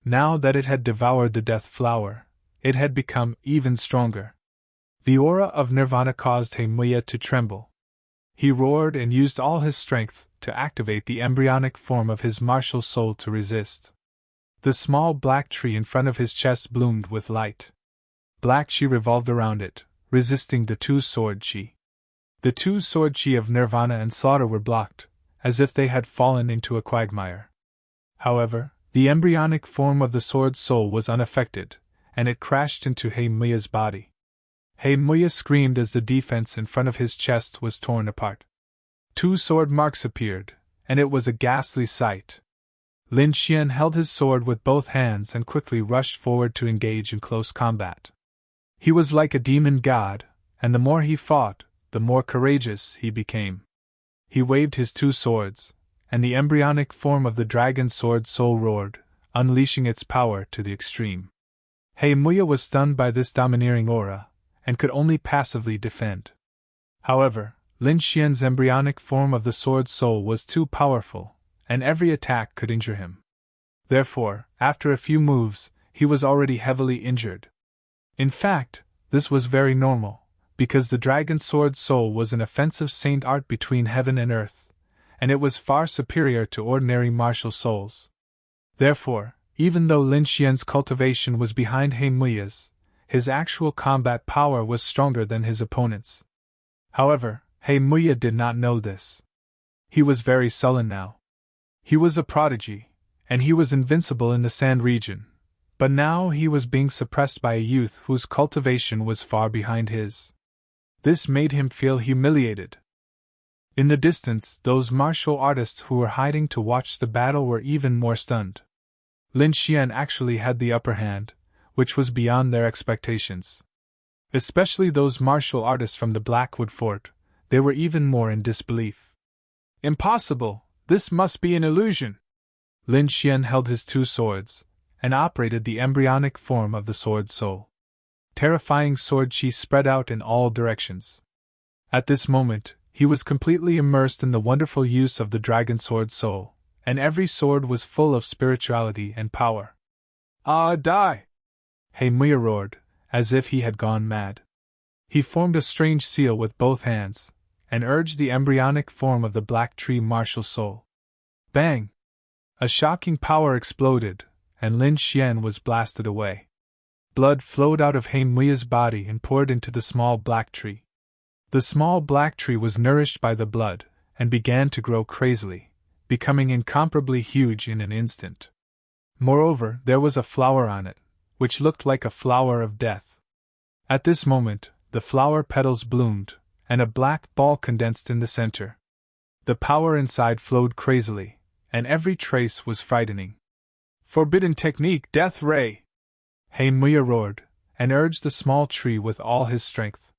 Now that it had devoured the death flower, it had become even stronger. The aura of Nirvana caused He Muya to tremble. He roared and used all his strength to activate the embryonic form of his martial soul to resist. The small black tree in front of his chest bloomed with light. Black chi revolved around it, resisting the two sword chi. The two sword chi of Nirvana and Slaughter were blocked, as if they had fallen into a quagmire. However, the embryonic form of the sword soul was unaffected, and it crashed into He Muya's body. He Muya screamed as the defense in front of his chest was torn apart. Two sword marks appeared, and it was a ghastly sight. Lin Xian held his sword with both hands and quickly rushed forward to engage in close combat. He was like a demon god, and the more he fought, the more courageous he became. He waved his two swords, and the embryonic form of the dragon sword soul roared, unleashing its power to the extreme. He Muya was stunned by this domineering aura, and could only passively defend. However, Lin Xian's embryonic form of the sword soul was too powerful, and every attack could injure him. Therefore, after a few moves, he was already heavily injured. In fact, this was very normal, because the dragon sword soul was an offensive saint art between heaven and earth, and it was far superior to ordinary martial souls. Therefore, even though Lin Xian's cultivation was behind He Muya's, his actual combat power was stronger than his opponent's. However, He Muya did not know this. He was very sullen now. He was a prodigy, and he was invincible in the Sand region, but now he was being suppressed by a youth whose cultivation was far behind his. This made him feel humiliated. In the distance, those martial artists who were hiding to watch the battle were even more stunned. Lin Xian actually had the upper hand, which was beyond their expectations. Especially those martial artists from the Blackwood Fort, they were even more in disbelief. Impossible! This must be an illusion! Lin Xian held his two swords, and operated the embryonic form of the sword soul. Terrifying sword chi spread out in all directions. At this moment, he was completely immersed in the wonderful use of the dragon sword soul, and every sword was full of spirituality and power. "Ah, die!" Muya roared, as if he had gone mad. He formed a strange seal with both hands, and urged the embryonic form of the black tree martial soul. Bang! A shocking power exploded, and Lin Xian was blasted away. Blood flowed out of Muya's body and poured into the small black tree. The small black tree was nourished by the blood, and began to grow crazily, becoming incomparably huge in an instant. Moreover, there was a flower on it, which looked like a flower of death. At this moment, the flower petals bloomed, and a black ball condensed in the center. The power inside flowed crazily, and every trace was frightening. "Forbidden technique, Death Ray!" Muya roared, and urged the small tree with all his strength.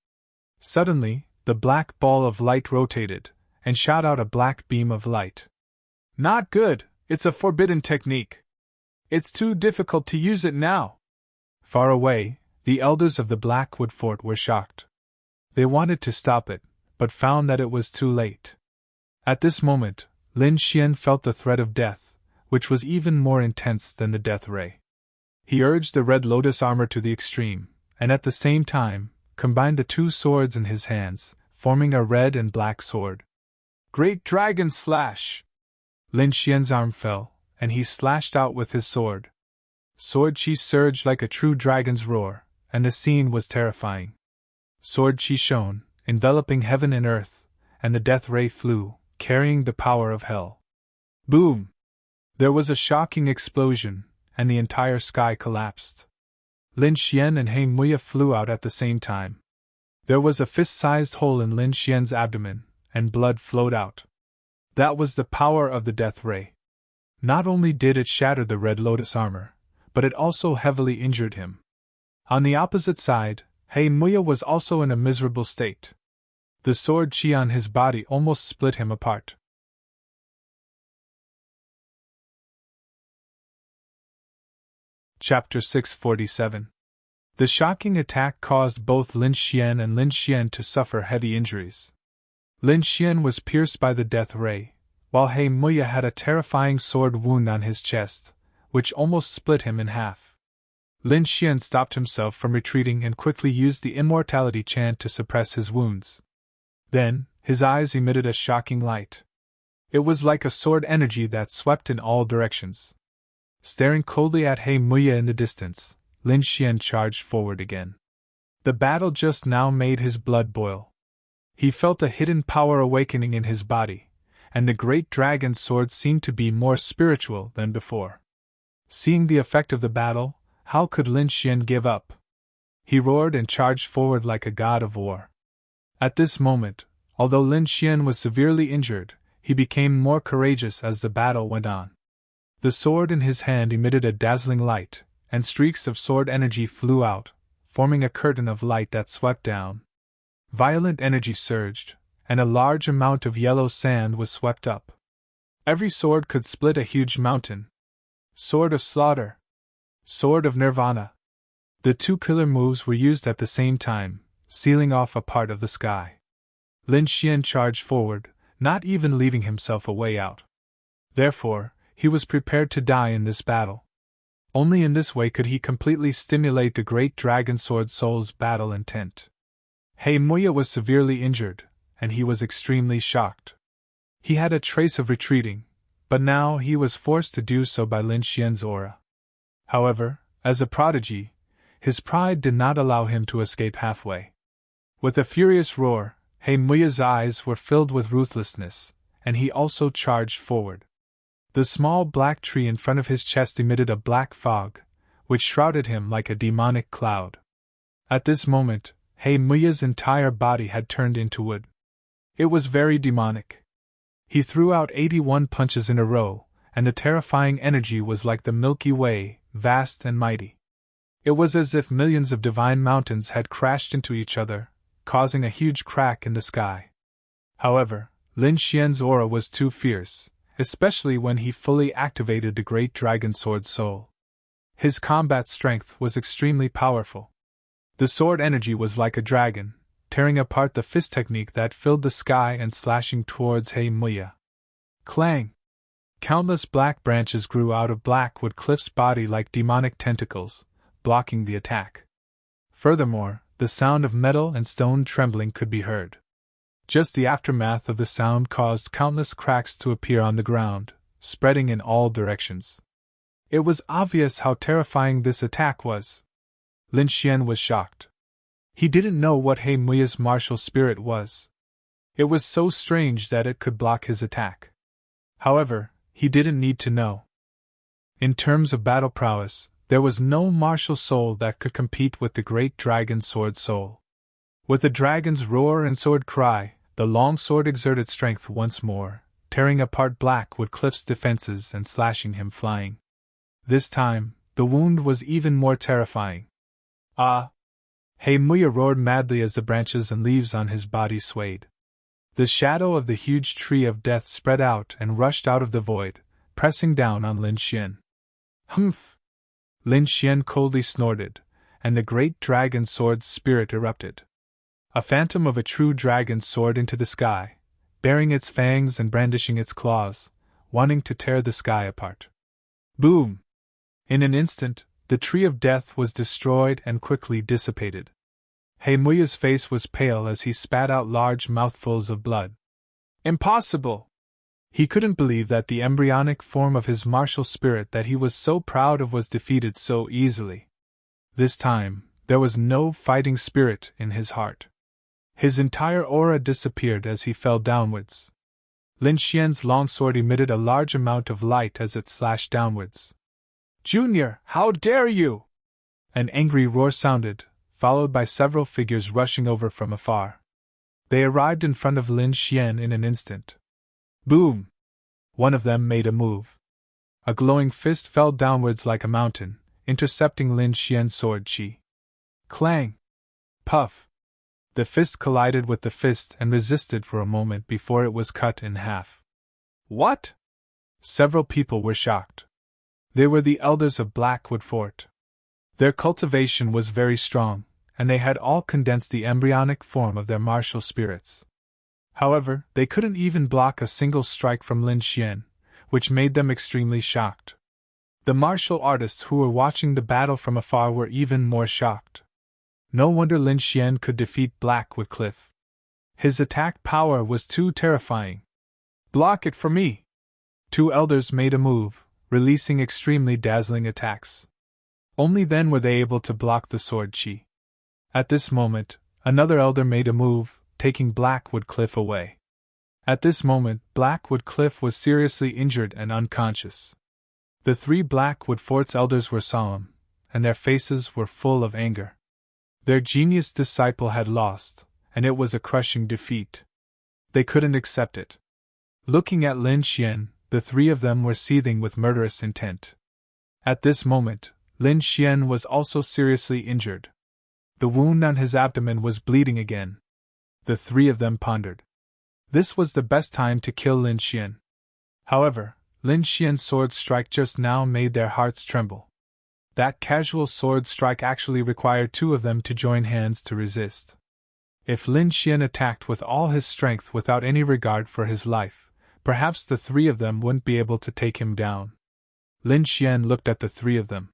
Suddenly, the black ball of light rotated, and shot out a black beam of light. "Not good, it's a forbidden technique. It's too difficult to use it now." Far away, the elders of the Blackwood Fort were shocked. They wanted to stop it, but found that it was too late. At this moment, Lin Xian felt the threat of death, which was even more intense than the death ray. He urged the red lotus armor to the extreme, and at the same time, combined the two swords in his hands, forming a red and black sword. "Great Dragon Slash!" Lin Xian's arm fell, and he slashed out with his sword. Sword chi surged like a true dragon's roar, and the scene was terrifying. Sword chi shone, enveloping heaven and earth, and the death ray flew, carrying the power of hell. Boom! There was a shocking explosion, and the entire sky collapsed. Lin Xian and Muya flew out at the same time. There was a fist-sized hole in Lin Xian's abdomen, and blood flowed out. That was the power of the death ray. Not only did it shatter the red lotus armor, but it also heavily injured him. On the opposite side, Muya was also in a miserable state. The sword chi on his body almost split him apart. Chapter 647. The shocking attack caused both Lin Xian and Lin Xian to suffer heavy injuries. Lin Xian was pierced by the death ray, while Muya had a terrifying sword wound on his chest, which almost split him in half. Lin Xian stopped himself from retreating and quickly used the immortality chant to suppress his wounds. Then, his eyes emitted a shocking light. It was like a sword energy that swept in all directions. Staring coldly at Muya in the distance, Lin Xian charged forward again. The battle just now made his blood boil. He felt a hidden power awakening in his body, and the great dragon's sword seemed to be more spiritual than before. Seeing the effect of the battle, how could Lin Xian give up? He roared and charged forward like a god of war. At this moment, although Lin Xian was severely injured, he became more courageous as the battle went on. The sword in his hand emitted a dazzling light, and streaks of sword energy flew out, forming a curtain of light that swept down. Violent energy surged, and a large amount of yellow sand was swept up. Every sword could split a huge mountain. Sword of Slaughter. Sword of Nirvana. The two killer moves were used at the same time, sealing off a part of the sky. Lin Xian charged forward, not even leaving himself a way out. Therefore, he was prepared to die in this battle. Only in this way could he completely stimulate the great dragon sword soul's battle intent. Muya was severely injured, and he was extremely shocked. He had a trace of retreating, but now he was forced to do so by Lin Xian's aura. However, as a prodigy, his pride did not allow him to escape halfway. With a furious roar, Muya's eyes were filled with ruthlessness, and he also charged forward. The small black tree in front of his chest emitted a black fog, which shrouded him like a demonic cloud. At this moment, Muya's entire body had turned into wood. It was very demonic. He threw out 81 punches in a row, and the terrifying energy was like the Milky Way, vast and mighty. It was as if millions of divine mountains had crashed into each other, causing a huge crack in the sky. However, Lin Xian's aura was too fierce, especially when he fully activated the great dragon sword soul. His combat strength was extremely powerful. The sword energy was like a dragon, tearing apart the fist technique that filled the sky and slashing towards Muya. Clang! Countless black branches grew out of Blackwood Cliff's body like demonic tentacles, blocking the attack. Furthermore, the sound of metal and stone trembling could be heard. Just the aftermath of the sound caused countless cracks to appear on the ground, spreading in all directions. It was obvious how terrifying this attack was. Lin Xian was shocked. He didn't know what Muya's martial spirit was. It was so strange that it could block his attack. However, he didn't need to know. In terms of battle prowess, there was no martial soul that could compete with the great dragon sword soul. With the dragon's roar and sword cry, the long sword exerted strength once more, tearing apart Blackwood Cliff's defenses and slashing him flying. This time, the wound was even more terrifying. Ah! Muya roared madly as the branches and leaves on his body swayed. The shadow of the huge tree of death spread out and rushed out of the void, pressing down on Lin Xian. Humph! Lin Xian coldly snorted, and the great dragon sword's spirit erupted. A phantom of a true dragon soared into the sky, baring its fangs and brandishing its claws, wanting to tear the sky apart. Boom! In an instant, the tree of death was destroyed and quickly dissipated. Muya's face was pale as he spat out large mouthfuls of blood. Impossible! He couldn't believe that the embryonic form of his martial spirit that he was so proud of was defeated so easily. This time, there was no fighting spirit in his heart. His entire aura disappeared as he fell downwards. Lin Xian's longsword emitted a large amount of light as it slashed downwards. Junior, how dare you! An angry roar sounded, followed by several figures rushing over from afar. They arrived in front of Lin Xian in an instant. Boom! One of them made a move. A glowing fist fell downwards like a mountain, intercepting Lin Xian's sword chi. Clang! Puff! The fist collided with the fist and resisted for a moment before it was cut in half. What? Several people were shocked. They were the elders of Blackwood Fort. Their cultivation was very strong, and they had all condensed the embryonic form of their martial spirits. However, they couldn't even block a single strike from Lin Xian, which made them extremely shocked. The martial artists who were watching the battle from afar were even more shocked. No wonder Lin Xian could defeat Blackwood Cliff. His attack power was too terrifying. Block it for me! Two elders made a move, releasing extremely dazzling attacks. Only then were they able to block the sword chi. At this moment, another elder made a move, taking Blackwood Cliff away. At this moment, Blackwood Cliff was seriously injured and unconscious. The three Blackwood Fort's elders were solemn, and their faces were full of anger. Their genius disciple had lost, and it was a crushing defeat. They couldn't accept it. Looking at Lin Xian, the three of them were seething with murderous intent. At this moment, Lin Xian was also seriously injured. The wound on his abdomen was bleeding again. The three of them pondered. This was the best time to kill Lin Xian. However, Lin Xian's sword strike just now made their hearts tremble. That casual sword strike actually required two of them to join hands to resist. If Lin Xian attacked with all his strength without any regard for his life, perhaps the three of them wouldn't be able to take him down. Lin Xian looked at the three of them.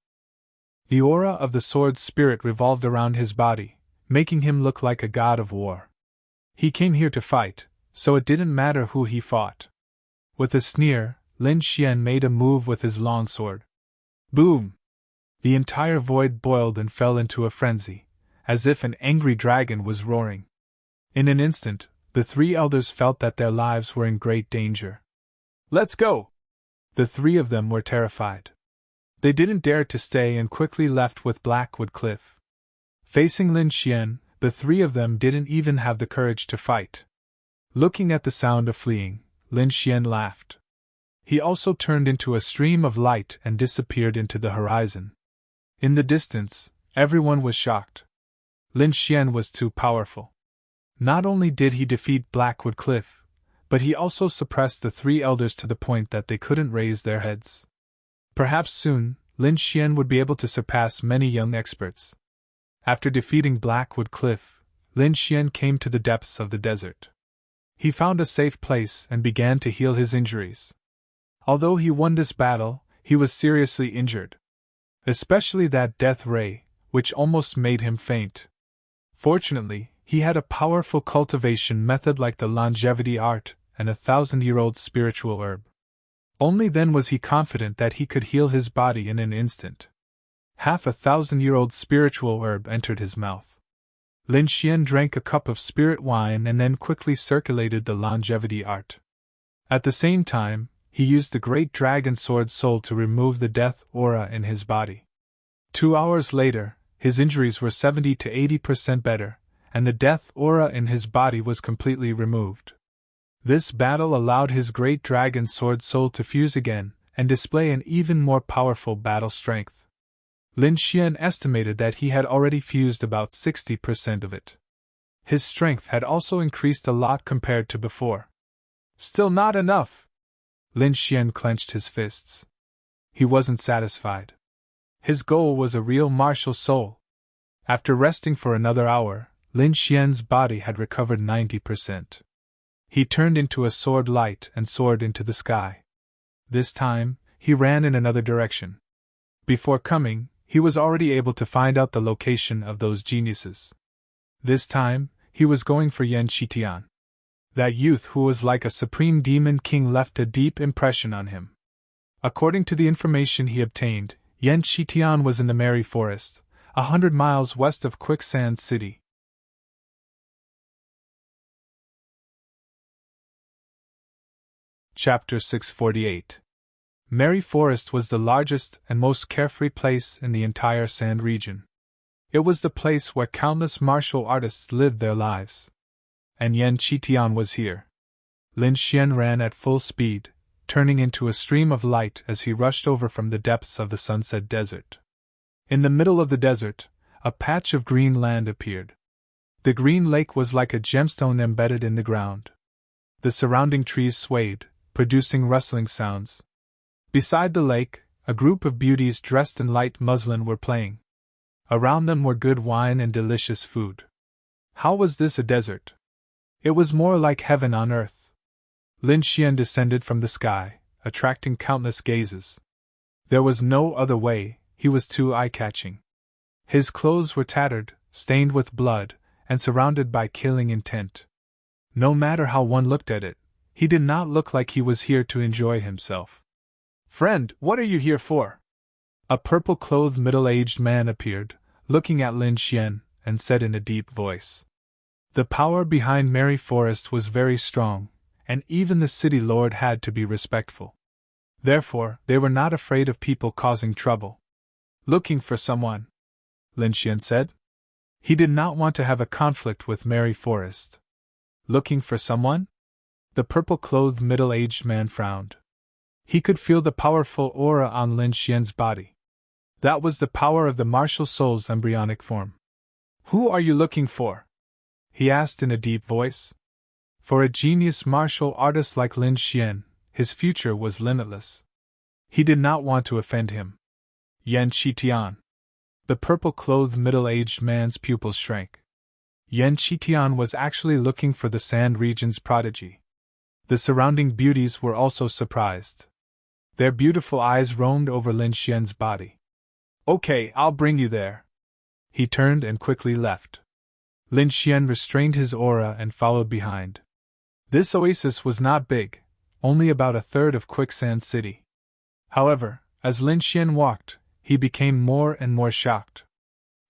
The aura of the sword's spirit revolved around his body, making him look like a god of war. He came here to fight, so it didn't matter who he fought. With a sneer, Lin Xian made a move with his longsword. Boom! The entire void boiled and fell into a frenzy, as if an angry dragon was roaring. In an instant, the three elders felt that their lives were in great danger. Let's go! The three of them were terrified. They didn't dare to stay and quickly left with Blackwood Cliff. Facing Lin Xian, the three of them didn't even have the courage to fight. Looking at the sound of fleeing, Lin Xian laughed. He also turned into a stream of light and disappeared into the horizon. In the distance, everyone was shocked. Lin Xian was too powerful. Not only did he defeat Blackwood Cliff, but he also suppressed the three elders to the point that they couldn't raise their heads. Perhaps soon, Lin Xian would be able to surpass many young experts. After defeating Blackwood Cliff, Lin Xian came to the depths of the desert. He found a safe place and began to heal his injuries. Although he won this battle, he was seriously injured. Especially that death ray, which almost made him faint. Fortunately, he had a powerful cultivation method like the longevity art and a 1,000-year-old spiritual herb. Only then was he confident that he could heal his body in an instant. Half a 1,000-year-old spiritual herb entered his mouth. Lin Xian drank a cup of spirit wine and then quickly circulated the longevity art. At the same time, he used the great dragon sword soul to remove the death aura in his body. 2 hours later, his injuries were 70 to 80% better, and the death aura in his body was completely removed. This battle allowed his great dragon sword soul to fuse again and display an even more powerful battle strength. Lin Xian estimated that he had already fused about 60% of it. His strength had also increased a lot compared to before. Still not enough! Lin Xian clenched his fists. He wasn't satisfied. His goal was a real martial soul. After resting for another hour, Lin Xian's body had recovered 90%. He turned into a sword light and soared into the sky. This time, he ran in another direction. Before coming, he was already able to find out the location of those geniuses. This time, he was going for Yan Qitian. That youth who was like a supreme demon king left a deep impression on him. According to the information he obtained, Yan Qitian was in the Merry Forest, 100 miles west of Quicksand City. Chapter 648. Merry Forest was the largest and most carefree place in the entire Sand region. It was the place where countless martial artists lived their lives. And Yan Qitian was here. Lin Xian ran at full speed, turning into a stream of light as he rushed over from the depths of the Sunset Desert. In the middle of the desert, a patch of green land appeared. The green lake was like a gemstone embedded in the ground. The surrounding trees swayed, producing rustling sounds. Beside the lake, a group of beauties dressed in light muslin were playing. Around them were good wine and delicious food. How was this a desert? It was more like heaven on earth. Lin Xian descended from the sky, attracting countless gazes. There was no other way, he was too eye-catching. His clothes were tattered, stained with blood, and surrounded by killing intent. No matter how one looked at it, he did not look like he was here to enjoy himself. "Friend, what are you here for?" A purple-clothed middle-aged man appeared, looking at Lin Xian, and said in a deep voice. The power behind Merry Forest was very strong, and even the city lord had to be respectful. Therefore, they were not afraid of people causing trouble. "Looking for someone," Lin Xian said. He did not want to have a conflict with Merry Forest. "Looking for someone?" The purple-clothed middle-aged man frowned. He could feel the powerful aura on Lin Xian's body. That was the power of the martial soul's embryonic form. "Who are you looking for?" he asked in a deep voice. For a genius martial artist like Lin Xian, his future was limitless. He did not want to offend him. "Yan Qitian." The purple-clothed middle-aged man's pupils shrank. Yan Qitian was actually looking for the Sand region's prodigy. The surrounding beauties were also surprised. Their beautiful eyes roamed over Lin Xian's body. "Okay, I'll bring you there." He turned and quickly left. Lin Xian restrained his aura and followed behind. This oasis was not big, only about a third of Quicksand City. However, as Lin Xian walked, he became more and more shocked.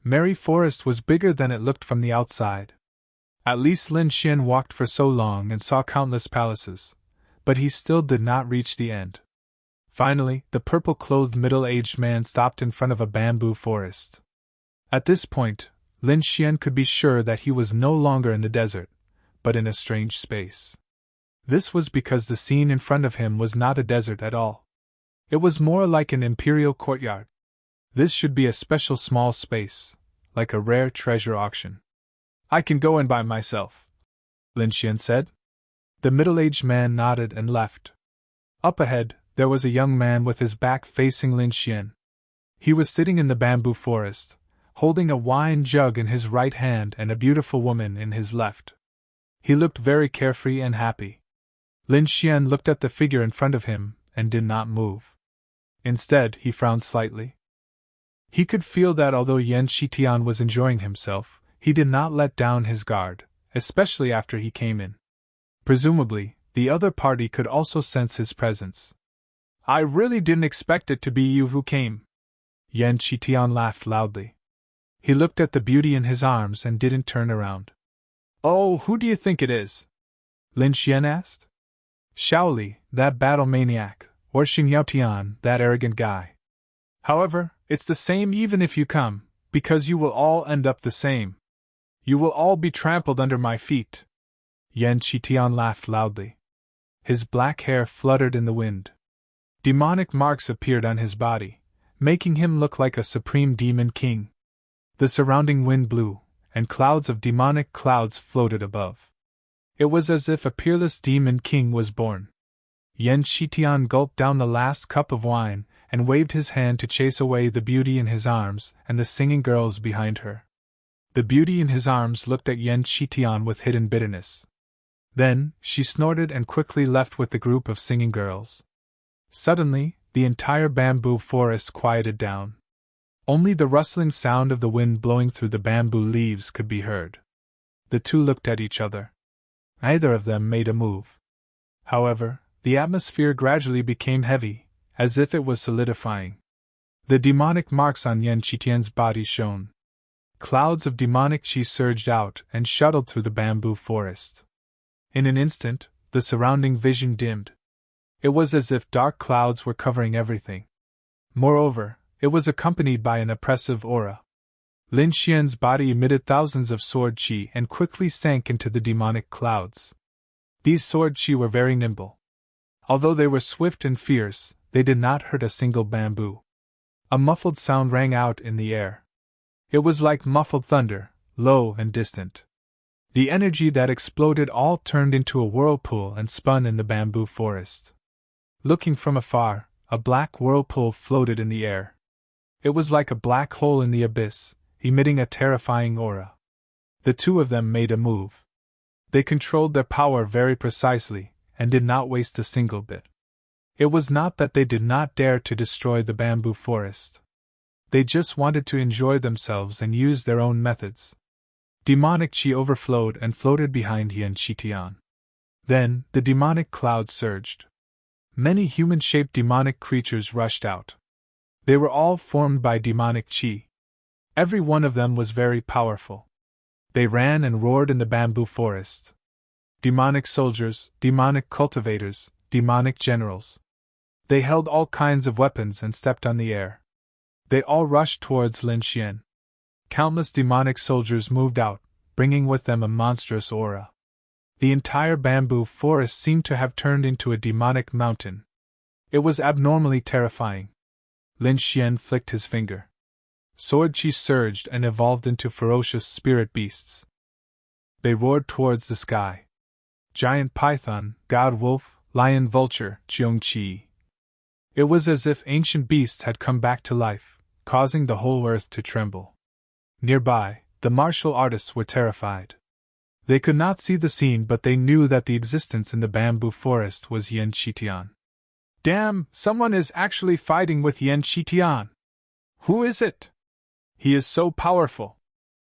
Merry Forest was bigger than it looked from the outside. At least Lin Xian walked for so long and saw countless palaces, but he still did not reach the end. Finally, the purple-clothed middle-aged man stopped in front of a bamboo forest. At this point, Lin Xian could be sure that he was no longer in the desert, but in a strange space. This was because the scene in front of him was not a desert at all. It was more like an imperial courtyard. This should be a special small space, like a rare treasure auction. "I can go in by myself," Lin Xian said. The middle-aged man nodded and left. Up ahead, there was a young man with his back facing Lin Xian. He was sitting in the bamboo forest, holding a wine jug in his right hand and a beautiful woman in his left. He looked very carefree and happy. Lin Xian looked at the figure in front of him and did not move. Instead, he frowned slightly. He could feel that although Yan Shitian was enjoying himself, he did not let down his guard, especially after he came in. Presumably, the other party could also sense his presence. I really didn't expect it to be you who came. Yan Shitian laughed loudly. He looked at the beauty in his arms and didn't turn around. Oh, who do you think it is? Lin Xian asked. Shaoli, that battle maniac, or Xing Yaotian, that arrogant guy. However, it's the same even if you come, because you will all end up the same. You will all be trampled under my feet. Yan Shitian laughed loudly. His black hair fluttered in the wind. Demonic marks appeared on his body, making him look like a supreme demon king. The surrounding wind blew, and clouds of demonic clouds floated above. It was as if a peerless demon king was born. Yan Shitian gulped down the last cup of wine and waved his hand to chase away the beauty in his arms and the singing girls behind her. The beauty in his arms looked at Yan Shitian with hidden bitterness. Then, she snorted and quickly left with the group of singing girls. Suddenly, the entire bamboo forest quieted down. Only the rustling sound of the wind blowing through the bamboo leaves could be heard. The two looked at each other. Neither of them made a move. However, the atmosphere gradually became heavy, as if it was solidifying. The demonic marks on Yan Shitian's body shone. Clouds of demonic chi surged out and shuttled through the bamboo forest. In an instant, the surrounding vision dimmed. It was as if dark clouds were covering everything. Moreover, it was accompanied by an oppressive aura. Lin Xian's body emitted thousands of sword chi and quickly sank into the demonic clouds. These sword chi were very nimble. Although they were swift and fierce, they did not hurt a single bamboo. A muffled sound rang out in the air. It was like muffled thunder, low and distant. The energy that exploded all turned into a whirlpool and spun in the bamboo forest. Looking from afar, a black whirlpool floated in the air. It was like a black hole in the abyss, emitting a terrifying aura. The two of them made a move. They controlled their power very precisely, and did not waste a single bit. It was not that they did not dare to destroy the bamboo forest. They just wanted to enjoy themselves and use their own methods. Demonic chi overflowed and floated behind Yan Shitian. Then, the demonic clouds surged. Many human-shaped demonic creatures rushed out. They were all formed by demonic chi. Every one of them was very powerful. They ran and roared in the bamboo forest. Demonic soldiers, demonic cultivators, demonic generals. They held all kinds of weapons and stepped on the air. They all rushed towards Lin Xian. Countless demonic soldiers moved out, bringing with them a monstrous aura. The entire bamboo forest seemed to have turned into a demonic mountain. It was abnormally terrifying. Lin Xian flicked his finger. Sword chi surged and evolved into ferocious spirit beasts. They roared towards the sky. Giant python, god wolf, lion vulture, cheong chi. It was as if ancient beasts had come back to life, causing the whole earth to tremble. Nearby, the martial artists were terrified. They could not see the scene, but they knew that the existence in the bamboo forest was Yan Shitian. Damn, someone is actually fighting with Yan Shitian. Who is it? He is so powerful.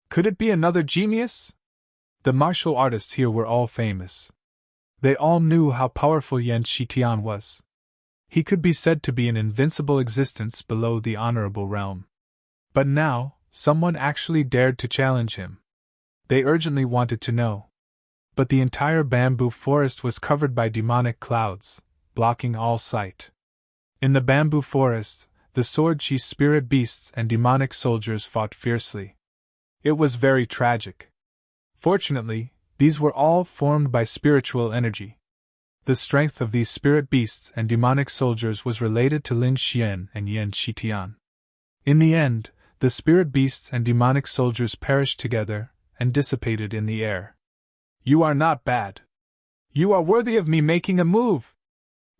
Could it be another genius? The martial artists here were all famous. They all knew how powerful Yan Shitian was. He could be said to be an invincible existence below the honorable realm. But now, someone actually dared to challenge him. They urgently wanted to know. But the entire bamboo forest was covered by demonic clouds, blocking all sight. In the bamboo forest, the sword chi spirit beasts and demonic soldiers fought fiercely. It was very tragic. Fortunately, these were all formed by spiritual energy. The strength of these spirit beasts and demonic soldiers was related to Lin Xian and Yan Shitian. In the end, the spirit beasts and demonic soldiers perished together and dissipated in the air. You are not bad. You are worthy of me making a move.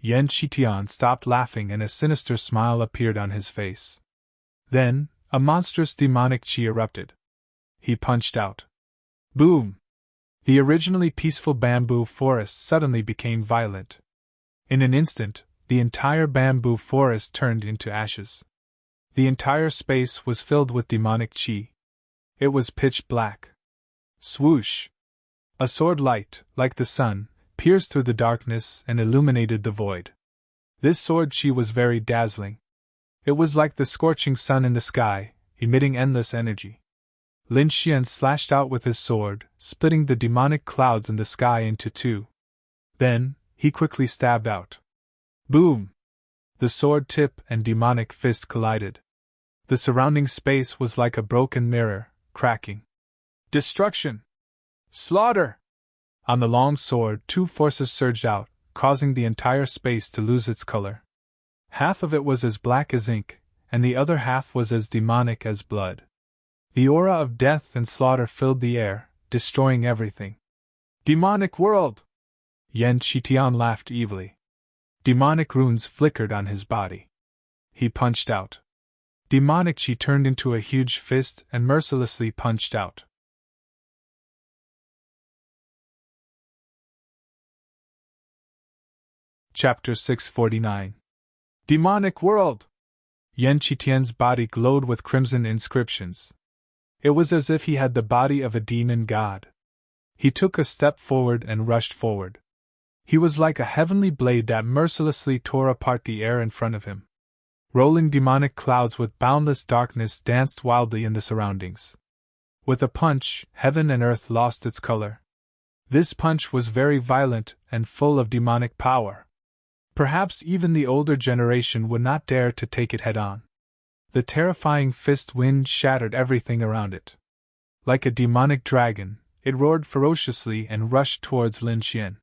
Yan Shitian stopped laughing and a sinister smile appeared on his face. Then, a monstrous demonic chi erupted. He punched out. Boom! The originally peaceful bamboo forest suddenly became violent. In an instant, the entire bamboo forest turned into ashes. The entire space was filled with demonic chi. It was pitch black. Swoosh! A sword light, like the sun, pierced through the darkness and illuminated the void. This sword chi was very dazzling. It was like the scorching sun in the sky, emitting endless energy. Lin Xian slashed out with his sword, splitting the demonic clouds in the sky into two. Then, he quickly stabbed out. Boom! The sword tip and demonic fist collided. The surrounding space was like a broken mirror, cracking. Destruction! Slaughter! On the long sword, two forces surged out, causing the entire space to lose its color. Half of it was as black as ink, and the other half was as demonic as blood. The aura of death and slaughter filled the air, destroying everything. Demonic world! Yan Qitian laughed evilly. Demonic runes flickered on his body. He punched out. Demonic chi turned into a huge fist and mercilessly punched out. Chapter 649. Demonic World! Yan Qitian's body glowed with crimson inscriptions. It was as if he had the body of a demon god. He took a step forward and rushed forward. He was like a heavenly blade that mercilessly tore apart the air in front of him. Rolling demonic clouds with boundless darkness danced wildly in the surroundings. With a punch, heaven and earth lost its color. This punch was very violent and full of demonic power. Perhaps even the older generation would not dare to take it head-on. The terrifying fist wind shattered everything around it. Like a demonic dragon, it roared ferociously and rushed towards Lin Xian.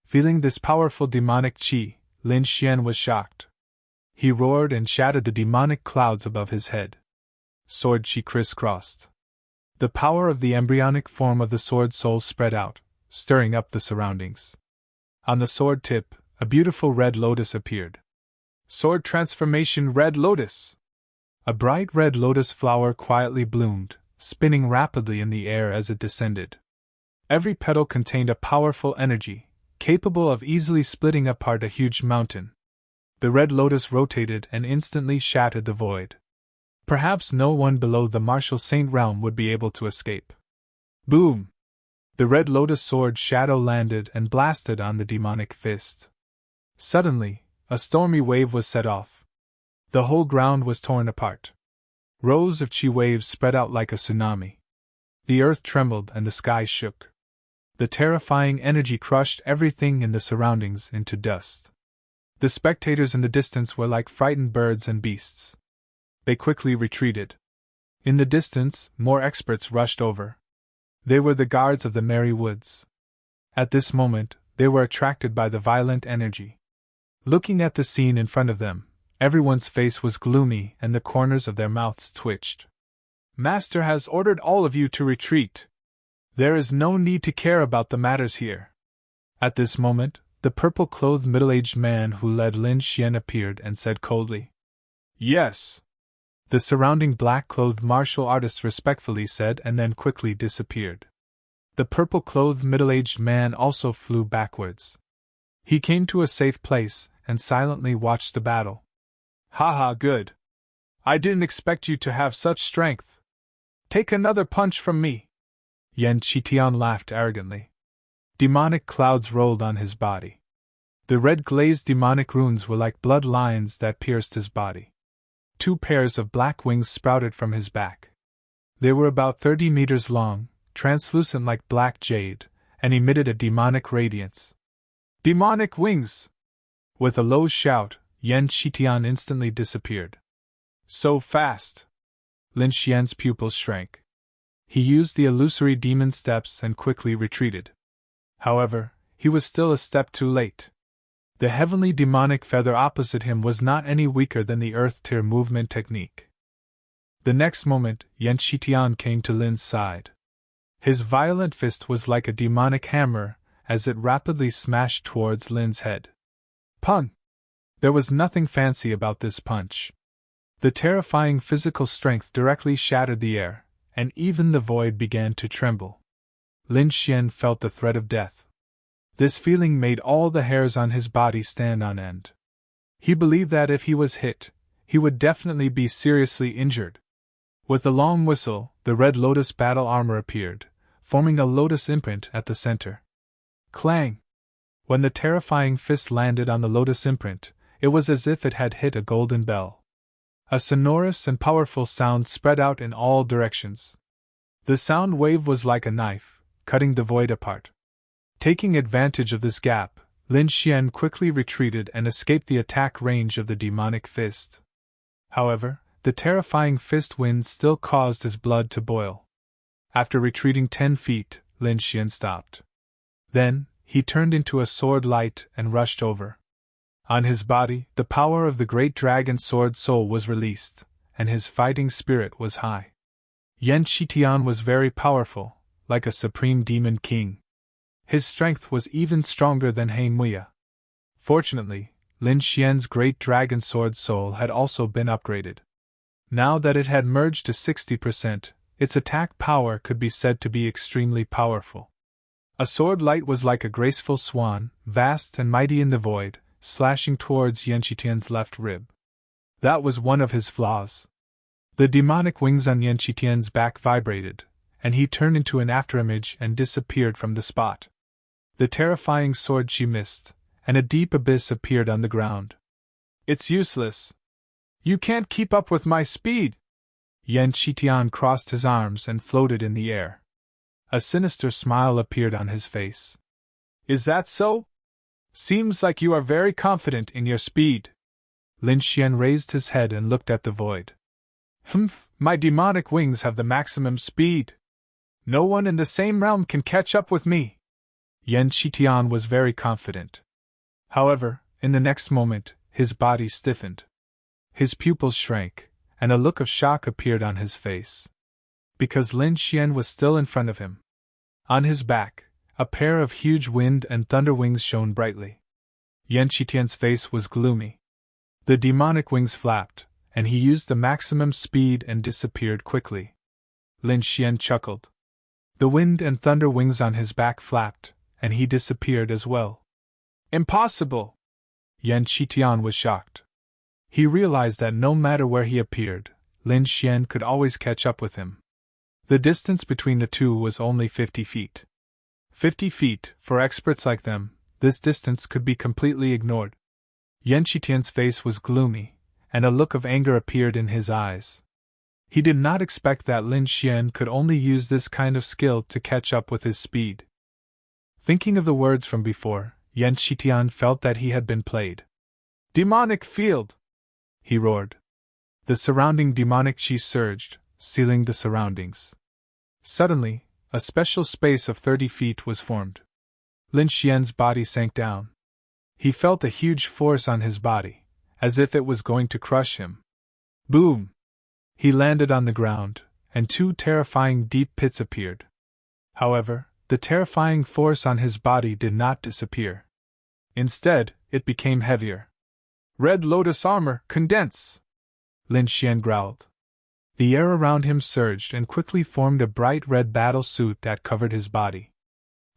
Feeling this powerful demonic chi, Lin Xian was shocked. He roared and shattered the demonic clouds above his head. Sword chi crisscrossed. The power of the embryonic form of the sword soul spread out, stirring up the surroundings. On the sword tip, a beautiful red lotus appeared. Sword transformation red lotus! A bright red lotus flower quietly bloomed, spinning rapidly in the air as it descended. Every petal contained a powerful energy, capable of easily splitting apart a huge mountain. The red lotus rotated and instantly shattered the void. Perhaps no one below the martial saint realm would be able to escape. Boom! The red lotus sword shadow landed and blasted on the demonic fist. Suddenly, a stormy wave was set off. The whole ground was torn apart. Rows of chi waves spread out like a tsunami. The earth trembled and the sky shook. The terrifying energy crushed everything in the surroundings into dust. The spectators in the distance were like frightened birds and beasts. They quickly retreated. In the distance, more experts rushed over. They were the guards of the Merry Woods. At this moment, they were attracted by the violent energy. Looking at the scene in front of them, everyone's face was gloomy and the corners of their mouths twitched. Master has ordered all of you to retreat. There is no need to care about the matters here. At this moment, the purple-clothed middle-aged man who led Lin Xian appeared and said coldly, "Yes." The surrounding black-clothed martial artists respectfully said and then quickly disappeared. The purple-clothed middle-aged man also flew backwards. He came to a safe place and silently watched the battle. "Haha, good. I didn't expect you to have such strength. Take another punch from me." Yan Qitian laughed arrogantly. Demonic clouds rolled on his body. The red glazed demonic runes were like blood lines that pierced his body. 2 pairs of black wings sprouted from his back. They were about 30 meters long, translucent like black jade, and emitted a demonic radiance. Demonic wings! With a low shout, Yan Qitian instantly disappeared. So fast! Lin Xian's pupils shrank. He used the illusory demon steps and quickly retreated. However, he was still a step too late. The heavenly demonic feather opposite him was not any weaker than the earth tear movement technique. The next moment, Yan Qitian came to Lin's side. His violent fist was like a demonic hammer, as it rapidly smashed towards Lin's head. Pun! There was nothing fancy about this punch. The terrifying physical strength directly shattered the air, and even the void began to tremble. Lin Xian felt the threat of death. This feeling made all the hairs on his body stand on end. He believed that if he was hit, he would definitely be seriously injured. With a long whistle, the red lotus battle armor appeared, forming a lotus imprint at the center. Clang! When the terrifying fist landed on the lotus imprint, it was as if it had hit a golden bell. A sonorous and powerful sound spread out in all directions. The sound wave was like a knife, cutting the void apart. Taking advantage of this gap, Lin Xian quickly retreated and escaped the attack range of the demonic fist. However, the terrifying fist wind still caused his blood to boil. After retreating 10 feet, Lin Xian stopped. Then, he turned into a sword light and rushed over. On his body, the power of the great dragon sword soul was released, and his fighting spirit was high. Yan Shitian was very powerful, like a supreme demon king. His strength was even stronger than Hein Muya. Fortunately, Lin Xian's great dragon sword soul had also been upgraded. Now that it had merged to 60%, its attack power could be said to be extremely powerful. A sword light was like a graceful swan, vast and mighty in the void, slashing towards Yan Shitian's left rib. That was one of his flaws. The demonic wings on Yan Shitian's back vibrated, and he turned into an afterimage and disappeared from the spot. The terrifying sword she missed, and a deep abyss appeared on the ground. It's useless. You can't keep up with my speed. Yan Shitian crossed his arms and floated in the air. A sinister smile appeared on his face. Is that so? Seems like you are very confident in your speed. Lin Xian raised his head and looked at the void. Humph, my demonic wings have the maximum speed. No one in the same realm can catch up with me. Yan Shitian was very confident. However, in the next moment, his body stiffened. His pupils shrank, and a look of shock appeared on his face. Because Lin Xian was still in front of him. On his back, a pair of huge wind and thunder wings shone brightly. Yan Shitian's face was gloomy. The demonic wings flapped, and he used the maximum speed and disappeared quickly. Lin Xian chuckled. The wind and thunder wings on his back flapped, and he disappeared as well. Impossible! Yan Shitian was shocked. He realized that no matter where he appeared, Lin Xian could always catch up with him. The distance between the two was only 50 feet. 50 feet, for experts like them, this distance could be completely ignored. Yan Shitian's face was gloomy, and a look of anger appeared in his eyes. He did not expect that Lin Xian could only use this kind of skill to catch up with his speed. Thinking of the words from before, Yan Shitian felt that he had been played. Demonic field! He roared. The surrounding demonic chi surged, sealing the surroundings. Suddenly, a special space of 30 feet was formed. Lin Xian's body sank down. He felt a huge force on his body, as if it was going to crush him. Boom! He landed on the ground, and 2 terrifying deep pits appeared. However, the terrifying force on his body did not disappear. Instead, it became heavier. Red Lotus armor, condense! Lin Xian growled. The air around him surged and quickly formed a bright red battle suit that covered his body.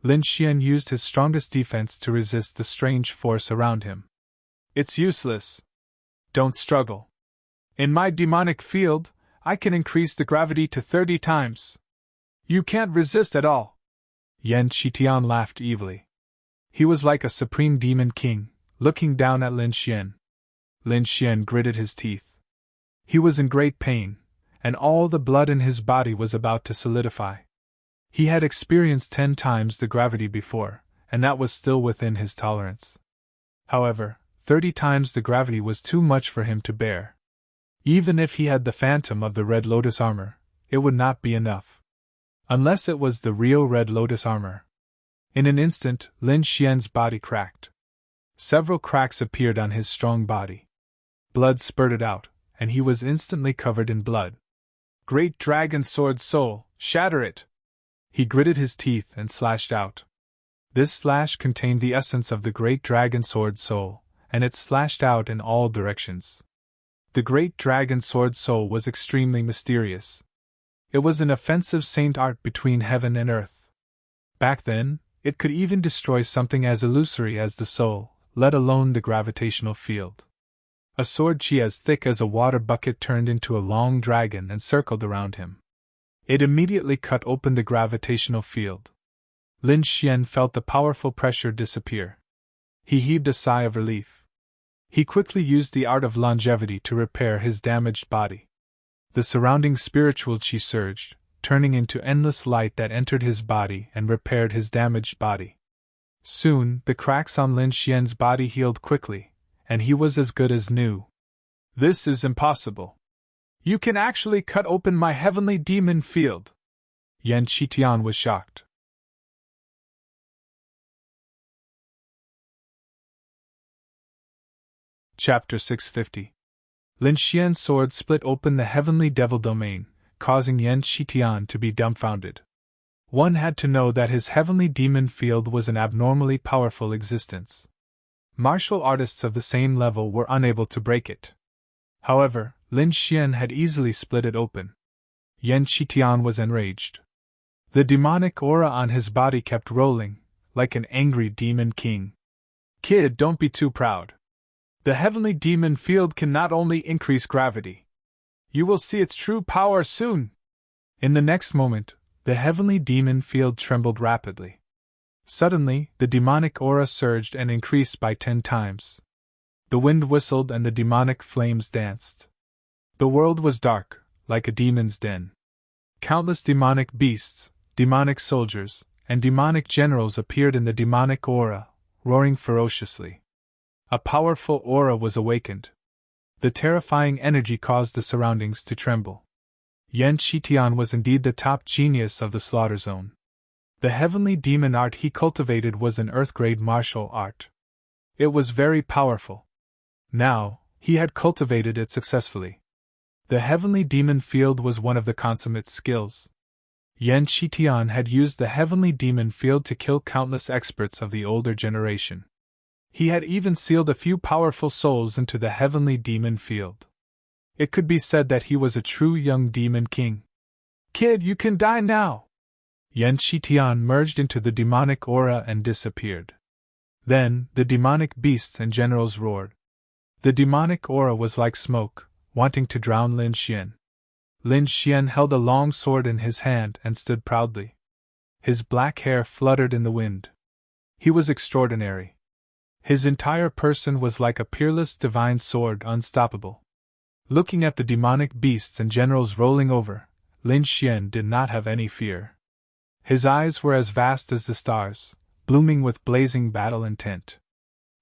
Lin Xian used his strongest defense to resist the strange force around him. It's useless. Don't struggle. In my demonic field, I can increase the gravity to 30 times. You can't resist at all. Yan Shitian laughed evilly. He was like a supreme demon king, looking down at Lin Xian. Lin Xian gritted his teeth. He was in great pain, and all the blood in his body was about to solidify. He had experienced 10 times the gravity before, and that was still within his tolerance. However, 30 times the gravity was too much for him to bear. Even if he had the phantom of the Red Lotus armor, it would not be enough. Unless it was the real Red Lotus armor. In an instant, Lin Xian's body cracked. Several cracks appeared on his strong body. Blood spurted out, and he was instantly covered in blood. Great Dragon Sword Soul, shatter it! He gritted his teeth and slashed out. This slash contained the essence of the Great Dragon Sword Soul, and it slashed out in all directions. The great dragon sword soul was extremely mysterious. It was an offensive saint art between heaven and earth. Back then, it could even destroy something as illusory as the soul, let alone the gravitational field. A sword chi as thick as a water bucket turned into a long dragon and circled around him. It immediately cut open the gravitational field. Lin Xian felt the powerful pressure disappear. He heaved a sigh of relief. He quickly used the art of longevity to repair his damaged body. The surrounding spiritual chi surged, turning into endless light that entered his body and repaired his damaged body. Soon, the cracks on Lin Xian's body healed quickly, and he was as good as new. This is impossible. You can actually cut open my heavenly demon field. Yan Qitian was shocked. Chapter 650. Lin Xian's sword split open the heavenly devil domain, causing Yan Qitian to be dumbfounded. One had to know that his heavenly demon field was an abnormally powerful existence. Martial artists of the same level were unable to break it. However, Lin Xian had easily split it open. Yan Qitian was enraged. The demonic aura on his body kept rolling, like an angry demon king. Kid, don't be too proud. The heavenly demon field can not only increase gravity. You will see its true power soon. In the next moment, the heavenly demon field trembled rapidly. Suddenly, the demonic aura surged and increased by 10 times. The wind whistled and the demonic flames danced. The world was dark, like a demon's den. Countless demonic beasts, demonic soldiers, and demonic generals appeared in the demonic aura, roaring ferociously. A powerful aura was awakened. The terrifying energy caused the surroundings to tremble. Yan Qitian was indeed the top genius of the slaughter zone. The heavenly demon art he cultivated was an earth-grade martial art. It was very powerful. Now, he had cultivated it successfully. The heavenly demon field was one of the consummate skills. Yan Qitian had used the heavenly demon field to kill countless experts of the older generation. He had even sealed a few powerful souls into the heavenly demon field. It could be said that he was a true young demon king. Kid, you can die now! Yan Qitian merged into the demonic aura and disappeared. Then, the demonic beasts and generals roared. The demonic aura was like smoke, wanting to drown Lin Xian. Lin Xian held a long sword in his hand and stood proudly. His black hair fluttered in the wind. He was extraordinary. His entire person was like a peerless divine sword, unstoppable. Looking at the demonic beasts and generals rolling over, Lin Xian did not have any fear. His eyes were as vast as the stars, blooming with blazing battle intent.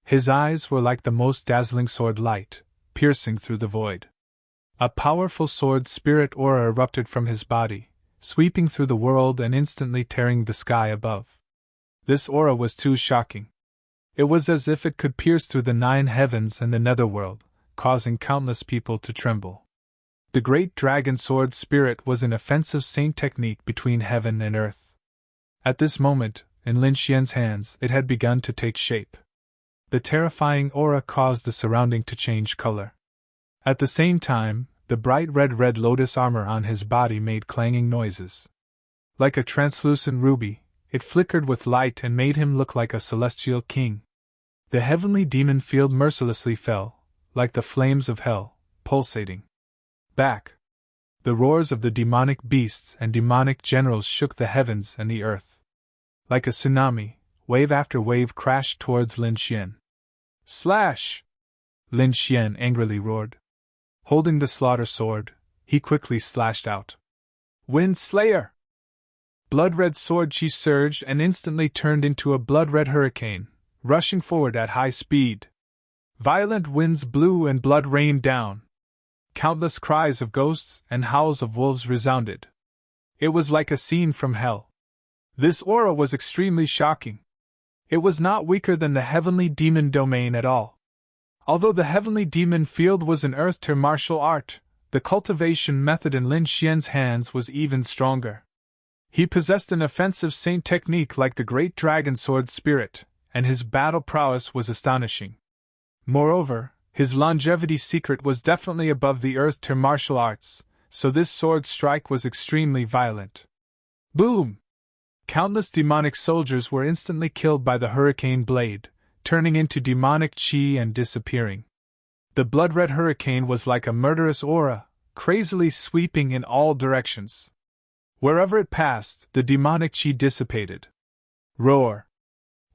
His eyes were like the most dazzling sword light, piercing through the void. A powerful sword spirit aura erupted from his body, sweeping through the world and instantly tearing the sky above. This aura was too shocking. It was as if it could pierce through the 9 heavens and the netherworld, causing countless people to tremble. The great dragon sword spirit was an offensive saint technique between heaven and earth. At this moment, in Lin Xian's hands, it had begun to take shape. The terrifying aura caused the surrounding to change color. At the same time, the bright red lotus armor on his body made clanging noises. Like a translucent ruby, it flickered with light and made him look like a celestial king. The heavenly demon field mercilessly fell, like the flames of hell, pulsating. Back! The roars of the demonic beasts and demonic generals shook the heavens and the earth. Like a tsunami, wave after wave crashed towards Lin Xian. Slash! Lin Xian angrily roared. Holding the slaughter sword, he quickly slashed out. Wind Slayer! Blood-red sword chi surged and instantly turned into a blood-red hurricane, rushing forward at high speed. Violent winds blew and blood rained down. Countless cries of ghosts and howls of wolves resounded. It was like a scene from hell. This aura was extremely shocking. It was not weaker than the heavenly demon domain at all. Although the heavenly demon field was an earth-tier martial art, the cultivation method in Lin Xian's hands was even stronger. He possessed an offensive saint technique like the great dragon sword spirit, and his battle prowess was astonishing. Moreover, His longevity secret was definitely above the earth-tier martial arts, so this sword strike was extremely violent. Boom! Countless demonic soldiers were instantly killed by the hurricane blade, turning into demonic chi and disappearing. The blood-red hurricane was like a murderous aura, crazily sweeping in all directions. Wherever it passed, the demonic chi dissipated. Roar!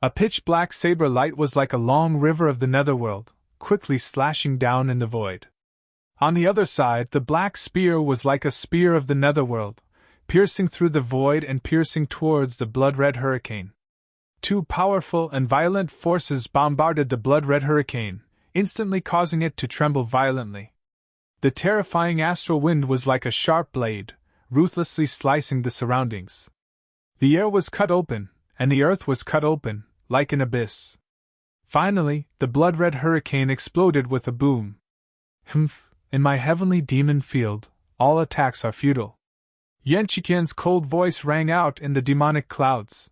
A pitch-black saber light was like a long river of the netherworld, quickly slashing down in the void. On the other side, the black spear was like a spear of the netherworld, piercing through the void and piercing towards the blood-red hurricane. Two powerful and violent forces bombarded the blood-red hurricane, instantly causing it to tremble violently. The terrifying astral wind was like a sharp blade, ruthlessly slicing the surroundings. The air was cut open, and the earth was cut open, like an abyss. Finally, the blood-red hurricane exploded with a boom. Humph, in my heavenly demon field, all attacks are futile. Yan Qitian's cold voice rang out in the demonic clouds.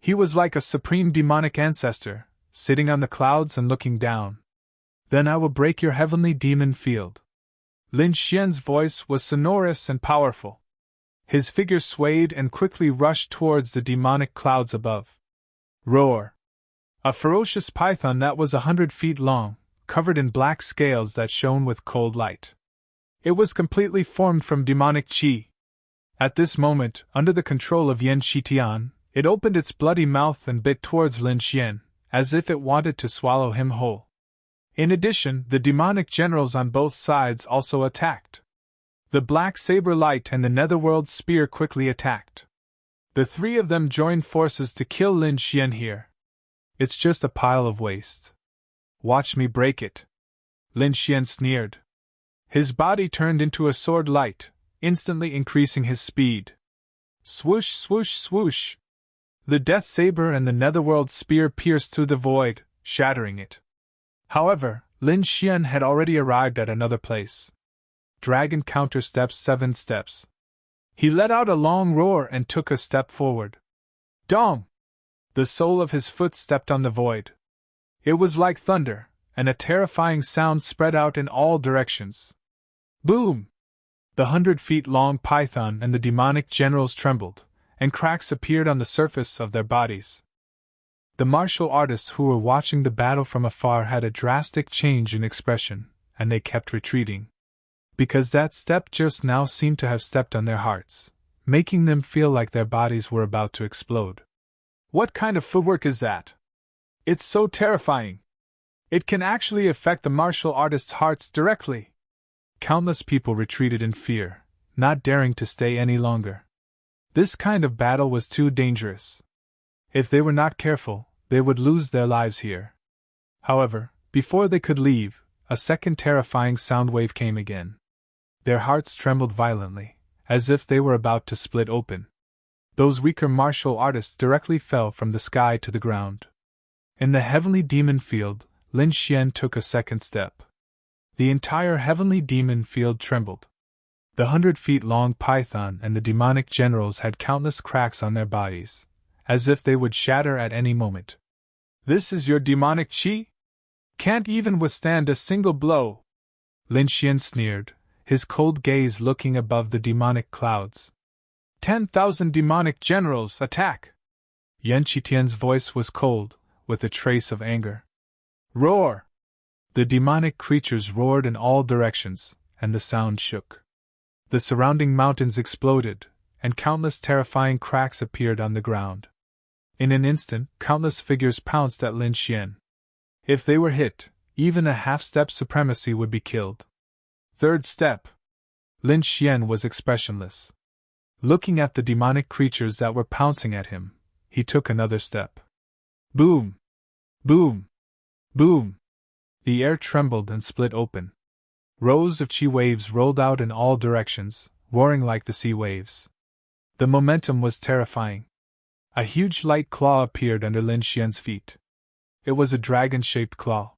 He was like a supreme demonic ancestor, sitting on the clouds and looking down. Then I will break your heavenly demon field. Lin Xian's voice was sonorous and powerful. His figure swayed and quickly rushed towards the demonic clouds above. Roar! A ferocious python that was 100 feet long, covered in black scales that shone with cold light. It was completely formed from demonic chi. At this moment, under the control of Yan Qitian, it opened its bloody mouth and bit towards Lin Xian, as if it wanted to swallow him whole. In addition, the demonic generals on both sides also attacked. The black saber light and the netherworld spear quickly attacked. The three of them joined forces to kill Lin Xian here. It's just a pile of waste. Watch me break it. Lin Xian sneered. His body turned into a sword light, instantly increasing his speed. Swoosh, swoosh, swoosh! The death saber and the netherworld spear pierced through the void, shattering it. However, Lin Xian had already arrived at another place. Dragon counter steps 7 steps. He let out a long roar and took a step forward. Dong! The sole of his foot stepped on the void. It was like thunder, and a terrifying sound spread out in all directions. Boom! The 100-feet-long python and the demonic generals trembled, and cracks appeared on the surface of their bodies. The martial artists who were watching the battle from afar had a drastic change in expression, and they kept retreating. Because that step just now seemed to have stepped on their hearts, making them feel like their bodies were about to explode. What kind of footwork is that? It's so terrifying. It can actually affect the martial artists' hearts directly. Countless people retreated in fear, not daring to stay any longer. This kind of battle was too dangerous. If they were not careful, they would lose their lives here. However, before they could leave, a second terrifying sound wave came again. Their hearts trembled violently, as if they were about to split open. Those weaker martial artists directly fell from the sky to the ground. In the heavenly demon field, Lin Xian took a second step. The entire heavenly demon field trembled. The 100-feet-long python and the demonic generals had countless cracks on their bodies, as if they would shatter at any moment. This is your demonic chi? Can't even withstand a single blow. Lin Xian sneered, his cold gaze looking above the demonic clouds. 10,000 demonic generals, attack! Yan Qitian's voice was cold, with a trace of anger. Roar! The demonic creatures roared in all directions, and the sound shook. The surrounding mountains exploded, and countless terrifying cracks appeared on the ground. In an instant, countless figures pounced at Lin Xian. If they were hit, even a half-step supremacy would be killed. Third step. Lin Xian was expressionless. Looking at the demonic creatures that were pouncing at him, he took another step. Boom! Boom! Boom! The air trembled and split open. Rows of chi waves rolled out in all directions, roaring like the sea waves. The momentum was terrifying. A huge light claw appeared under Lin Xian's feet. It was a dragon-shaped claw.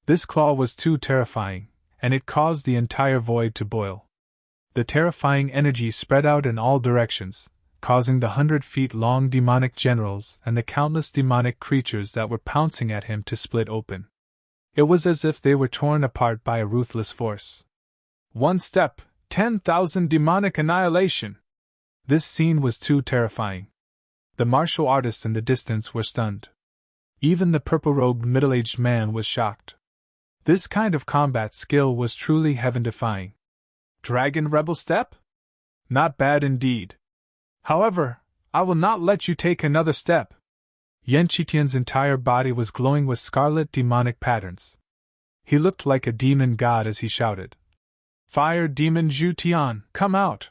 This claw was too terrifying, and it caused the entire void to boil. The terrifying energy spread out in all directions, causing the 100-feet-long demonic generals and the countless demonic creatures that were pouncing at him to split open. It was as if they were torn apart by a ruthless force. One step, 10,000 demonic annihilation! This scene was too terrifying. The martial artists in the distance were stunned. Even the purple-robed middle-aged man was shocked. This kind of combat skill was truly heaven-defying. Dragon Rebel Step? Not bad indeed. However, I will not let you take another step. Yan Qitian's entire body was glowing with scarlet demonic patterns. He looked like a demon god as he shouted, "Fire Demon Zhu Tian, come out!"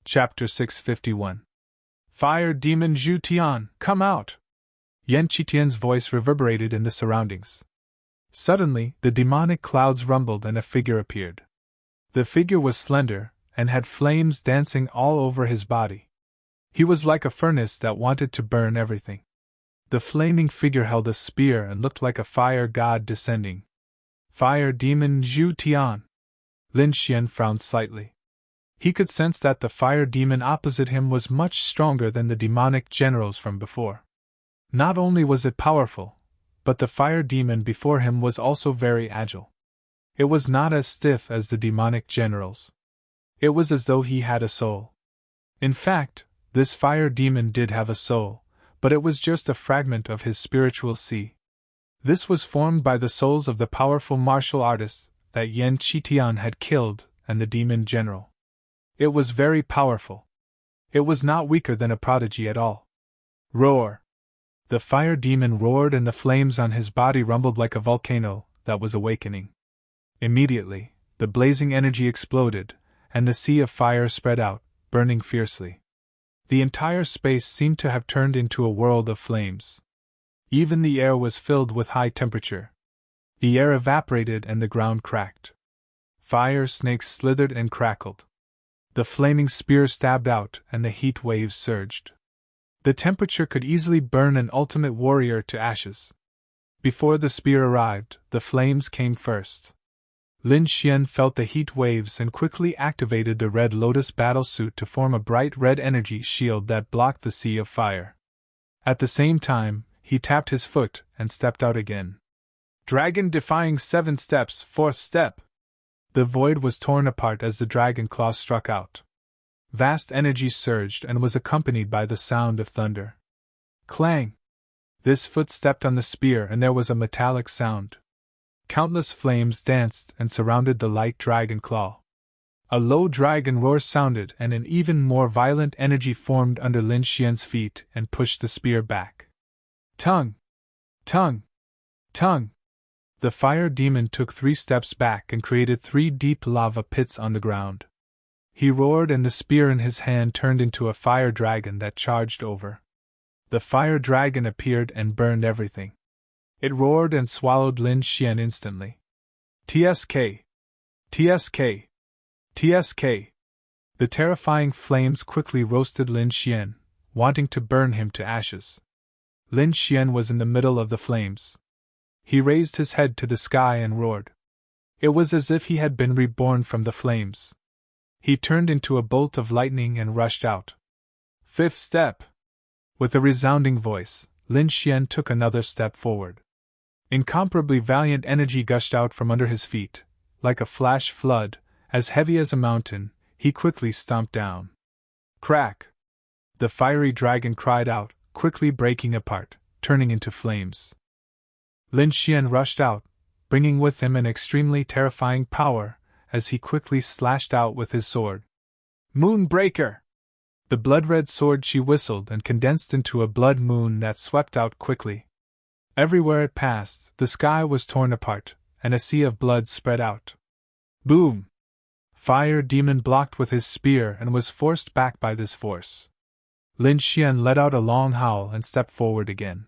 Chapter 651. Fire Demon Zhu Tian, come out! Yan Qitian's voice reverberated in the surroundings. Suddenly, the demonic clouds rumbled and a figure appeared. The figure was slender, and had flames dancing all over his body. He was like a furnace that wanted to burn everything. The flaming figure held a spear and looked like a fire god descending. Fire Demon Zhu Tian. Lin Xian frowned slightly. He could sense that the fire demon opposite him was much stronger than the demonic generals from before. Not only was it powerful, but the fire demon before him was also very agile. It was not as stiff as the demonic generals. It was as though he had a soul. In fact, this fire demon did have a soul, but it was just a fragment of his spiritual sea. This was formed by the souls of the powerful martial artists that Yan Qitian had killed and the demon general. It was very powerful. It was not weaker than a prodigy at all. Roar! The fire demon roared and the flames on his body rumbled like a volcano that was awakening. Immediately, the blazing energy exploded, and the sea of fire spread out, burning fiercely. The entire space seemed to have turned into a world of flames. Even the air was filled with high temperature. The air evaporated and the ground cracked. Fire snakes slithered and crackled. The flaming spear stabbed out and the heat waves surged. The temperature could easily burn an ultimate warrior to ashes. Before the spear arrived, the flames came first. Lin Xian felt the heat waves and quickly activated the Red Lotus battle suit to form a bright red energy shield that blocked the sea of fire. At the same time, he tapped his foot and stepped out again. Dragon defying 7 steps, 4th step. The void was torn apart as the dragon claw struck out. Vast energy surged and was accompanied by the sound of thunder. Clang! This foot stepped on the spear and there was a metallic sound. Countless flames danced and surrounded the light dragon claw. A low dragon roar sounded and an even more violent energy formed under Lin Xian's feet and pushed the spear back. Tongue! Tongue! Tongue! The fire demon took 3 steps back and created 3 deep lava pits on the ground. He roared and the spear in his hand turned into a fire dragon that charged over. The fire dragon appeared and burned everything. It roared and swallowed Lin Xian instantly. TSK! TSK! TSK! The terrifying flames quickly roasted Lin Xian, wanting to burn him to ashes. Lin Xian was in the middle of the flames. He raised his head to the sky and roared. It was as if he had been reborn from the flames. He turned into a bolt of lightning and rushed out. 5th step! With a resounding voice, Lin Xian took another step forward. Incomparably valiant energy gushed out from under his feet. Like a flash flood, as heavy as a mountain, he quickly stomped down. Crack! The fiery dragon cried out, quickly breaking apart, turning into flames. Lin Xian rushed out, bringing with him an extremely terrifying power, as he quickly slashed out with his sword. Moonbreaker! The blood-red sword she whistled and condensed into a blood moon that swept out quickly. Everywhere it passed, the sky was torn apart, and a sea of blood spread out. Boom! Fire Demon blocked with his spear and was forced back by this force. Lin Xian let out a long howl and stepped forward again.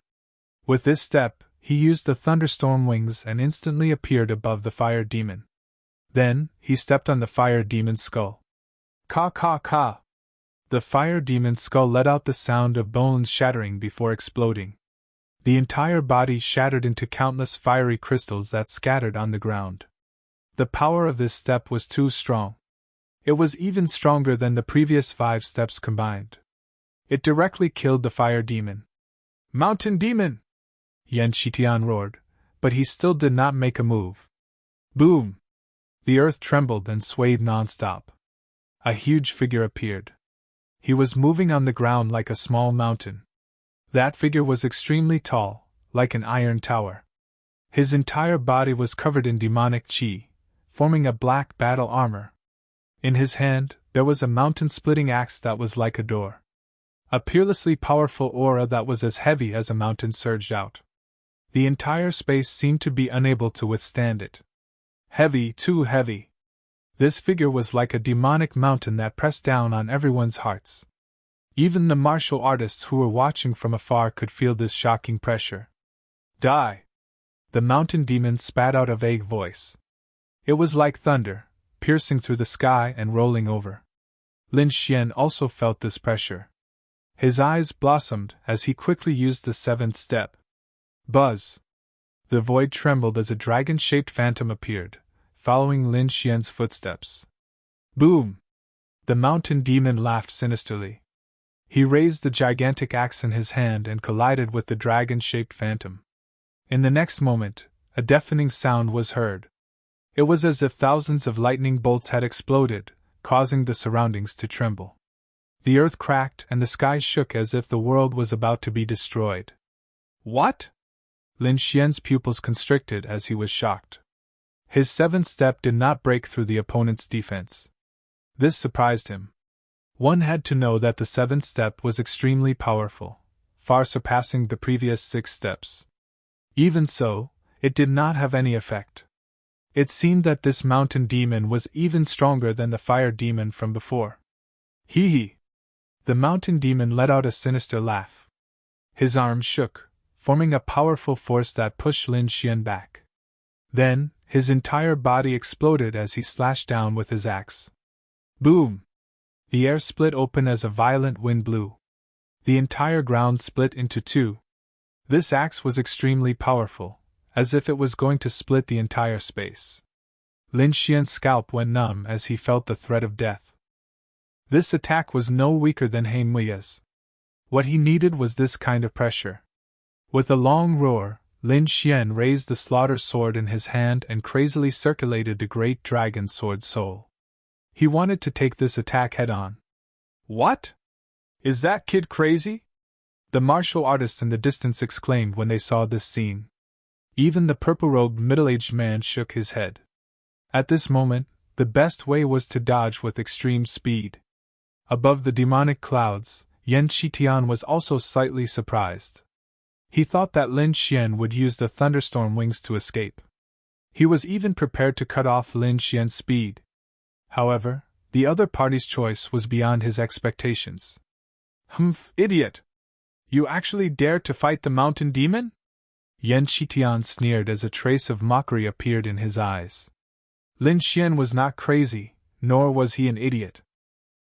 With this step, he used the thunderstorm wings and instantly appeared above the fire demon. Then, he stepped on the fire demon's skull. Caw caw caw! The fire demon's skull let out the sound of bones shattering before exploding. The entire body shattered into countless fiery crystals that scattered on the ground. The power of this step was too strong. It was even stronger than the previous 5 steps combined. It directly killed the fire demon. Mountain demon! Yan Shitian roared, but he still did not make a move. Boom! The earth trembled and swayed non-stop. A huge figure appeared. He was moving on the ground like a small mountain. That figure was extremely tall, like an iron tower. His entire body was covered in demonic chi, forming a black battle armor. In his hand, there was a mountain-splitting axe that was like a door. A peerlessly powerful aura that was as heavy as a mountain surged out. The entire space seemed to be unable to withstand it. Heavy, too heavy. This figure was like a demonic mountain that pressed down on everyone's hearts. Even the martial artists who were watching from afar could feel this shocking pressure. Die! The mountain demon spat out a vague voice. It was like thunder, piercing through the sky and rolling over. Lin Xian also felt this pressure. His eyes blossomed as he quickly used the seventh step. Buzz! The void trembled as a dragon-shaped phantom appeared, following Lin Xian's footsteps. Boom! The mountain demon laughed sinisterly. He raised the gigantic axe in his hand and collided with the dragon-shaped phantom. In the next moment, a deafening sound was heard. It was as if thousands of lightning bolts had exploded, causing the surroundings to tremble. The earth cracked and the sky shook as if the world was about to be destroyed. What? Lin Xian's pupils constricted as he was shocked. His seventh step did not break through the opponent's defense. This surprised him. One had to know that the seventh step was extremely powerful, far surpassing the previous 6 steps. Even so, it did not have any effect. It seemed that this mountain demon was even stronger than the fire demon from before. Hee hee! The mountain demon let out a sinister laugh. His arms shook, forming a powerful force that pushed Lin Xian back. Then, his entire body exploded as he slashed down with his axe. Boom! The air split open as a violent wind blew. The entire ground split into 2. This axe was extremely powerful, as if it was going to split the entire space. Lin Xian's scalp went numb as he felt the threat of death. This attack was no weaker than He Mui's. What he needed was this kind of pressure. With a long roar, Lin Xian raised the slaughter sword in his hand and crazily circulated the great dragon sword soul. He wanted to take this attack head-on. What? Is that kid crazy? The martial artists in the distance exclaimed when they saw this scene. Even the purple-robed middle-aged man shook his head. At this moment, the best way was to dodge with extreme speed. Above the demonic clouds, Yan Qitian was also slightly surprised. He thought that Lin Xian would use the thunderstorm wings to escape. He was even prepared to cut off Lin Xian's speed. However, the other party's choice was beyond his expectations. Humph, idiot! You actually dared to fight the mountain demon? Yan Qitian sneered as a trace of mockery appeared in his eyes. Lin Xian was not crazy, nor was he an idiot.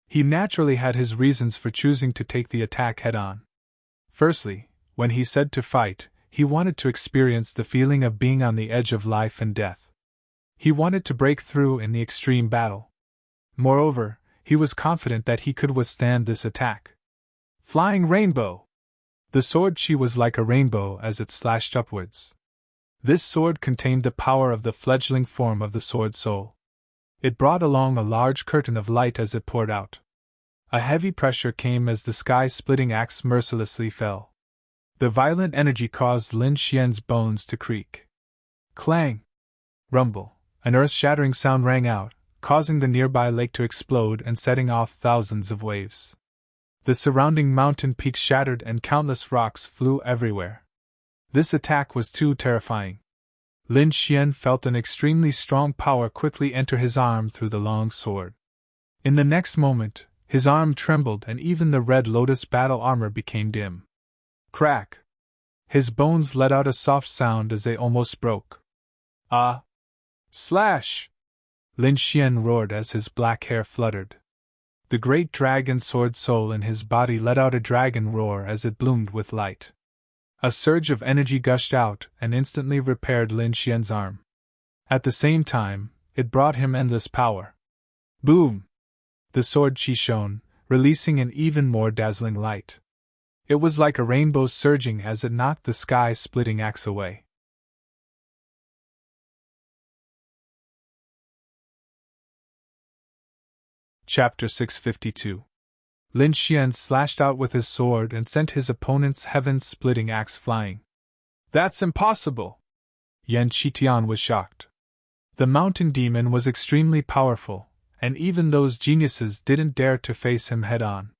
He naturally had his reasons for choosing to take the attack head-on. Firstly, when he said to fight, he wanted to experience the feeling of being on the edge of life and death. He wanted to break through in the extreme battle. Moreover, he was confident that he could withstand this attack. Flying Rainbow! The sword chi was like a rainbow as it slashed upwards. This sword contained the power of the fledgling form of the sword soul. It brought along a large curtain of light as it poured out. A heavy pressure came as the sky-splitting axe mercilessly fell. The violent energy caused Lin Xian's bones to creak. Clang! Rumble! An earth-shattering sound rang out, causing the nearby lake to explode and setting off thousands of waves. The surrounding mountain peaks shattered and countless rocks flew everywhere. This attack was too terrifying. Lin Xian felt an extremely strong power quickly enter his arm through the long sword. In the next moment, his arm trembled and even the red lotus battle armor became dim. Crack! His bones let out a soft sound as they almost broke. Ah! Slash! Lin Xian roared as his black hair fluttered. The great dragon sword soul in his body let out a dragon roar as it bloomed with light. A surge of energy gushed out and instantly repaired Lin Xian's arm. At the same time, it brought him endless power. Boom! The sword chi shone, releasing an even more dazzling light. It was like a rainbow surging as it knocked the sky-splitting axe away. Chapter 652. Lin Xian slashed out with his sword and sent his opponent's heaven-splitting axe flying. "That's impossible!" Yan Qitian was shocked. The mountain demon was extremely powerful, and even those geniuses didn't dare to face him head-on.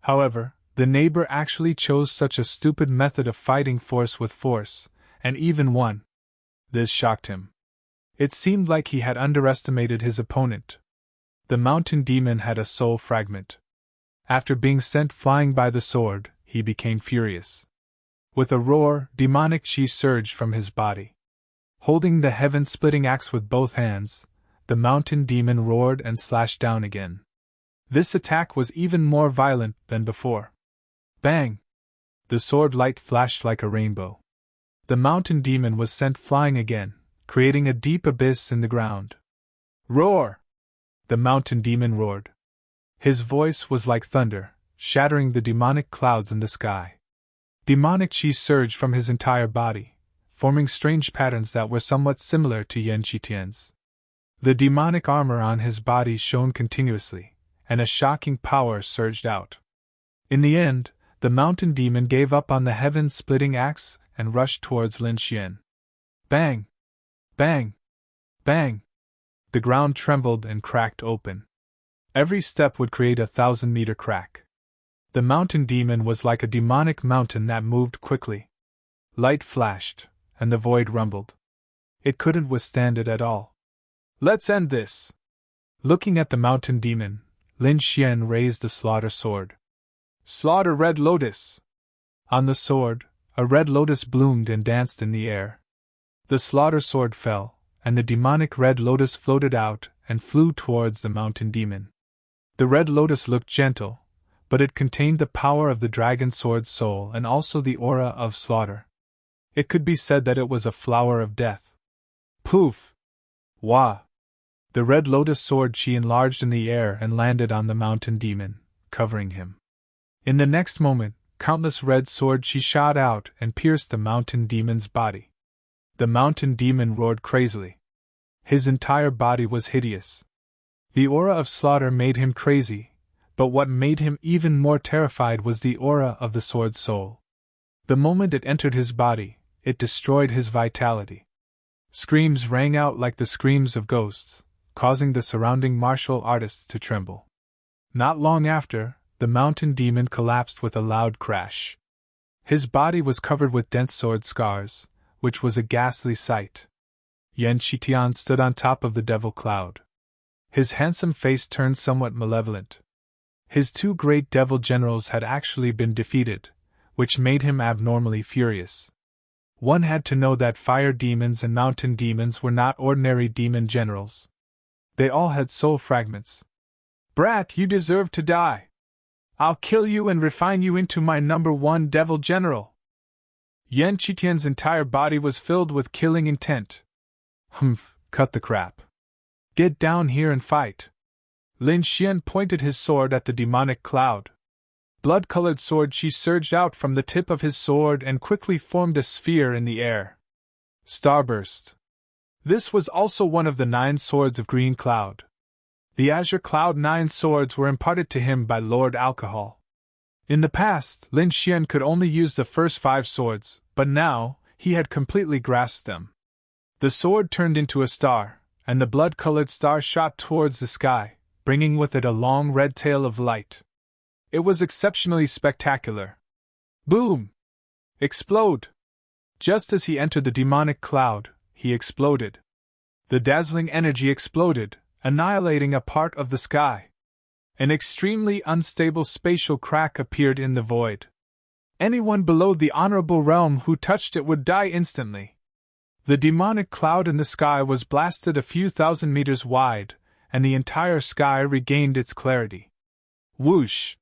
However, the neighbor actually chose such a stupid method of fighting force with force, and even won. This shocked him. It seemed like he had underestimated his opponent. The mountain demon had a soul fragment. After being sent flying by the sword, he became furious. With a roar, demonic chi surged from his body. Holding the heaven-splitting axe with both hands, the mountain demon roared and slashed down again. This attack was even more violent than before. Bang! The sword light flashed like a rainbow. The mountain demon was sent flying again, creating a deep abyss in the ground. Roar! The mountain demon roared. His voice was like thunder, shattering the demonic clouds in the sky. Demonic chi surged from his entire body, forming strange patterns that were somewhat similar to Yan Qitian's. The demonic armor on his body shone continuously, and a shocking power surged out. In the end, the mountain demon gave up on the heaven-splitting axe and rushed towards Lin Xian. Bang! Bang! Bang! The ground trembled and cracked open. Every step would create a 1,000-meter crack. The mountain demon was like a demonic mountain that moved quickly. Light flashed, and the void rumbled. It couldn't withstand it at all. "Let's end this!" Looking at the mountain demon, Lin Xian raised the slaughter sword. "Slaughter Red Lotus!" On the sword, a red lotus bloomed and danced in the air. The slaughter sword fell, and the demonic red lotus floated out and flew towards the mountain demon. The red lotus looked gentle, but it contained the power of the dragon sword's soul and also the aura of slaughter. It could be said that it was a flower of death. Poof! Wah! The red lotus sword chi enlarged in the air and landed on the mountain demon, covering him. In the next moment, countless red sword chi shot out and pierced the mountain demon's body. The mountain demon roared crazily. His entire body was hideous. The aura of slaughter made him crazy, but what made him even more terrified was the aura of the sword's soul. The moment it entered his body, it destroyed his vitality. Screams rang out like the screams of ghosts, causing the surrounding martial artists to tremble. Not long after, the mountain demon collapsed with a loud crash. His body was covered with dense sword scars, which was a ghastly sight. Yan Qitian stood on top of the devil cloud. His handsome face turned somewhat malevolent. His two great devil generals had actually been defeated, which made him abnormally furious. One had to know that fire demons and mountain demons were not ordinary demon generals. They all had soul fragments. "Brat, you deserve to die! I'll kill you and refine you into my #1 devil general!" Yan Qitian's entire body was filled with killing intent. "Humph, cut the crap. Get down here and fight." Lin Xian pointed his sword at the demonic cloud. Blood-colored sword chi surged out from the tip of his sword and quickly formed a sphere in the air. Starburst. This was also one of the 9 swords of Green Cloud. The Azure Cloud 9 swords were imparted to him by Lord Alcohol. In the past, Lin Xian could only use the first 5 swords, but now, he had completely grasped them. The sword turned into a star, and the blood-colored star shot towards the sky, bringing with it a long red tail of light. It was exceptionally spectacular. Boom! Explode! Just as he entered the demonic cloud, he exploded. The dazzling energy exploded, annihilating a part of the sky. An extremely unstable spatial crack appeared in the void. Anyone below the honorable realm who touched it would die instantly. The demonic cloud in the sky was blasted a few thousand meters wide, and the entire sky regained its clarity. Whoosh!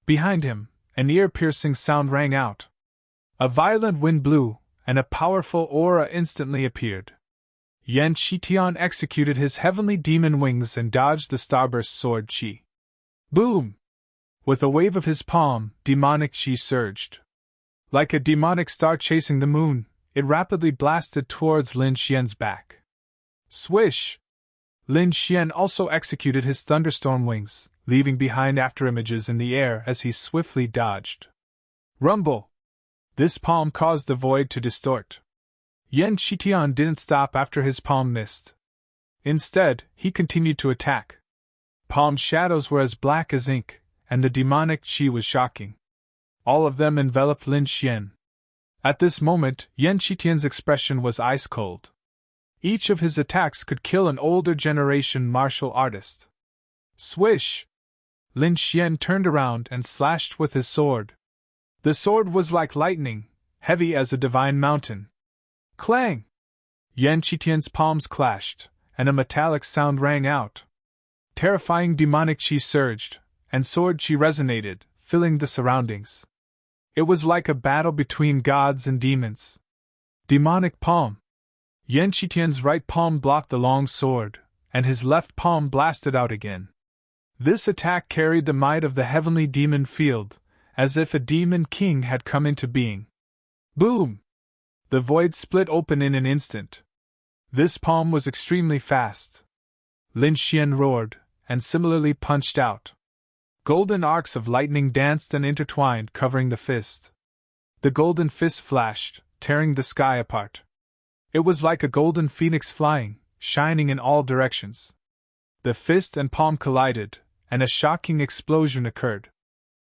Behind him, an ear-piercing sound rang out. A violent wind blew, and a powerful aura instantly appeared. Yan Qitian executed his heavenly demon wings and dodged the starburst sword chi. Boom! With a wave of his palm, demonic chi surged. Like a demonic star chasing the moon, it rapidly blasted towards Lin Xian's back. Swish! Lin Xian also executed his thunderstorm wings, leaving behind afterimages in the air as he swiftly dodged. Rumble! This palm caused the void to distort. Yan Qitian didn't stop after his palm missed. Instead, he continued to attack. Palm shadows were as black as ink, and the demonic chi was shocking. All of them enveloped Lin Xian. At this moment, Yan Qitian's expression was ice cold. Each of his attacks could kill an older generation martial artist. Swish! Lin Xian turned around and slashed with his sword. The sword was like lightning, heavy as a divine mountain. Clang! Yan Qitian's palms clashed, and a metallic sound rang out. Terrifying demonic chi surged, and sword chi resonated, filling the surroundings. It was like a battle between gods and demons. Demonic palm. Yan Qitian's right palm blocked the long sword, and his left palm blasted out again. This attack carried the might of the heavenly demon field, as if a demon king had come into being. Boom! The void split open in an instant. This palm was extremely fast. Lin Xian roared, and similarly punched out. Golden arcs of lightning danced and intertwined, covering the fist. The golden fist flashed, tearing the sky apart. It was like a golden phoenix flying, shining in all directions. The fist and palm collided, and a shocking explosion occurred.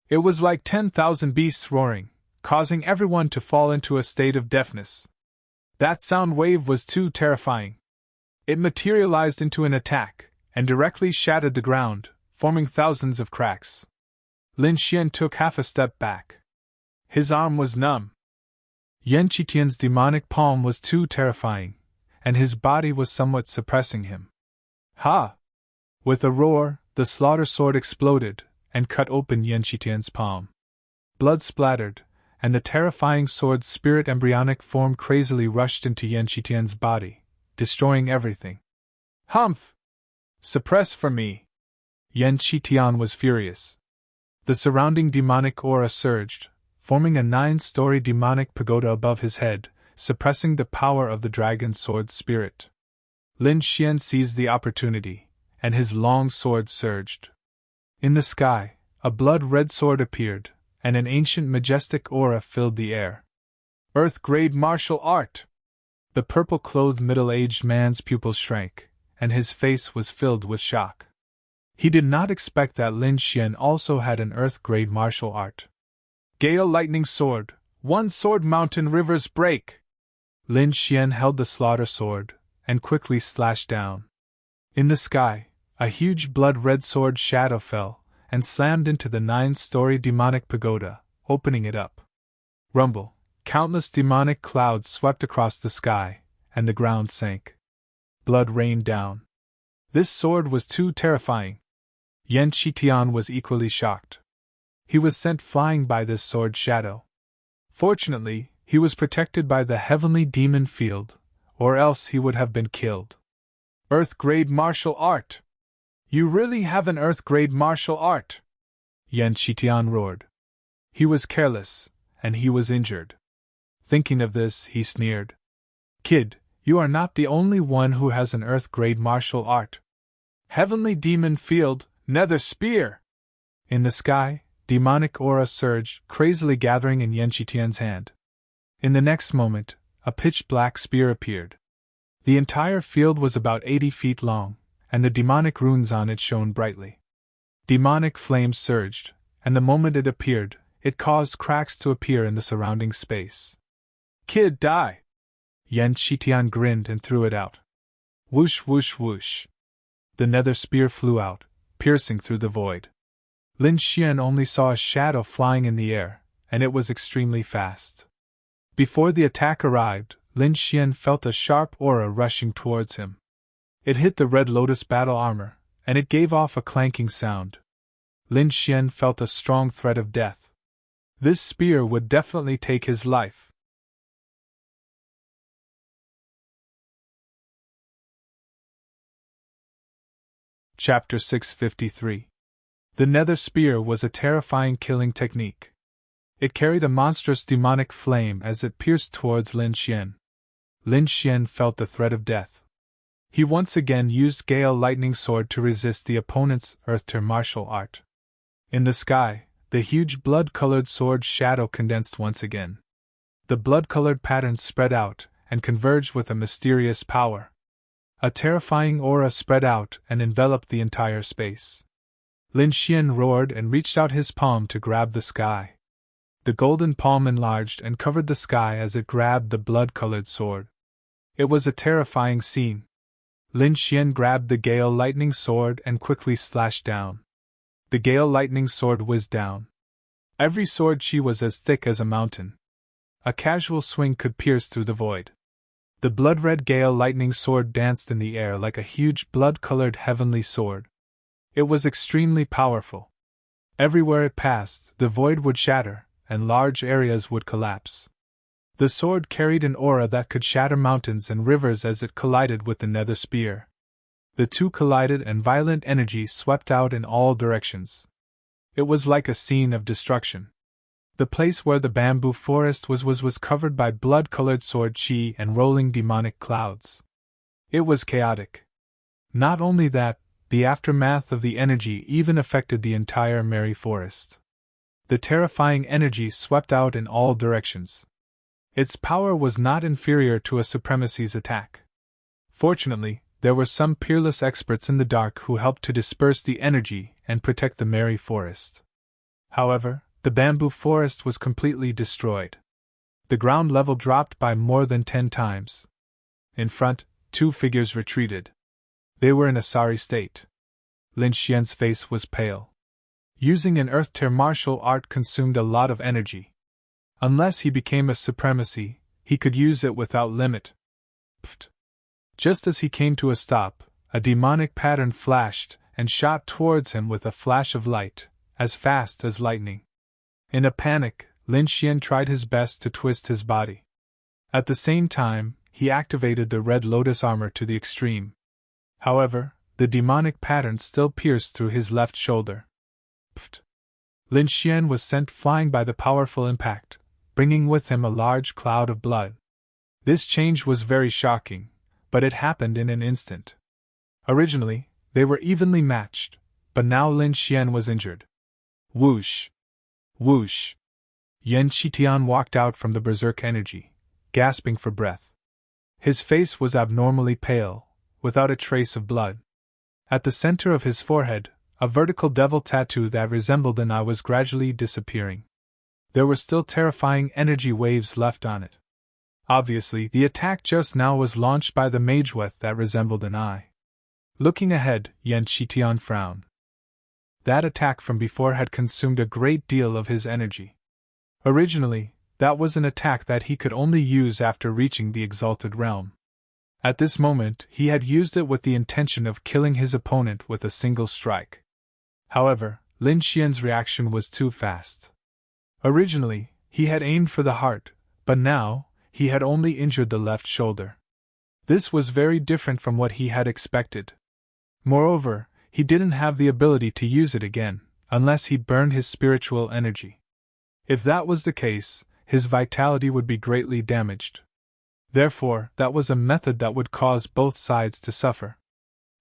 It was like 10,000 beasts roaring, causing everyone to fall into a state of deafness. That sound wave was too terrifying. It materialized into an attack, and directly shattered the ground, forming thousands of cracks. Lin Xian took half a step back. His arm was numb. Yan Qitian's demonic palm was too terrifying, and his body was somewhat suppressing him. Ha! With a roar, the slaughter sword exploded, and cut open Yan Qitian's palm. Blood splattered, and the terrifying sword's spirit embryonic form crazily rushed into Yan Qitian's body, destroying everything. Humph! Suppress for me! Yan Qitian was furious. The surrounding demonic aura surged, forming a 9-story demonic pagoda above his head, suppressing the power of the dragon sword's spirit. Lin Xian seized the opportunity, and his long sword surged. In the sky, a blood-red sword appeared, and an ancient majestic aura filled the air. Earth-grade martial art! The purple-clothed middle-aged man's pupils shrank, and his face was filled with shock. He did not expect that Lin Xian also had an earth-grade martial art. Gale lightning sword, one sword mountain rivers break! Lin Xian held the slaughter sword, and quickly slashed down. In the sky, a huge blood-red sword shadow fell, and slammed into the 9-story demonic pagoda, opening it up. Rumble! Countless demonic clouds swept across the sky, and the ground sank. Blood rained down. This sword was too terrifying. Yan Qitian was equally shocked. He was sent flying by this sword shadow. Fortunately, he was protected by the heavenly demon field, or else he would have been killed. Earth-grade martial art! You really have an earth-grade martial art! Yan Qitian roared. He was careless, and he was injured. Thinking of this, he sneered. Kid, you are not the only one who has an earth-grade martial art. Heavenly demon field, nether spear! In the sky, demonic aura surged, crazily gathering in Yan Qitian's hand. In the next moment, a pitch-black spear appeared. The entire field was about 80 feet long, and the demonic runes on it shone brightly. Demonic flames surged, and the moment it appeared, it caused cracks to appear in the surrounding space. Kid, die! Yan Qitian grinned and threw it out. Whoosh, whoosh, whoosh. The nether spear flew out, piercing through the void. Lin Xian only saw a shadow flying in the air, and it was extremely fast. Before the attack arrived, Lin Xian felt a sharp aura rushing towards him. It hit the Red Lotus battle armor, and it gave off a clanking sound. Lin Xian felt a strong threat of death. This spear would definitely take his life. Chapter 653. The nether spear was a terrifying killing technique. It carried a monstrous demonic flame as it pierced towards Lin Xian. Lin Xian felt the threat of death. He once again used Gale Lightning Sword to resist the opponent's earth-tier martial art. In the sky, the huge blood-colored sword shadow condensed once again. The blood-colored patterns spread out and converged with a mysterious power. A terrifying aura spread out and enveloped the entire space. Lin Xian roared and reached out his palm to grab the sky. The golden palm enlarged and covered the sky as it grabbed the blood-colored sword. It was a terrifying scene. Lin Xian grabbed the Gale Lightning Sword and quickly slashed down. The Gale Lightning Sword whizzed down. Every sword chi was as thick as a mountain. A casual swing could pierce through the void. The blood-red Gale Lightning Sword danced in the air like a huge blood-colored heavenly sword. It was extremely powerful. Everywhere it passed, the void would shatter, and large areas would collapse. The sword carried an aura that could shatter mountains and rivers as it collided with the nether spear. The two collided and violent energy swept out in all directions. It was like a scene of destruction. The place where the bamboo forest was covered by blood-colored sword chi and rolling demonic clouds. It was chaotic. Not only that, the aftermath of the energy even affected the entire merry forest. The terrifying energy swept out in all directions. Its power was not inferior to a supremacy's attack. Fortunately, there were some peerless experts in the dark who helped to disperse the energy and protect the merry forest. However, the bamboo forest was completely destroyed. The ground level dropped by more than 10 times. In front, 2 figures retreated. They were in a sorry state. Lin Xian's face was pale. Using an earth-tier martial art consumed a lot of energy. Unless he became a supremacy, he could use it without limit. Pfft. Just as he came to a stop, a demonic pattern flashed and shot towards him with a flash of light, as fast as lightning. In a panic, Lin Xian tried his best to twist his body. At the same time, he activated the Red Lotus armor to the extreme. However, the demonic pattern still pierced through his left shoulder. Pfft. Lin Xian was sent flying by the powerful impact, bringing with him a large cloud of blood. This change was very shocking, but it happened in an instant. Originally, they were evenly matched, but now Lin Xian was injured. Whoosh! Whoosh! Yan Qitian walked out from the berserk energy, gasping for breath. His face was abnormally pale, without a trace of blood. At the center of his forehead, a vertical devil tattoo that resembled an eye was gradually disappearing. There were still terrifying energy waves left on it. Obviously, the attack just now was launched by the mageweth that resembled an eye. Looking ahead, Yan Qitian frowned. That attack from before had consumed a great deal of his energy. Originally, that was an attack that he could only use after reaching the exalted realm. At this moment, he had used it with the intention of killing his opponent with a single strike. However, Lin Xian's reaction was too fast. Originally, he had aimed for the heart, but now, he had only injured the left shoulder. This was very different from what he had expected. Moreover, he didn't have the ability to use it again, unless he burned his spiritual energy. If that was the case, his vitality would be greatly damaged. Therefore, that was a method that would cause both sides to suffer.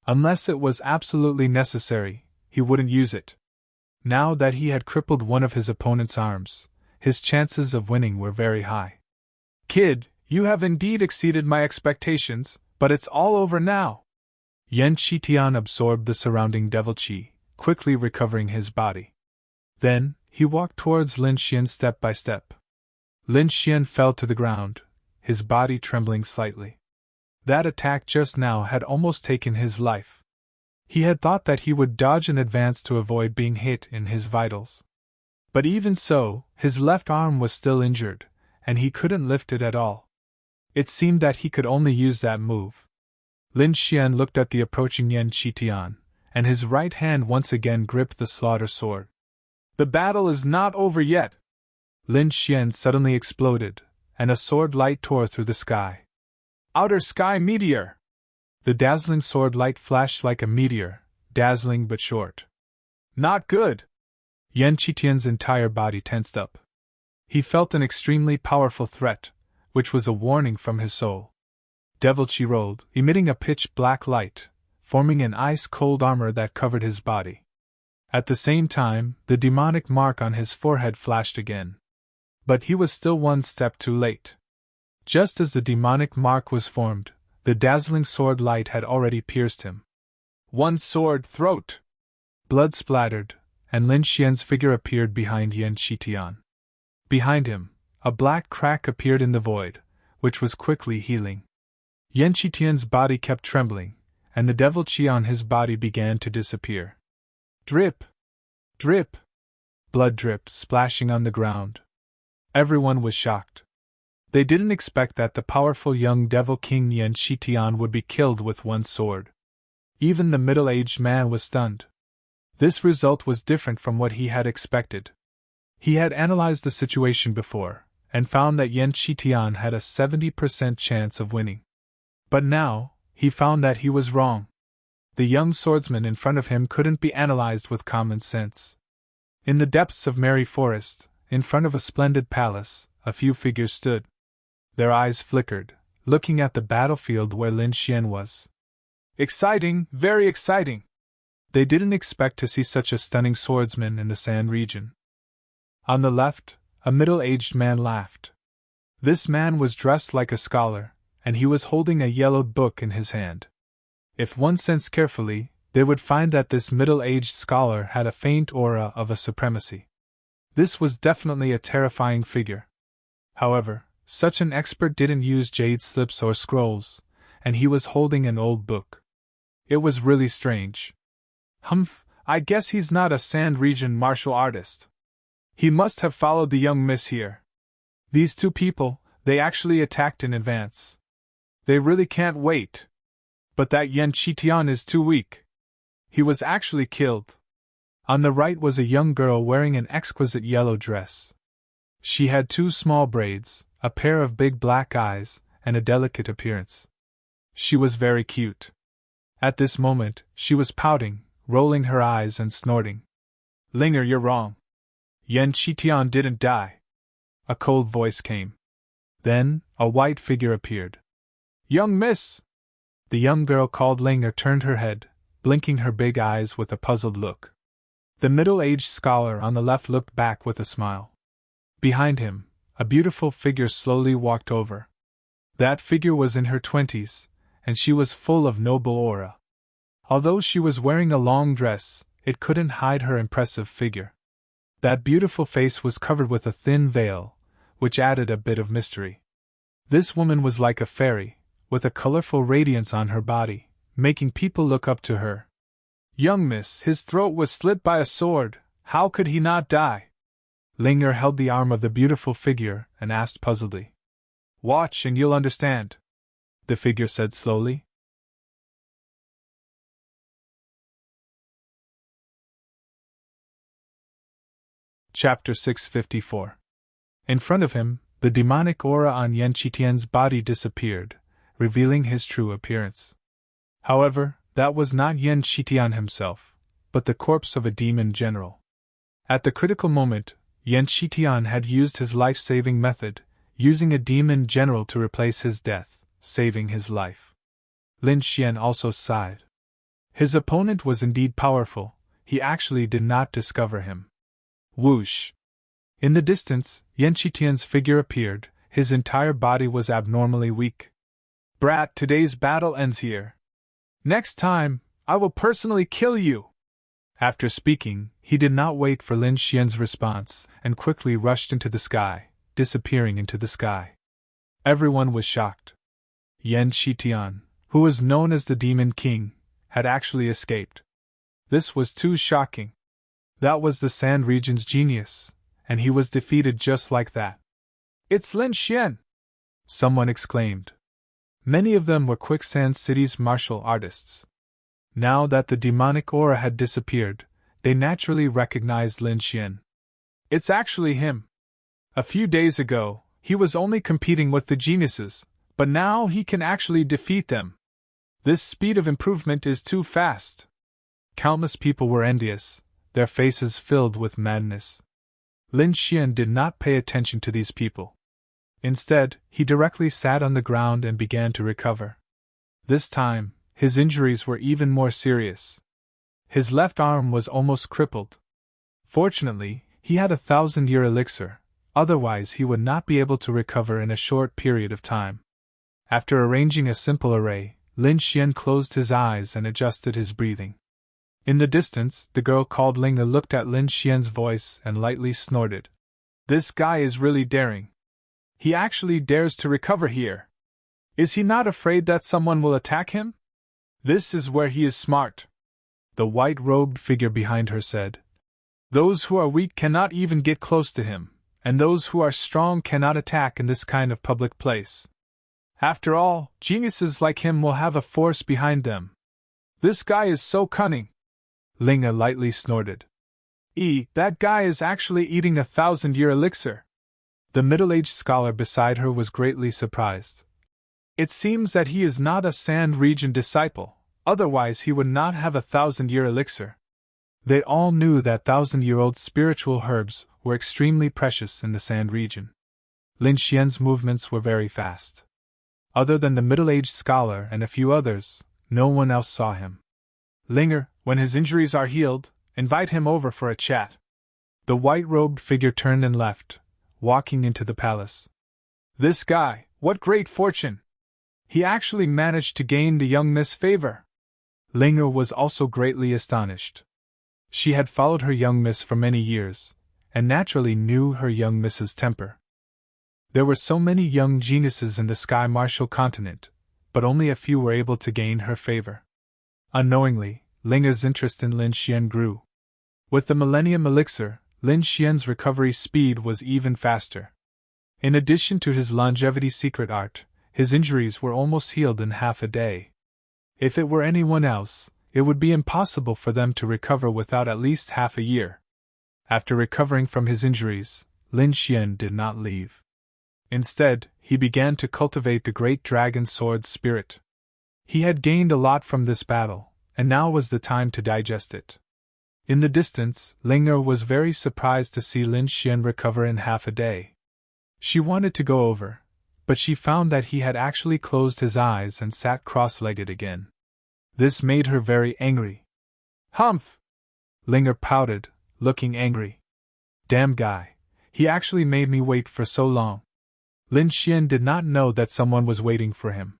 Unless it was absolutely necessary, he wouldn't use it. Now that he had crippled one of his opponent's arms, his chances of winning were very high. Kid, you have indeed exceeded my expectations, but it's all over now. Yan Qitian absorbed the surrounding devil chi, quickly recovering his body. Then, he walked towards Lin Xian step by step. Lin Xian fell to the ground, his body trembling slightly. That attack just now had almost taken his life. He had thought that he would dodge and advance to avoid being hit in his vitals. But even so, his left arm was still injured, and he couldn't lift it at all. It seemed that he could only use that move. Lin Xian looked at the approaching Yan Qitian, and his right hand once again gripped the slaughter sword. The battle is not over yet! Lin Xian suddenly exploded, and a sword light tore through the sky. Outer sky meteor! The dazzling sword light flashed like a meteor, dazzling but short. Not good! Yan Qitian's entire body tensed up. He felt an extremely powerful threat, which was a warning from his soul. Devil Qi rolled, emitting a pitch-black light, forming an ice-cold armor that covered his body. At the same time, the demonic mark on his forehead flashed again. But he was still one step too late. Just as the demonic mark was formed, the dazzling sword light had already pierced him. One sword throat! Blood splattered, and Lin Xian's figure appeared behind Yan Qitian. Behind him, a black crack appeared in the void, which was quickly healing. Yan Qitian's body kept trembling, and the devil Qi on his body began to disappear. Drip! Drip! Blood dripped, splashing on the ground. Everyone was shocked. They didn't expect that the powerful young devil king Yan Qitian would be killed with one sword. Even the middle-aged man was stunned. This result was different from what he had expected. He had analyzed the situation before, and found that Yan Qitian had a 70% chance of winning. But now, he found that he was wrong. The young swordsman in front of him couldn't be analyzed with common sense. In the depths of Merry Forest, in front of a splendid palace, a few figures stood. Their eyes flickered, looking at the battlefield where Lin Xian was. Exciting, very exciting! They didn't expect to see such a stunning swordsman in the Sand region. On the left, a middle-aged man laughed. This man was dressed like a scholar, and he was holding a yellowed book in his hand. If one sensed carefully, they would find that this middle-aged scholar had a faint aura of a supremacy. This was definitely a terrifying figure. However, such an expert didn't use jade slips or scrolls, and he was holding an old book. It was really strange. Humph, I guess he's not a Sand region martial artist. He must have followed the young miss here. These two people, they actually attacked in advance. They really can't wait. But that Yan Qitian is too weak. He was actually killed. On the right was a young girl wearing an exquisite yellow dress. She had two small braids, a pair of big black eyes, and a delicate appearance. She was very cute. At this moment, she was pouting, rolling her eyes and snorting. Linger, you're wrong. Yan Qitian didn't die. A cold voice came. Then, a white figure appeared. Young miss! The young girl called Linger turned her head, blinking her big eyes with a puzzled look. The middle-aged scholar on the left looked back with a smile. Behind him, a beautiful figure slowly walked over. That figure was in her 20s, and she was full of noble aura. Although she was wearing a long dress, it couldn't hide her impressive figure. That beautiful face was covered with a thin veil, which added a bit of mystery. This woman was like a fairy, with a colorful radiance on her body, making people look up to her. Young miss, his throat was slit by a sword, how could he not die? Linger held the arm of the beautiful figure and asked puzzledly. Watch and you'll understand, the figure said slowly. Chapter 654. In front of him, the demonic aura on Yan Qitian's body disappeared, revealing his true appearance. However, that was not Yan Qitian himself, but the corpse of a demon general. At the critical moment, Yan Qitian had used his life-saving method, using a demon general to replace his death, saving his life. Lin Xian also sighed. His opponent was indeed powerful, he actually did not discover him. Whoosh! In the distance, Yan Qitian's figure appeared, his entire body was abnormally weak. Brat, today's battle ends here. Next time, I will personally kill you! After speaking, he did not wait for Lin Xian's response, and quickly rushed into the sky, disappearing into the sky. Everyone was shocked. Yan Qitian, who was known as the Demon King, had actually escaped. This was too shocking. That was the Sand region's genius, and he was defeated just like that. It's Lin Xian! Someone exclaimed. Many of them were Quicksand City's martial artists. Now that the demonic aura had disappeared, they naturally recognized Lin Xian. It's actually him. A few days ago, he was only competing with the geniuses, but now he can actually defeat them. This speed of improvement is too fast. Countless people were envious, their faces filled with madness. Lin Xian did not pay attention to these people. Instead, he directly sat on the ground and began to recover. This time, his injuries were even more serious. His left arm was almost crippled. Fortunately, he had 1,000-year elixir, otherwise he would not be able to recover in a short period of time. After arranging a simple array, Lin Xian closed his eyes and adjusted his breathing. In the distance, the girl called Linga looked at Lin Xian's voice and lightly snorted. This guy is really daring. He actually dares to recover here. Is he not afraid that someone will attack him? This is where he is smart. The white-robed figure behind her said. Those who are weak cannot even get close to him, and those who are strong cannot attack in this kind of public place. After all, geniuses like him will have a force behind them. This guy is so cunning. Linga lightly snorted. That guy is actually eating 1,000-year elixir. The middle-aged scholar beside her was greatly surprised. It seems that he is not a Sand Region disciple, otherwise he would not have 1,000-year elixir. They all knew that 1,000-year-old spiritual herbs were extremely precious in the Sand Region. Lin Xian's movements were very fast. Other than the middle-aged scholar and a few others, no one else saw him. Linger, when his injuries are healed, invite him over for a chat. The white-robed figure turned and left, walking into the palace. This guy, what great fortune! He actually managed to gain the young Miss' favor. Linger was also greatly astonished. She had followed her young Miss for many years, and naturally knew her young Miss's temper. There were so many young geniuses in the Sky Martial continent, but only a few were able to gain her favor. Unknowingly, Linger's interest in Lin Xian grew. With the Millennium Elixir, Lin Xian's recovery speed was even faster. In addition to his longevity secret art, his injuries were almost healed in half a day. If it were anyone else, it would be impossible for them to recover without at least half a year. After recovering from his injuries, Lin Xian did not leave. Instead, he began to cultivate the great dragon sword spirit. He had gained a lot from this battle, and now was the time to digest it. In the distance, Linger was very surprised to see Lin Xian recover in half a day. She wanted to go over, but she found that he had actually closed his eyes and sat cross-legged again. This made her very angry. Humph! Linger pouted, looking angry. Damn guy, he actually made me wait for so long. Lin Xian did not know that someone was waiting for him.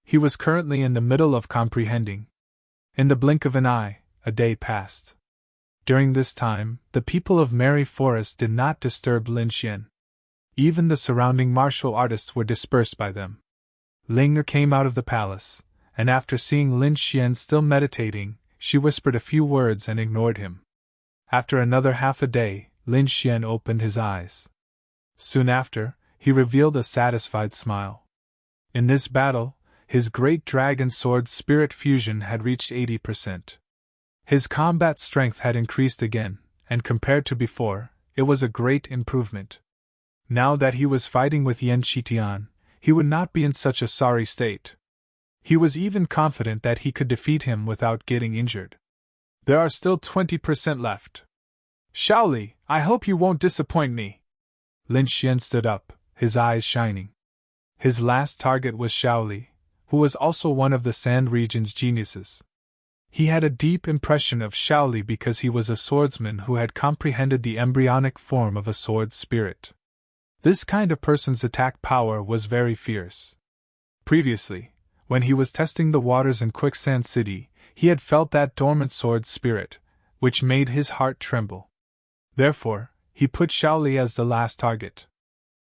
He was currently in the middle of comprehending. In the blink of an eye, a day passed. During this time, the people of Merry Forest did not disturb Lin Xian. Even the surrounding martial artists were dispersed by them. Linger came out of the palace, and after seeing Lin Xian still meditating, she whispered a few words and ignored him. After another half a day, Lin Xian opened his eyes. Soon after, he revealed a satisfied smile. In this battle, his great dragon sword spirit fusion had reached 80%. His combat strength had increased again, and compared to before, it was a great improvement. Now that he was fighting with Yan Qitian, he would not be in such a sorry state. He was even confident that he could defeat him without getting injured. There are still 20% left. Shaoli, I hope you won't disappoint me. Lin Xian stood up, his eyes shining. His last target was Shaoli, who was also one of the Sand Region's geniuses. He had a deep impression of Shaoli because he was a swordsman who had comprehended the embryonic form of a sword spirit. This kind of person's attack power was very fierce. Previously, when he was testing the waters in Quicksand City, he had felt that dormant sword spirit, which made his heart tremble. Therefore, he put Shaoli as the last target.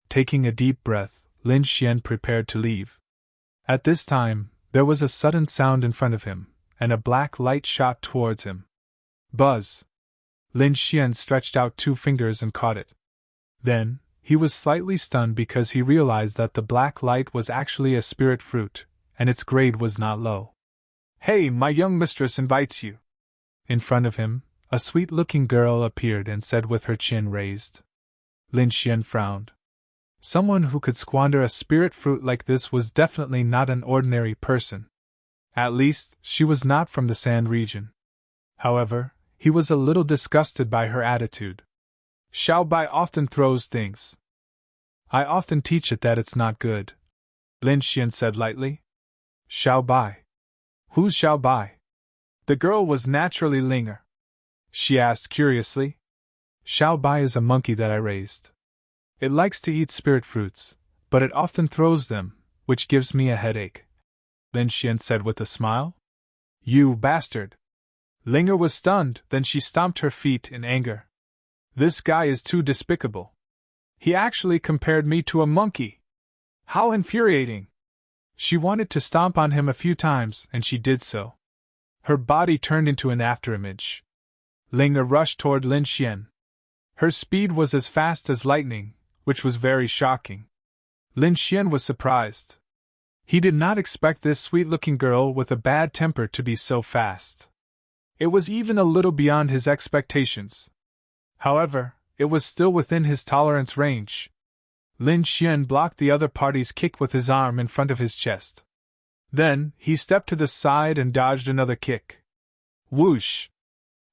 Taking a deep breath, Lin Xian prepared to leave. At this time, there was a sudden sound in front of him, and a black light shot towards him. Buzz! Lin Xian stretched out 2 fingers and caught it. Then, he was slightly stunned because he realized that the black light was actually a spirit fruit, and its grade was not low. Hey, my young mistress invites you. In front of him, a sweet-looking girl appeared and said with her chin raised. Lin Xian frowned. Someone who could squander a spirit fruit like this was definitely not an ordinary person. At least, she was not from the Sand Region. However, He was a little disgusted by her attitude. Xiao Bai often throws things. I often teach it that it's not good, Lin Xian said lightly. Xiao Bai. Who's Xiao Bai? The girl was naturally Linger. She asked curiously. Xiao Bai is a monkey that I raised. It likes to eat spirit fruits, but it often throws them, which gives me a headache, Lin Xian said with a smile. You bastard! Linger was stunned, then she stomped her feet in anger. This guy is too despicable. He actually compared me to a monkey. How infuriating! She wanted to stomp on him a few times, and she did so. Her body turned into an afterimage. Linger rushed toward Lin Xian. Her speed was as fast as lightning, which was very shocking. Lin Xian was surprised. He did not expect this sweet-looking girl with a bad temper to be so fast. It was even a little beyond his expectations. However, it was still within his tolerance range. Lin Xian blocked the other party's kick with his arm in front of his chest. Then, he stepped to the side and dodged another kick. Whoosh!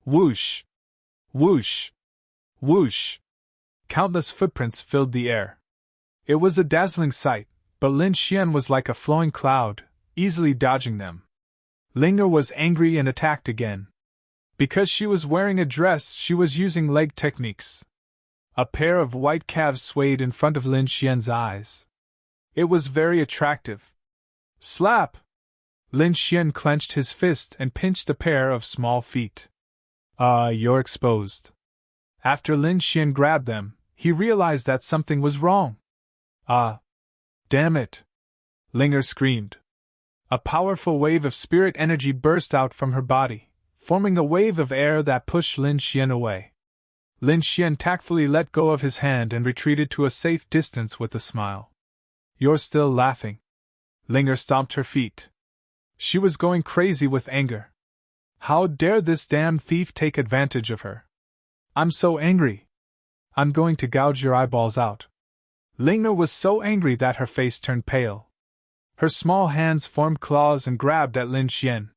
Whoosh! Whoosh! Whoosh! Countless footprints filled the air. It was a dazzling sight, but Lin Xian was like a flowing cloud, easily dodging them. Linger was angry and attacked again. Because she was wearing a dress, she was using leg techniques. A pair of white calves swayed in front of Lin Xian's eyes. It was very attractive. Slap! Lin Xian clenched his fist and pinched a pair of small feet. You're exposed. After Lin Xian grabbed them, he realized that something was wrong. Damn it! Linger screamed. A powerful wave of spirit energy burst out from her body, forming a wave of air that pushed Lin Xian away. Lin Xian tactfully let go of his hand and retreated to a safe distance with a smile. You're still laughing. Linger stomped her feet. She was going crazy with anger. How dare this damn thief take advantage of her? I'm so angry. I'm going to gouge your eyeballs out. Linger was so angry that her face turned pale. Her small hands formed claws and grabbed at Lin Xian.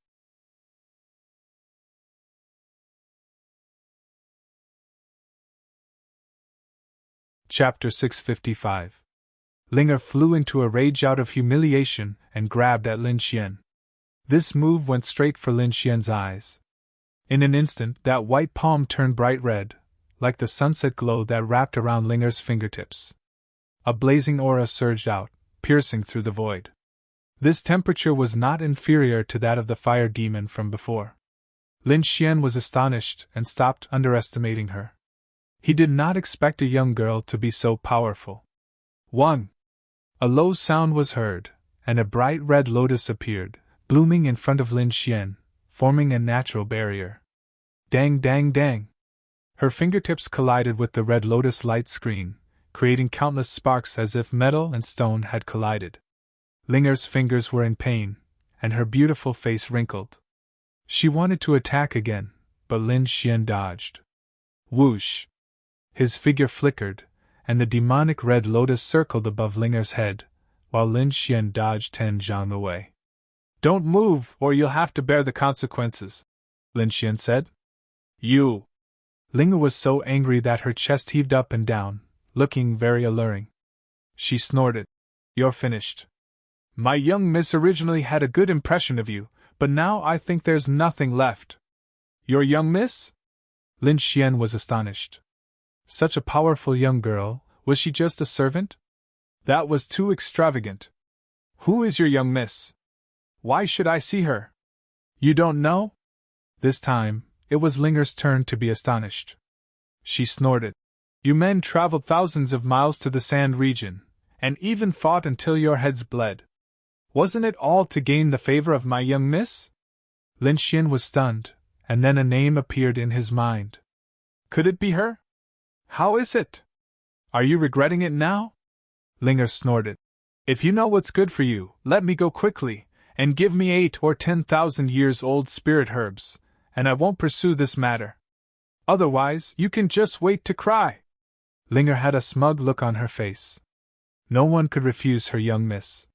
Chapter 655. Linger flew into a rage out of humiliation and grabbed at Lin Xian. This move went straight for Lin Xian's eyes. In an instant, that white palm turned bright red, like the sunset glow that wrapped around Linger's fingertips. A blazing aura surged out, piercing through the void. This temperature was not inferior to that of the fire demon from before. Lin Xian was astonished and stopped underestimating her. He did not expect a young girl to be so powerful. 1. A low sound was heard, and a bright red lotus appeared, blooming in front of Lin Xian, forming a natural barrier. Dang dang dang! Her fingertips collided with the red lotus light screen, creating countless sparks as if metal and stone had collided. Linger's fingers were in pain, and her beautiful face wrinkled. She wanted to attack again, but Lin Xian dodged. Whoosh! His figure flickered, and the demonic red lotus circled above Linger's head, while Lin Xian dodged 10 zhang away. Don't move, or you'll have to bear the consequences, Lin Xian said. You! Linger was so angry that her chest heaved up and down, looking very alluring. She snorted. You're finished. My young miss originally had a good impression of you, but now I think there's nothing left. Your young miss? Lin Xian was astonished. Such a powerful young girl, was she just a servant? That was too extravagant. Who is your young miss? Why should I see her? You don't know? This time, it was Linger's turn to be astonished. She snorted. You men traveled thousands of miles to the sand region, and even fought until your heads bled. Wasn't it all to gain the favor of my young miss? Lin Xian was stunned, and then a name appeared in his mind. Could it be her? How is it? Are you regretting it now? Linger snorted. If you know what's good for you, let me go quickly, and give me 8 or 10,000 years old spirit herbs, and I won't pursue this matter. Otherwise, you can just wait to cry. Linger had a smug look on her face. No one could refuse her young miss.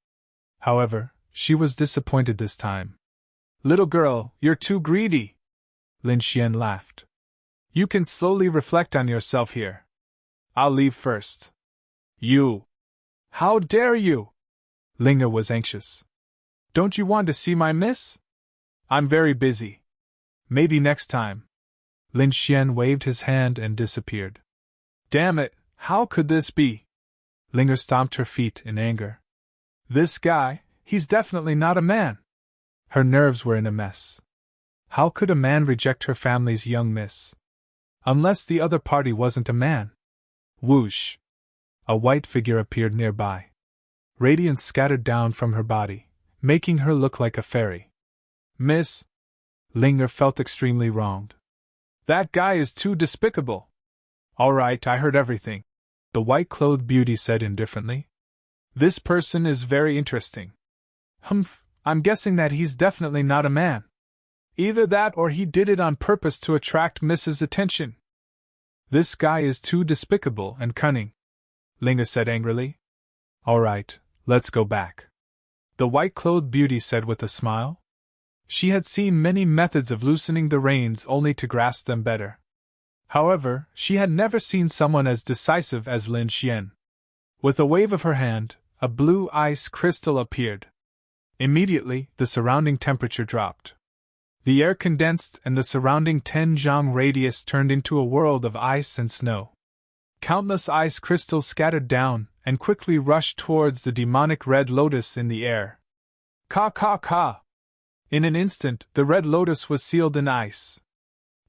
However, she was disappointed this time. Little girl, you're too greedy. Lin Xian laughed. You can slowly reflect on yourself here. I'll leave first. You! How dare you! Linger was anxious. Don't you want to see my miss? I'm very busy. Maybe next time. Lin Xian waved his hand and disappeared. Damn it, how could this be? Linger stomped her feet in anger. This guy, he's definitely not a man. Her nerves were in a mess. How could a man reject her family's young miss? Unless the other party wasn't a man. Whoosh! A white figure appeared nearby. Radiance scattered down from her body, making her look like a fairy. Miss? Linger felt extremely wronged. That guy is too despicable. All right, I heard everything, the white-clothed beauty said indifferently. This person is very interesting. Humph, I'm guessing that he's definitely not a man. Either that or he did it on purpose to attract Mrs. attention. This guy is too despicable and cunning, Linger said angrily. All right, let's go back, the white-clothed beauty said with a smile. She had seen many methods of loosening the reins only to grasp them better. However, she had never seen someone as decisive as Lin Xian. With a wave of her hand, a blue ice crystal appeared. Immediately, the surrounding temperature dropped. The air condensed and the surrounding 10 zhang radius turned into a world of ice and snow. Countless ice crystals scattered down and quickly rushed towards the demonic red lotus in the air. Ka ka ka! In an instant, the red lotus was sealed in ice.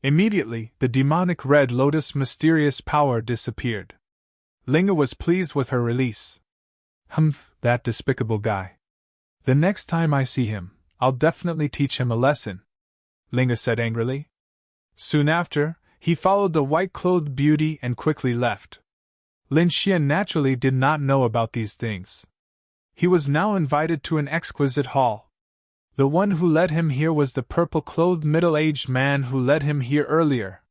Immediately, the demonic red lotus' mysterious power disappeared. Linger was pleased with her release. Humph, that despicable guy. The next time I see him, I'll definitely teach him a lesson, Linger said angrily. Soon after, he followed the white-clothed beauty and quickly left. Lin Xian naturally did not know about these things. He was now invited to an exquisite hall. The one who led him here was the purple-clothed middle-aged man who led him here earlier.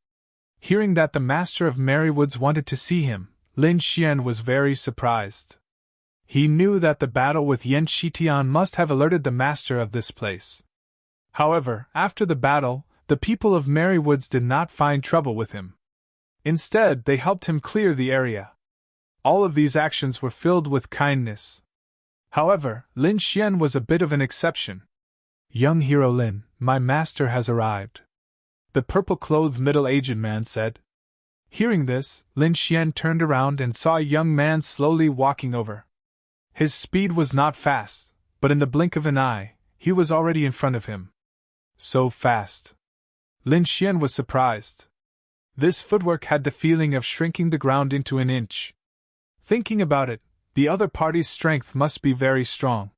Hearing that the master of Merrywoods wanted to see him, Lin Xian was very surprised. He knew that the battle with Yan Shitian must have alerted the master of this place. However, after the battle, the people of Merrywoods did not find trouble with him. Instead, they helped him clear the area. All of these actions were filled with kindness. However, Lin Xian was a bit of an exception. Young hero Lin, my master has arrived, the purple-clothed middle-aged man said. Hearing this, Lin Xian turned around and saw a young man slowly walking over. His speed was not fast, but in the blink of an eye, he was already in front of him. So fast. Lin Xian was surprised. This footwork had the feeling of shrinking the ground into an inch. Thinking about it, the other party's strength must be very strong.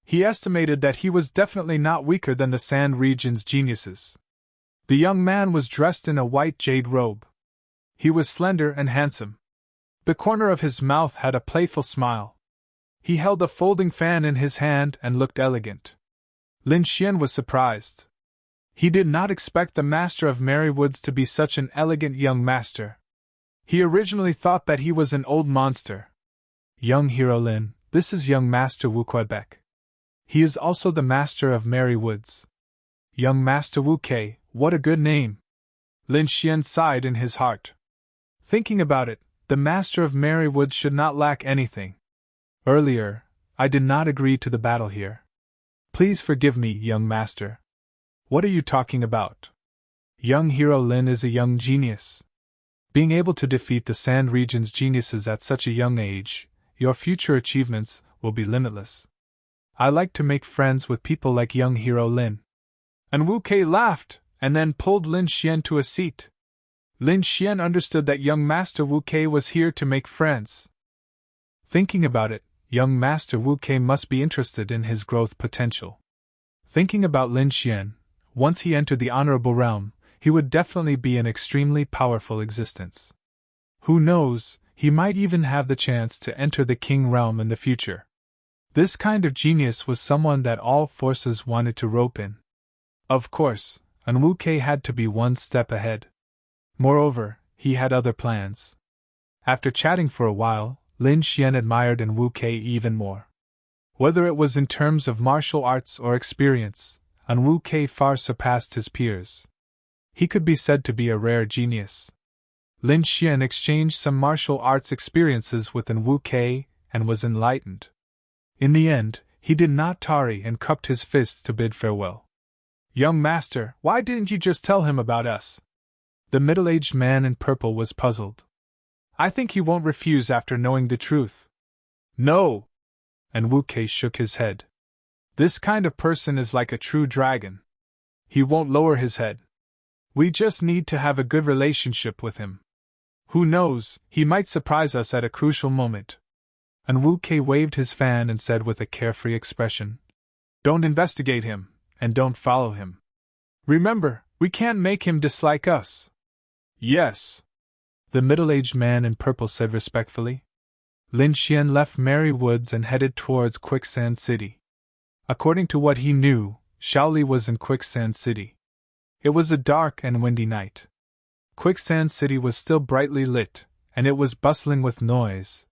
He estimated that he was definitely not weaker than the Sand Region's geniuses. The young man was dressed in a white jade robe. He was slender and handsome. The corner of his mouth had a playful smile. He held a folding fan in his hand and looked elegant. Lin Xian was surprised. He did not expect the master of Merrywoods to be such an elegant young master. He originally thought that he was an old monster. Young hero Lin, this is young master Wu Quebec. He is also the master of Merrywoods. Young master Wu Kei, what a good name. Lin Xian sighed in his heart. Thinking about it, the master of Merrywoods should not lack anything. Earlier, I did not agree to the battle here. Please forgive me, young master. What are you talking about? Young hero Lin is a young genius. Being able to defeat the Sand Region's geniuses at such a young age, your future achievements will be limitless. I like to make friends with people like young hero Lin. And Wu Kei laughed, and then pulled Lin Xian to a seat. Lin Xian understood that young master Wu Kei was here to make friends. Thinking about it, young master Wu Kei must be interested in his growth potential. Thinking about Lin Xian, once he entered the honorable realm, he would definitely be an extremely powerful existence. Who knows, he might even have the chance to enter the king realm in the future. This kind of genius was someone that all forces wanted to rope in. Of course, and Wu Kei had to be one step ahead. Moreover, he had other plans. After chatting for a while, Lin Xian admired Wu Kei even more. Whether it was in terms of martial arts or experience, Wu Kei far surpassed his peers. he could be said to be a rare genius. Lin Xian exchanged some martial arts experiences with Wu Kei and was enlightened. In the end, he did not tarry and cupped his fists to bid farewell. "Young master, why didn't you just tell him about us?" The middle-aged man in purple was puzzled. "I think he won't refuse after knowing the truth." "No!" And Wu Kei shook his head. "This kind of person is like a true dragon. He won't lower his head. We just need to have a good relationship with him. Who knows, he might surprise us at a crucial moment." And Wu Kei waved his fan and said with a carefree expression, "Don't investigate him, and don't follow him. Remember, we can't make him dislike us." "Yes," the middle-aged man in purple said respectfully. Lin Xian left Merry Woods and headed towards Quicksand City. According to what he knew, Shaoli was in Quicksand City. It was a dark and windy night. Quicksand City was still brightly lit, and it was bustling with noise.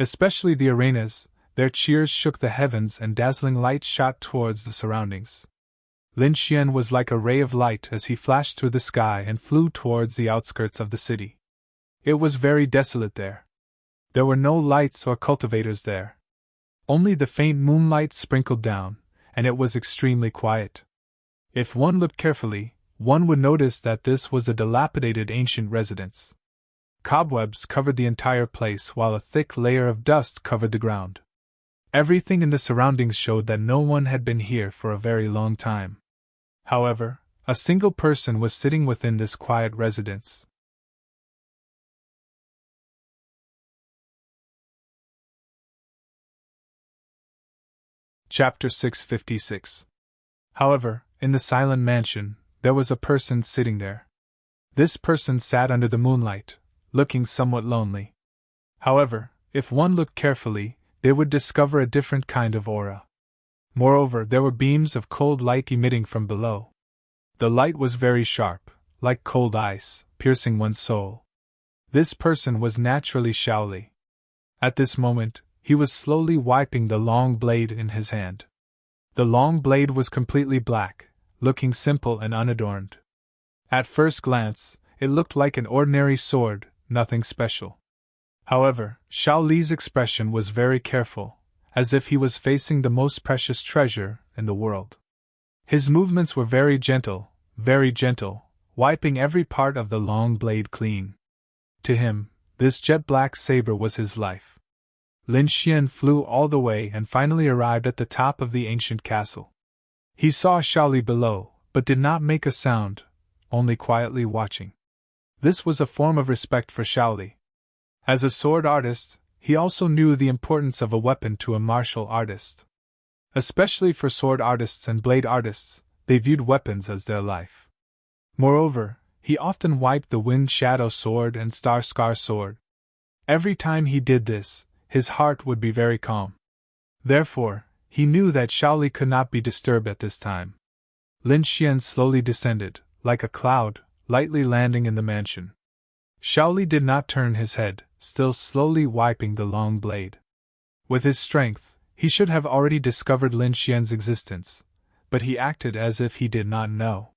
Especially the arenas, their cheers shook the heavens and dazzling lights shot towards the surroundings. Lin Xian was like a ray of light as he flashed through the sky and flew towards the outskirts of the city. It was very desolate there. There were no lights or cultivators there. Only the faint moonlight sprinkled down, and it was extremely quiet. If one looked carefully, one would notice that this was a dilapidated ancient residence. Cobwebs covered the entire place while a thick layer of dust covered the ground. Everything in the surroundings showed that no one had been here for a very long time. However, a single person was sitting within this quiet residence. Chapter 656. However, in the silent mansion, there was a person sitting there. This person sat under the moonlight, looking somewhat lonely. However, if one looked carefully, they would discover a different kind of aura. Moreover, there were beams of cold light emitting from below. The light was very sharp, like cold ice, piercing one's soul. This person was naturally Shaoli. At this moment, he was slowly wiping the long blade in his hand. The long blade was completely black, looking simple and unadorned. At first glance, it looked like an ordinary sword, nothing special. However, Shaoli's expression was very careful, as if he was facing the most precious treasure in the world. His movements were very gentle, wiping every part of the long blade clean. To him, this jet-black saber was his life. Lin Xian flew all the way and finally arrived at the top of the ancient castle. He saw Shaoli below, but did not make a sound, only quietly watching. This was a form of respect for Shaoli. As a sword artist, he also knew the importance of a weapon to a martial artist. Especially for sword artists and blade artists, they viewed weapons as their life. Moreover, he often wiped the Wind Shadow sword and Star Scar sword. Every time he did this, his heart would be very calm. Therefore, he knew that Shaoli could not be disturbed at this time. Lin Xian slowly descended, like a cloud, lightly landing in the mansion. Shaoli did not turn his head, still slowly wiping the long blade. With his strength, he should have already discovered Lin Xian's existence, but he acted as if he did not know.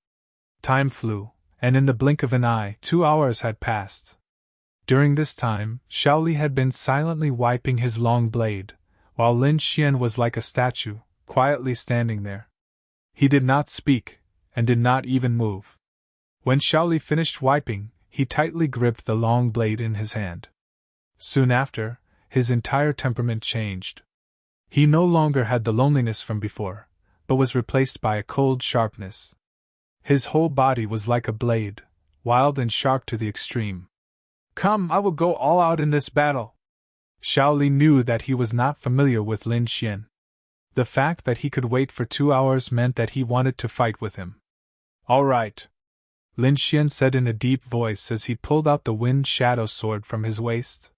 Time flew, and in the blink of an eye, 2 hours had passed. During this time, Shaoli had been silently wiping his long blade, while Lin Xian was like a statue, quietly standing there. He did not speak, and did not even move. When Shaoli finished wiping, he tightly gripped the long blade in his hand. Soon after, his entire temperament changed. He no longer had the loneliness from before, but was replaced by a cold sharpness. His whole body was like a blade, wild and sharp to the extreme. "Come, I will go all out in this battle." Shaoli knew that he was not familiar with Lin Xian. The fact that he could wait for 2 hours meant that he wanted to fight with him. "All right," Lin Xian said in a deep voice as he pulled out the Wind Shadow sword from his waist.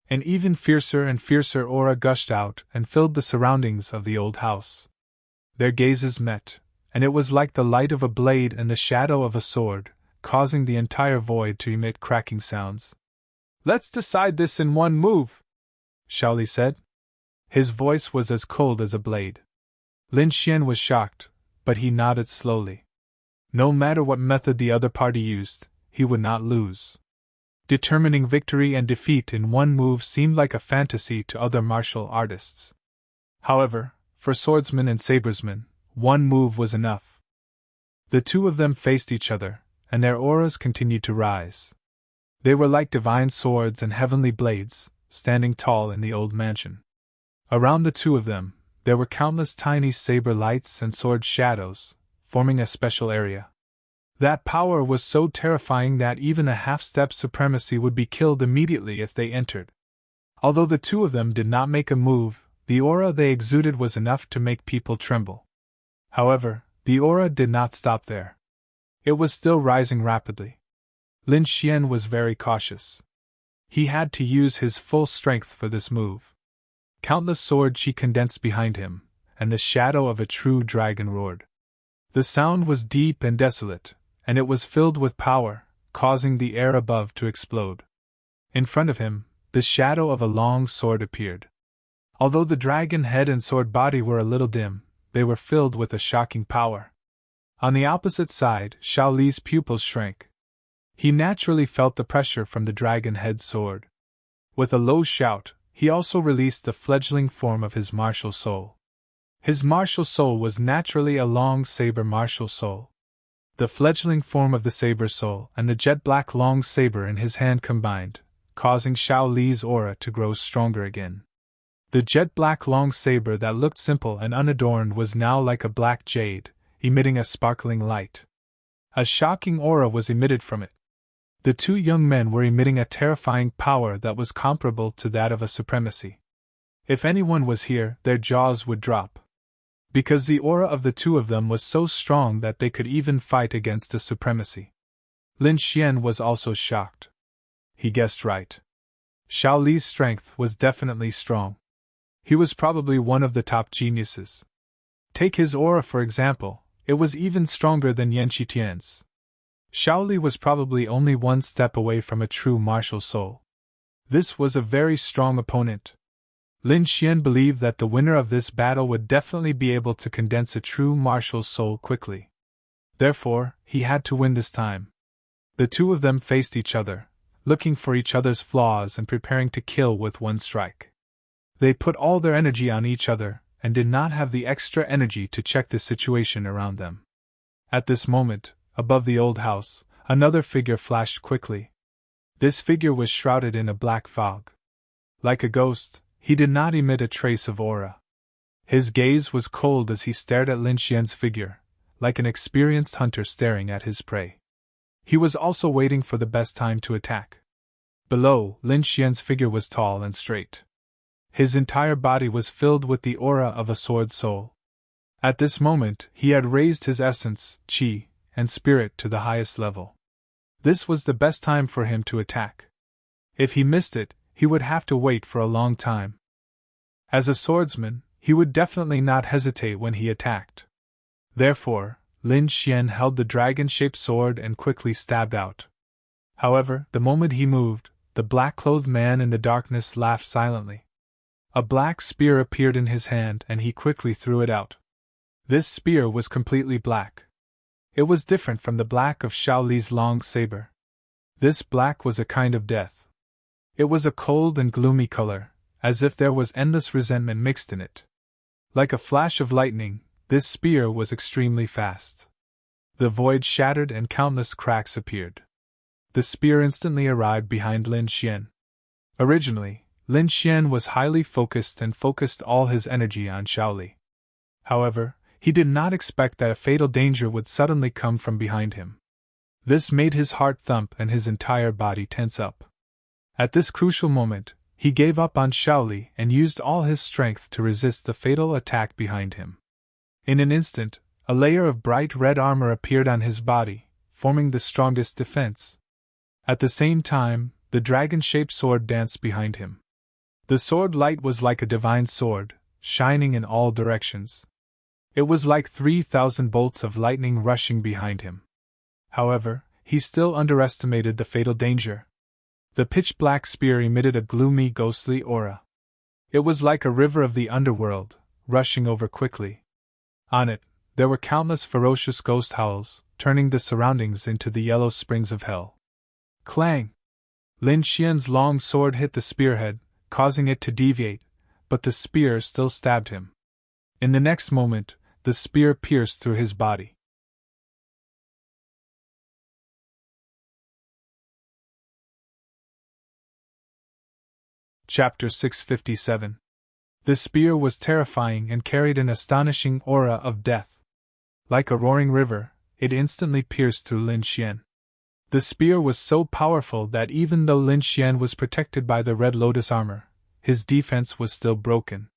An even fiercer and fiercer aura gushed out and filled the surroundings of the old house. Their gazes met, and it was like the light of a blade and the shadow of a sword, causing the entire void to emit cracking sounds. "Let's decide this in one move," Shaoli said. His voice was as cold as a blade. Lin Xian was shocked, but he nodded slowly. No matter what method the other party used, he would not lose. Determining victory and defeat in one move seemed like a fantasy to other martial artists. However, for swordsmen and sabresmen, one move was enough. The two of them faced each other, and their auras continued to rise. They were like divine swords and heavenly blades, standing tall in the old mansion. Around the two of them, there were countless tiny saber lights and sword shadows, forming a special area. That power was so terrifying that even a half-step supremacy would be killed immediately if they entered. Although the two of them did not make a move, the aura they exuded was enough to make people tremble. However, the aura did not stop there. It was still rising rapidly. Lin Xian was very cautious. He had to use his full strength for this move. Countless sword chi condensed behind him, and the shadow of a true dragon roared. The sound was deep and desolate, and it was filled with power, causing the air above to explode. In front of him, the shadow of a long sword appeared. Although the dragon head and sword body were a little dim, they were filled with a shocking power. On the opposite side, Xiao Li's pupils shrank. He naturally felt the pressure from the dragon head sword. With a low shout, he also released the fledgling form of his martial soul. His martial soul was naturally a long saber martial soul. The fledgling form of the saber soul and the jet-black long saber in his hand combined, causing Xiao Li's aura to grow stronger again. The jet-black long saber that looked simple and unadorned was now like a black jade, emitting a sparkling light. A shocking aura was emitted from it. The two young men were emitting a terrifying power that was comparable to that of a supremacy. If anyone was here, their jaws would drop. Because the aura of the two of them was so strong that they could even fight against a supremacy. Lin Xian was also shocked. He guessed right. Xiao Li's strength was definitely strong. He was probably one of the top geniuses. Take his aura for example, it was even stronger than Yan Qitian's. Xiao Li was probably only one step away from a true martial soul. This was a very strong opponent. Lin Xian believed that the winner of this battle would definitely be able to condense a true martial soul quickly. Therefore, he had to win this time. The two of them faced each other, looking for each other's flaws and preparing to kill with one strike. They put all their energy on each other, and did not have the extra energy to check the situation around them. At this moment, above the old house, another figure flashed quickly. This figure was shrouded in a black fog. Like a ghost, he did not emit a trace of aura. His gaze was cold as he stared at Lin Xian's figure, like an experienced hunter staring at his prey. He was also waiting for the best time to attack. Below, Lin Xian's figure was tall and straight. His entire body was filled with the aura of a sword soul. At this moment, he had raised his essence, qi, and spirit to the highest level. This was the best time for him to attack. If he missed it, he would have to wait for a long time. As a swordsman, he would definitely not hesitate when he attacked. Therefore, Lin Xian held the dragon-shaped sword and quickly stabbed out. However, the moment he moved, the black-clothed man in the darkness laughed silently. A black spear appeared in his hand and he quickly threw it out. This spear was completely black. It was different from the black of Xiao Li's long saber. This black was a kind of death. It was a cold and gloomy color, as if there was endless resentment mixed in it. Like a flash of lightning, this spear was extremely fast. The void shattered and countless cracks appeared. The spear instantly arrived behind Lin Xian. Originally, Lin Xian was highly focused and focused all his energy on Xiao Li. However, he did not expect that a fatal danger would suddenly come from behind him. This made his heart thump and his entire body tense up. At this crucial moment, he gave up on Xiao Li and used all his strength to resist the fatal attack behind him. In an instant, a layer of bright red armor appeared on his body, forming the strongest defense. At the same time, the dragon-shaped sword danced behind him. The sword light was like a divine sword, shining in all directions. It was like 3,000 bolts of lightning rushing behind him. However, he still underestimated the fatal danger. The pitch-black spear emitted a gloomy, ghostly aura. It was like a river of the underworld, rushing over quickly. On it, there were countless ferocious ghost howls, turning the surroundings into the yellow springs of hell. Clang! Lin Xian's long sword hit the spearhead, causing it to deviate, but the spear still stabbed him. In the next moment, the spear pierced through his body. Chapter 657. The spear was terrifying and carried an astonishing aura of death. Like a roaring river, it instantly pierced through Lin Xian. The spear was so powerful that even though Lin Xian was protected by the Red Lotus armor, his defense was still broken.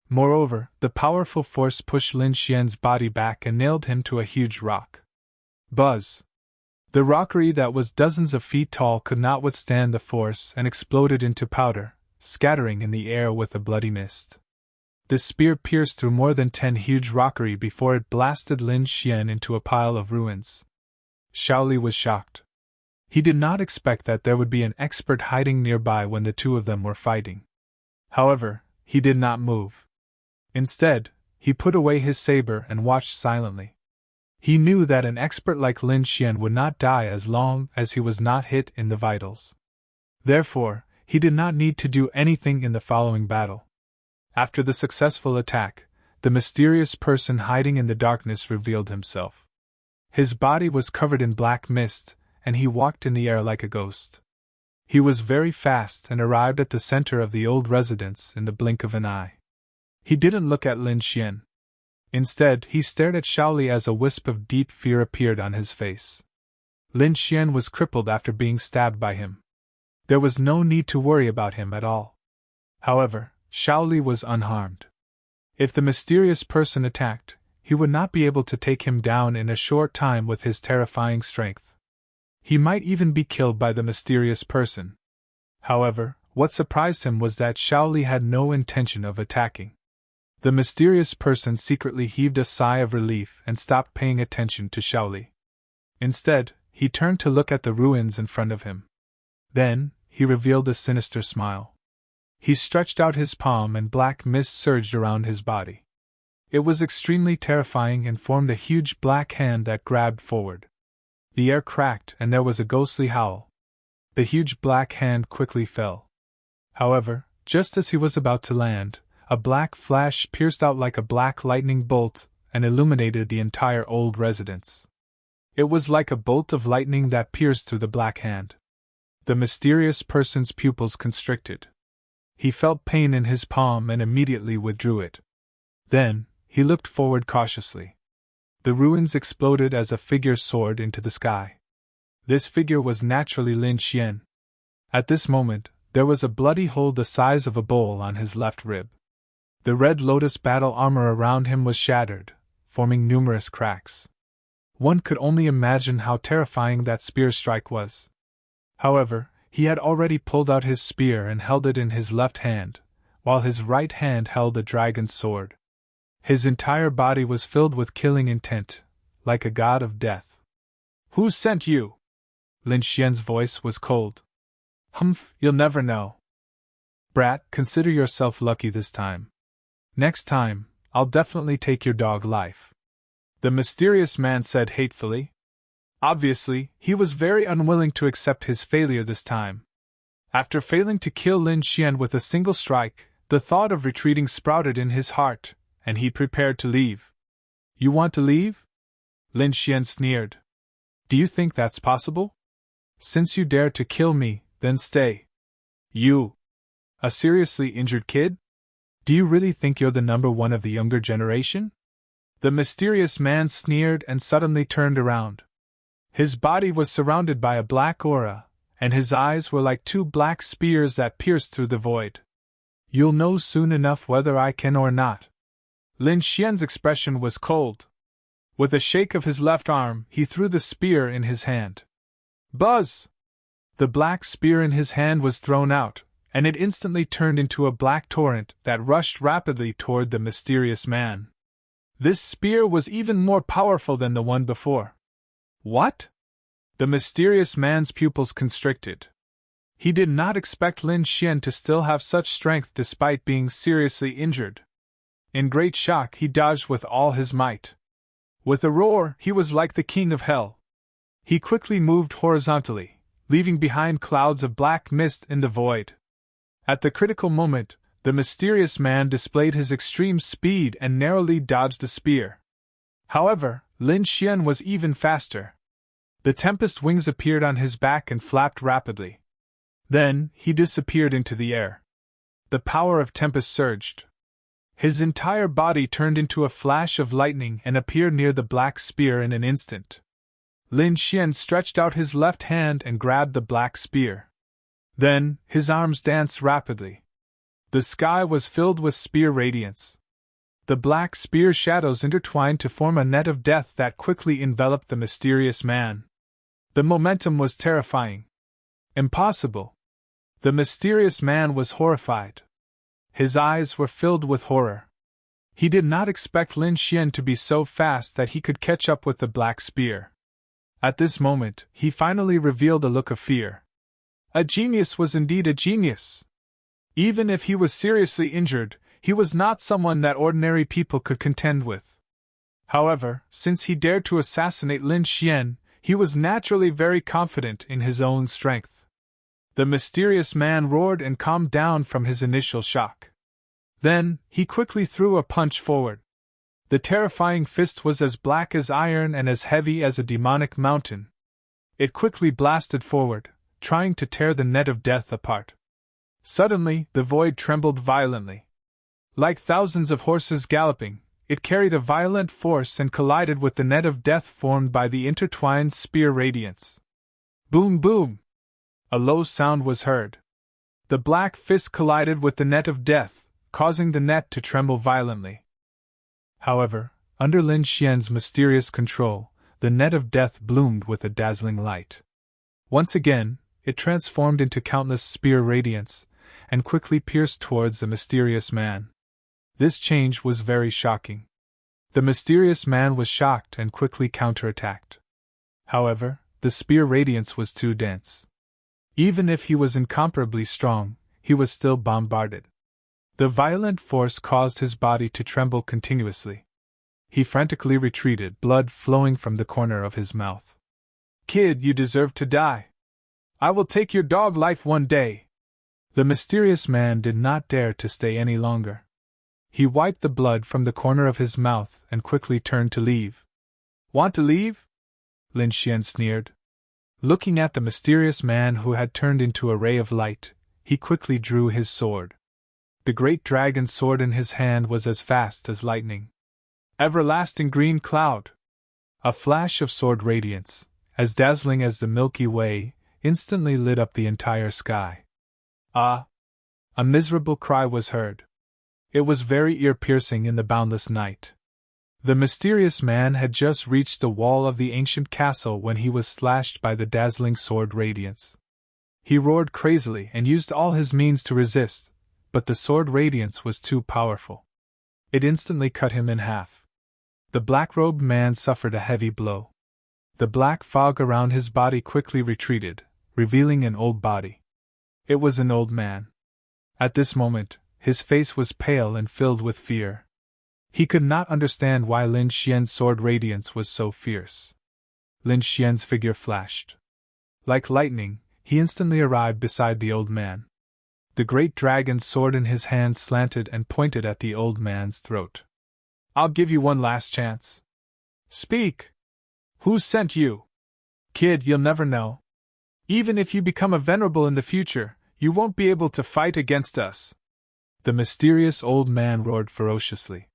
Moreover, the powerful force pushed Lin Xian's body back and nailed him to a huge rock. Buzz! The rockery that was dozens of feet tall could not withstand the force and exploded into powder, scattering in the air with a bloody mist. The spear pierced through more than 10 huge rockery before it blasted Lin Xian into a pile of ruins. Shaoli was shocked. He did not expect that there would be an expert hiding nearby when the two of them were fighting. However, he did not move. Instead, he put away his saber and watched silently. He knew that an expert like Lin Xian would not die as long as he was not hit in the vitals. Therefore, he did not need to do anything in the following battle. After the successful attack, the mysterious person hiding in the darkness revealed himself. His body was covered in black mist, and he walked in the air like a ghost. He was very fast and arrived at the center of the old residence in the blink of an eye. He didn't look at Lin Xian. Instead, he stared at Shaoli as a wisp of deep fear appeared on his face. Lin Xian was crippled after being stabbed by him. There was no need to worry about him at all. However, Shaoli was unharmed. If the mysterious person attacked, he would not be able to take him down in a short time with his terrifying strength. He might even be killed by the mysterious person. However, what surprised him was that Shaoli had no intention of attacking. The mysterious person secretly heaved a sigh of relief and stopped paying attention to Shaoli. Instead, he turned to look at the ruins in front of him. Then, he revealed a sinister smile. He stretched out his palm and black mist surged around his body. It was extremely terrifying and formed a huge black hand that grabbed forward. The air cracked and there was a ghostly howl. The huge black hand quickly fell. However, just as he was about to land, a black flash pierced out like a black lightning bolt and illuminated the entire old residence. It was like a bolt of lightning that pierced through the black hand. The mysterious person's pupils constricted. He felt pain in his palm and immediately withdrew it. Then, he looked forward cautiously. The ruins exploded as a figure soared into the sky. This figure was naturally Lin Xian. At this moment, there was a bloody hole the size of a bowl on his left rib. The Red Lotus battle armor around him was shattered, forming numerous cracks. One could only imagine how terrifying that spear strike was. However, he had already pulled out his spear and held it in his left hand, while his right hand held a dragon's sword. His entire body was filled with killing intent, like a god of death. "Who sent you?" Lin Xian's voice was cold. "Humph, you'll never know. Brat, consider yourself lucky this time. Next time, I'll definitely take your dog life," the mysterious man said hatefully. Obviously, he was very unwilling to accept his failure this time. After failing to kill Lin Xian with a single strike, the thought of retreating sprouted in his heart, and he prepared to leave. "You want to leave?" Lin Xian sneered. "Do you think that's possible? Since you dare to kill me, then stay. You, a seriously injured kid? Do you really think you're the number one of the younger generation?" The mysterious man sneered and suddenly turned around. His body was surrounded by a black aura, and his eyes were like two black spears that pierced through the void. "You'll know soon enough whether I can or not." Lin Xian's expression was cold. With a shake of his left arm, he threw the spear in his hand. Buzz! The black spear in his hand was thrown out, and it instantly turned into a black torrent that rushed rapidly toward the mysterious man. This spear was even more powerful than the one before. What? The mysterious man's pupils constricted. He did not expect Lin Xian to still have such strength despite being seriously injured. In great shock, he dodged with all his might. With a roar, he was like the king of hell. He quickly moved horizontally, leaving behind clouds of black mist in the void. At the critical moment, the mysterious man displayed his extreme speed and narrowly dodged the spear. However, Lin Xian was even faster. The tempest wings appeared on his back and flapped rapidly. Then, he disappeared into the air. The power of tempest surged. His entire body turned into a flash of lightning and appeared near the black spear in an instant. Lin Xian stretched out his left hand and grabbed the black spear. Then, his arms danced rapidly. The sky was filled with spear radiance. The black spear shadows intertwined to form a net of death that quickly enveloped the mysterious man. The momentum was terrifying. Impossible. The mysterious man was horrified. His eyes were filled with horror. He did not expect Lin Xian to be so fast that he could catch up with the black spear. At this moment, he finally revealed a look of fear. A genius was indeed a genius. Even if he was seriously injured, he was not someone that ordinary people could contend with. However, since he dared to assassinate Lin Xian, he was naturally very confident in his own strength. The mysterious man roared and calmed down from his initial shock. Then, he quickly threw a punch forward. The terrifying fist was as black as iron and as heavy as a demonic mountain. It quickly blasted forward, trying to tear the net of death apart. Suddenly, the void trembled violently. Like thousands of horses galloping, it carried a violent force and collided with the net of death formed by the intertwined spear radiance. Boom, boom! A low sound was heard. The black fist collided with the net of death, causing the net to tremble violently. However, under Lin Xian's mysterious control, the net of death bloomed with a dazzling light. Once again, it transformed into countless spear radiance, and quickly pierced towards the mysterious man. This change was very shocking. The mysterious man was shocked and quickly counterattacked. However, the spear radiance was too dense. Even if he was incomparably strong, he was still bombarded. The violent force caused his body to tremble continuously. He frantically retreated, blood flowing from the corner of his mouth. "Kid, you deserve to die. I will take your dog life one day." The mysterious man did not dare to stay any longer. He wiped the blood from the corner of his mouth and quickly turned to leave. "Want to leave?" Lin Xian sneered. Looking at the mysterious man who had turned into a ray of light, he quickly drew his sword. The great dragon's sword in his hand was as fast as lightning. Everlasting green cloud! A flash of sword radiance, as dazzling as the Milky Way, instantly lit up the entire sky. Ah! A miserable cry was heard. It was very ear-piercing in the boundless night. The mysterious man had just reached the wall of the ancient castle when he was slashed by the dazzling sword radiance. He roared crazily and used all his means to resist, but the sword radiance was too powerful. It instantly cut him in half. The black-robed man suffered a heavy blow. The black fog around his body quickly retreated, revealing an old body. It was an old man. At this moment, his face was pale and filled with fear. He could not understand why Lin Xian's sword radiance was so fierce. Lin Xian's figure flashed. Like lightning, he instantly arrived beside the old man. The great dragon's sword in his hand slanted and pointed at the old man's throat. "I'll give you one last chance. Speak! Who sent you? Kid, you'll never know. Even if you become a venerable in the future, you won't be able to fight against us." The mysterious old man roared ferociously.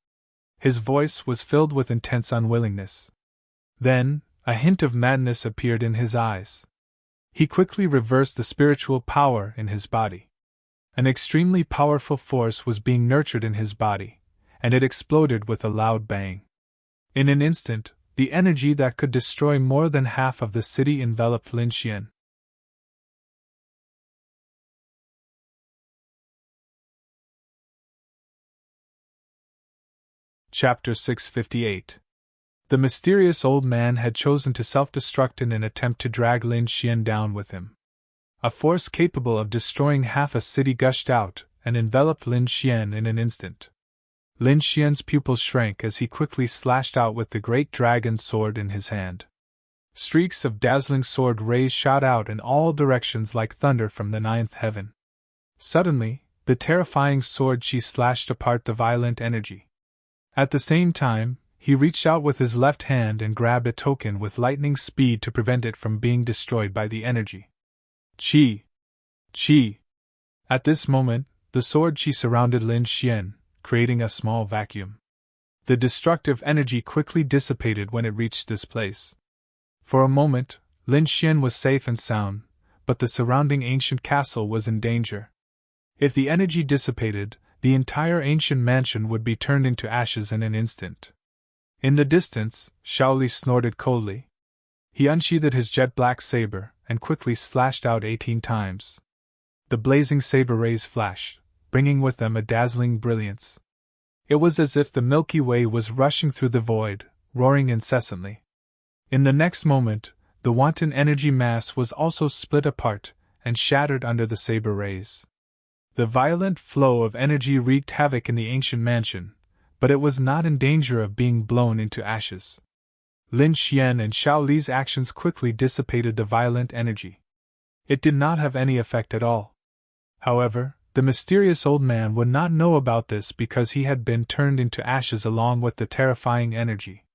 His voice was filled with intense unwillingness. Then, a hint of madness appeared in his eyes. He quickly reversed the spiritual power in his body. An extremely powerful force was being nurtured in his body, and it exploded with a loud bang. In an instant, the energy that could destroy more than half of the city enveloped Lin Xian. Chapter 658. The mysterious old man had chosen to self-destruct in an attempt to drag Lin Xian down with him. A force capable of destroying half a city gushed out and enveloped Lin Xian in an instant. Lin Xian's pupils shrank as he quickly slashed out with the great dragon sword in his hand. Streaks of dazzling sword rays shot out in all directions like thunder from the ninth heaven. Suddenly, the terrifying sword she slashed apart the violent energy. At the same time, he reached out with his left hand and grabbed a token with lightning speed to prevent it from being destroyed by the energy. Chi! Chi! At this moment, the sword chi surrounded Lin Xian, creating a small vacuum. The destructive energy quickly dissipated when it reached this place. For a moment, Lin Xian was safe and sound, but the surrounding ancient castle was in danger. If the energy dissipated, the entire ancient mansion would be turned into ashes in an instant. In the distance, Shaoli snorted coldly. He unsheathed his jet-black saber and quickly slashed out 18 times. The blazing saber rays flashed, bringing with them a dazzling brilliance. It was as if the Milky Way was rushing through the void, roaring incessantly. In the next moment, the wanton energy mass was also split apart and shattered under the saber rays. The violent flow of energy wreaked havoc in the ancient mansion, but it was not in danger of being blown into ashes. Lin Xian and Shaoli's actions quickly dissipated the violent energy. It did not have any effect at all. However, the mysterious old man would not know about this because he had been turned into ashes along with the terrifying energy.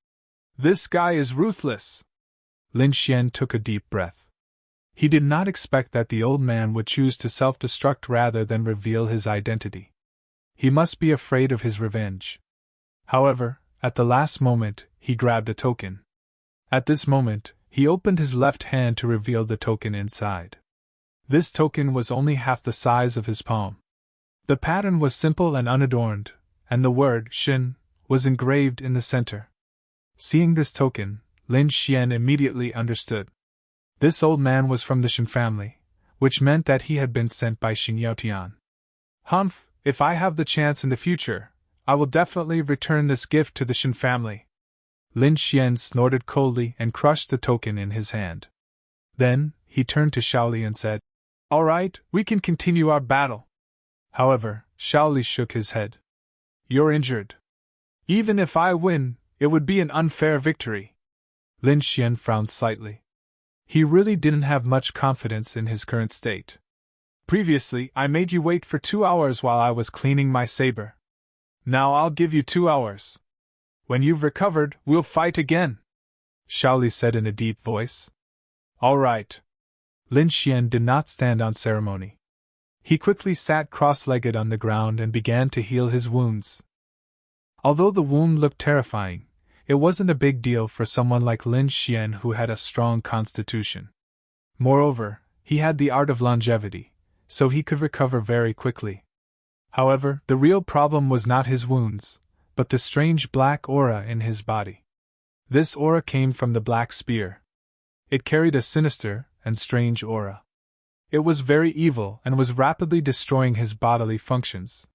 This guy is ruthless! Lin Xian took a deep breath. He did not expect that the old man would choose to self-destruct rather than reveal his identity. He must be afraid of his revenge. However, at the last moment, he grabbed a token. At this moment, he opened his left hand to reveal the token inside. This token was only half the size of his palm. The pattern was simple and unadorned, and the word Shin was engraved in the center. Seeing this token, Lin Xian immediately understood. This old man was from the Shin family, which meant that he had been sent by Xing Yaotian. Humph, if I have the chance in the future, I will definitely return this gift to the Shin family. Lin Xian snorted coldly and crushed the token in his hand. Then, he turned to Shaoli and said, "All right, we can continue our battle." However, Shaoli shook his head. "You're injured. Even if I win, it would be an unfair victory." Lin Xian frowned slightly. He really didn't have much confidence in his current state. "Previously, I made you wait for 2 hours while I was cleaning my saber. Now I'll give you 2 hours. When you've recovered, we'll fight again," Shaoli said in a deep voice. "All right." Lin Xian did not stand on ceremony. He quickly sat cross-legged on the ground and began to heal his wounds. Although the wound looked terrifying, it wasn't a big deal for someone like Lin Xian who had a strong constitution. Moreover, he had the art of longevity, so he could recover very quickly. However, the real problem was not his wounds, but the strange black aura in his body. This aura came from the black spear. It carried a sinister and strange aura. It was very evil and was rapidly destroying his bodily functions.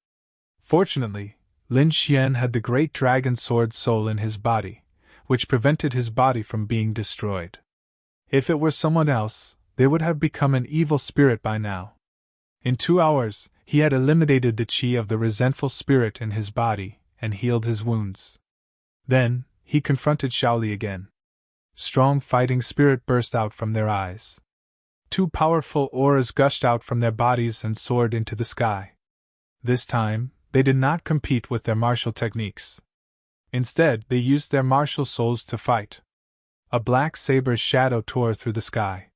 Fortunately, Lin Xian had the great dragon sword soul in his body, which prevented his body from being destroyed. If it were someone else, they would have become an evil spirit by now. In 2 hours, he had eliminated the chi of the resentful spirit in his body and healed his wounds. Then, he confronted Shaoli again. Strong fighting spirit burst out from their eyes. 2 powerful auras gushed out from their bodies and soared into the sky. This time, they did not compete with their martial techniques. Instead, they used their martial souls to fight. A black saber's shadow tore through the sky.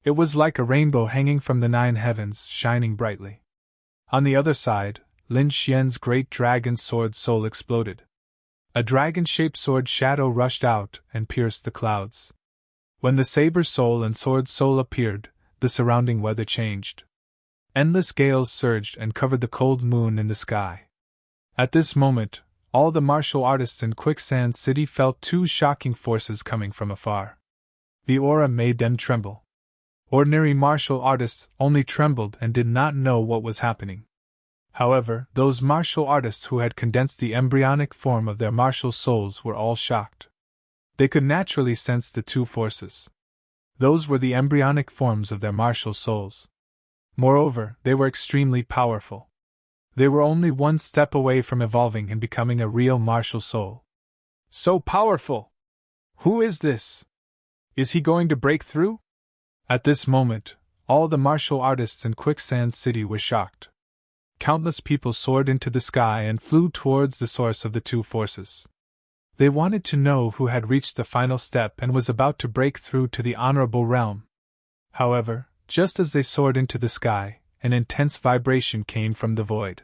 It was like a rainbow hanging from the 9 heavens, shining brightly. On the other side, Lin Xian's great dragon sword soul exploded. A dragon-shaped sword shadow rushed out and pierced the clouds. When the saber soul and sword soul appeared, the surrounding weather changed. Endless gales surged and covered the cold moon in the sky. At this moment, all the martial artists in Quicksand City felt 2 shocking forces coming from afar. The aura made them tremble. Ordinary martial artists only trembled and did not know what was happening. However, those martial artists who had condensed the embryonic form of their martial souls were all shocked. They could naturally sense the 2 forces. Those were the embryonic forms of their martial souls. Moreover, they were extremely powerful. They were only one step away from evolving and becoming a real martial soul. So powerful! Who is this? Is he going to break through? At this moment, all the martial artists in Quicksand City were shocked. Countless people soared into the sky and flew towards the source of the two forces. They wanted to know who had reached the final step and was about to break through to the honorable realm. However, just as they soared into the sky, an intense vibration came from the void.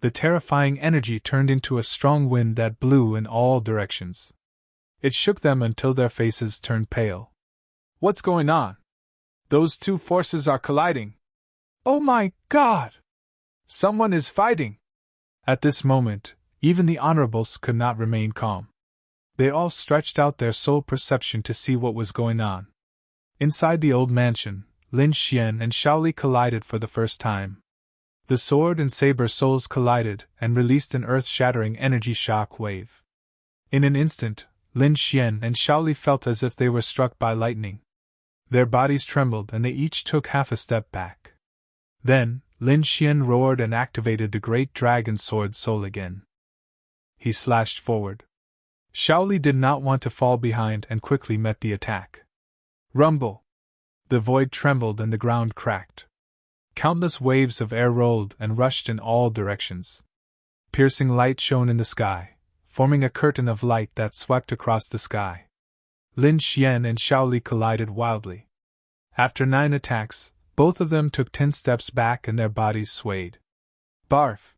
The terrifying energy turned into a strong wind that blew in all directions. It shook them until their faces turned pale. What's going on? Those two forces are colliding. Oh my God! Someone is fighting! At this moment, even the honorables could not remain calm. They all stretched out their soul perception to see what was going on. Inside the old mansion, Lin Xian and Shaoli collided for the first time. The sword and saber souls collided and released an earth-shattering energy shock wave. In an instant, Lin Xian and Shaoli felt as if they were struck by lightning. Their bodies trembled and they each took half a step back. Then, Lin Xian roared and activated the great dragon sword soul again. He slashed forward. Shaoli did not want to fall behind and quickly met the attack. Rumble! The void trembled and the ground cracked. Countless waves of air rolled and rushed in all directions. Piercing light shone in the sky, forming a curtain of light that swept across the sky. Lin Xian and Shaoli collided wildly. After 9 attacks, both of them took 10 steps back and their bodies swayed. Barf!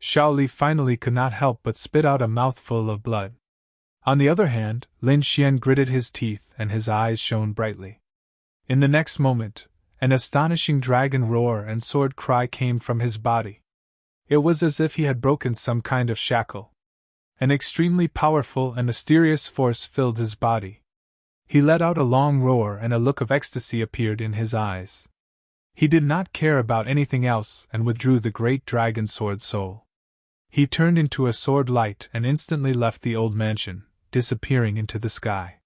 Shaoli finally could not help but spit out a mouthful of blood. On the other hand, Lin Xian gritted his teeth and his eyes shone brightly. In the next moment, an astonishing dragon roar and sword cry came from his body. It was as if he had broken some kind of shackle. An extremely powerful and mysterious force filled his body. He let out a long roar and a look of ecstasy appeared in his eyes. He did not care about anything else and withdrew the great dragon sword soul. He turned into a sword light and instantly left the old mansion, disappearing into the sky.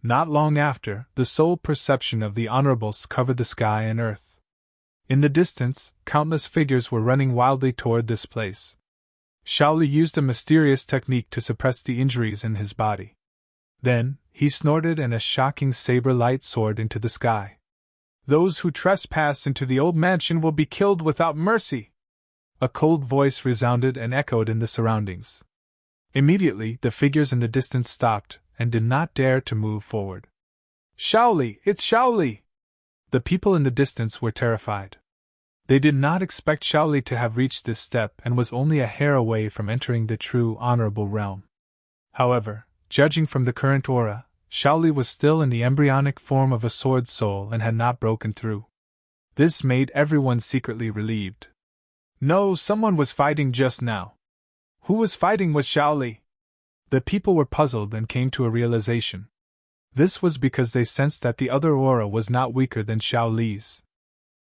Not long after, the soul perception of the honorables covered the sky and earth. In the distance, countless figures were running wildly toward this place. Shaoli used a mysterious technique to suppress the injuries in his body. Then, he snorted and a shocking saber light soared into the sky. Those who trespass into the old mansion will be killed without mercy! A cold voice resounded and echoed in the surroundings. Immediately, the figures in the distance stopped and did not dare to move forward. Shaoli, it's Shaoli! The people in the distance were terrified. They did not expect Shaoli to have reached this step and was only a hair away from entering the true honorable realm. However, judging from the current aura, Shaoli was still in the embryonic form of a sword soul and had not broken through. This made everyone secretly relieved. No, someone was fighting just now. Who was fighting with Shaoli? The people were puzzled and came to a realization. This was because they sensed that the other aura was not weaker than Shaoli's.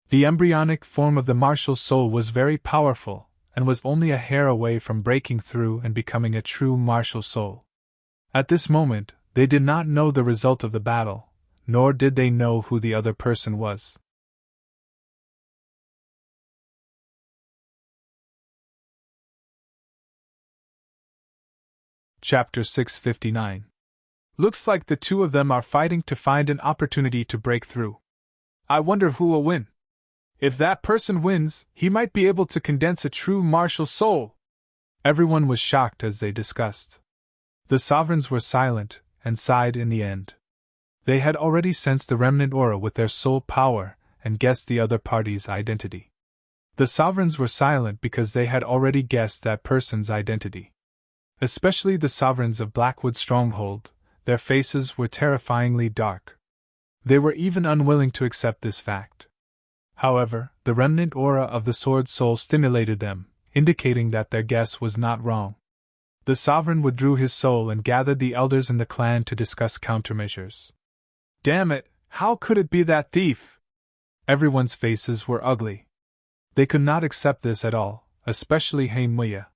The embryonic form of the martial soul was very powerful, and was only a hair away from breaking through and becoming a true martial soul. At this moment, they did not know the result of the battle, nor did they know who the other person was. Chapter 659. Looks like the two of them are fighting to find an opportunity to break through. I wonder who will win. If that person wins, he might be able to condense a true martial soul. Everyone was shocked as they discussed. The sovereigns were silent and sighed in the end. They had already sensed the remnant aura with their soul power and guessed the other party's identity. The sovereigns were silent because they had already guessed that person's identity. Especially the sovereigns of Blackwood Stronghold, their faces were terrifyingly dark. They were even unwilling to accept this fact. However, the remnant aura of the sword soul stimulated them, indicating that their guess was not wrong. The sovereign withdrew his soul and gathered the elders in the clan to discuss countermeasures. Damn it, how could it be that thief? Everyone's faces were ugly. They could not accept this at all, especially Muya.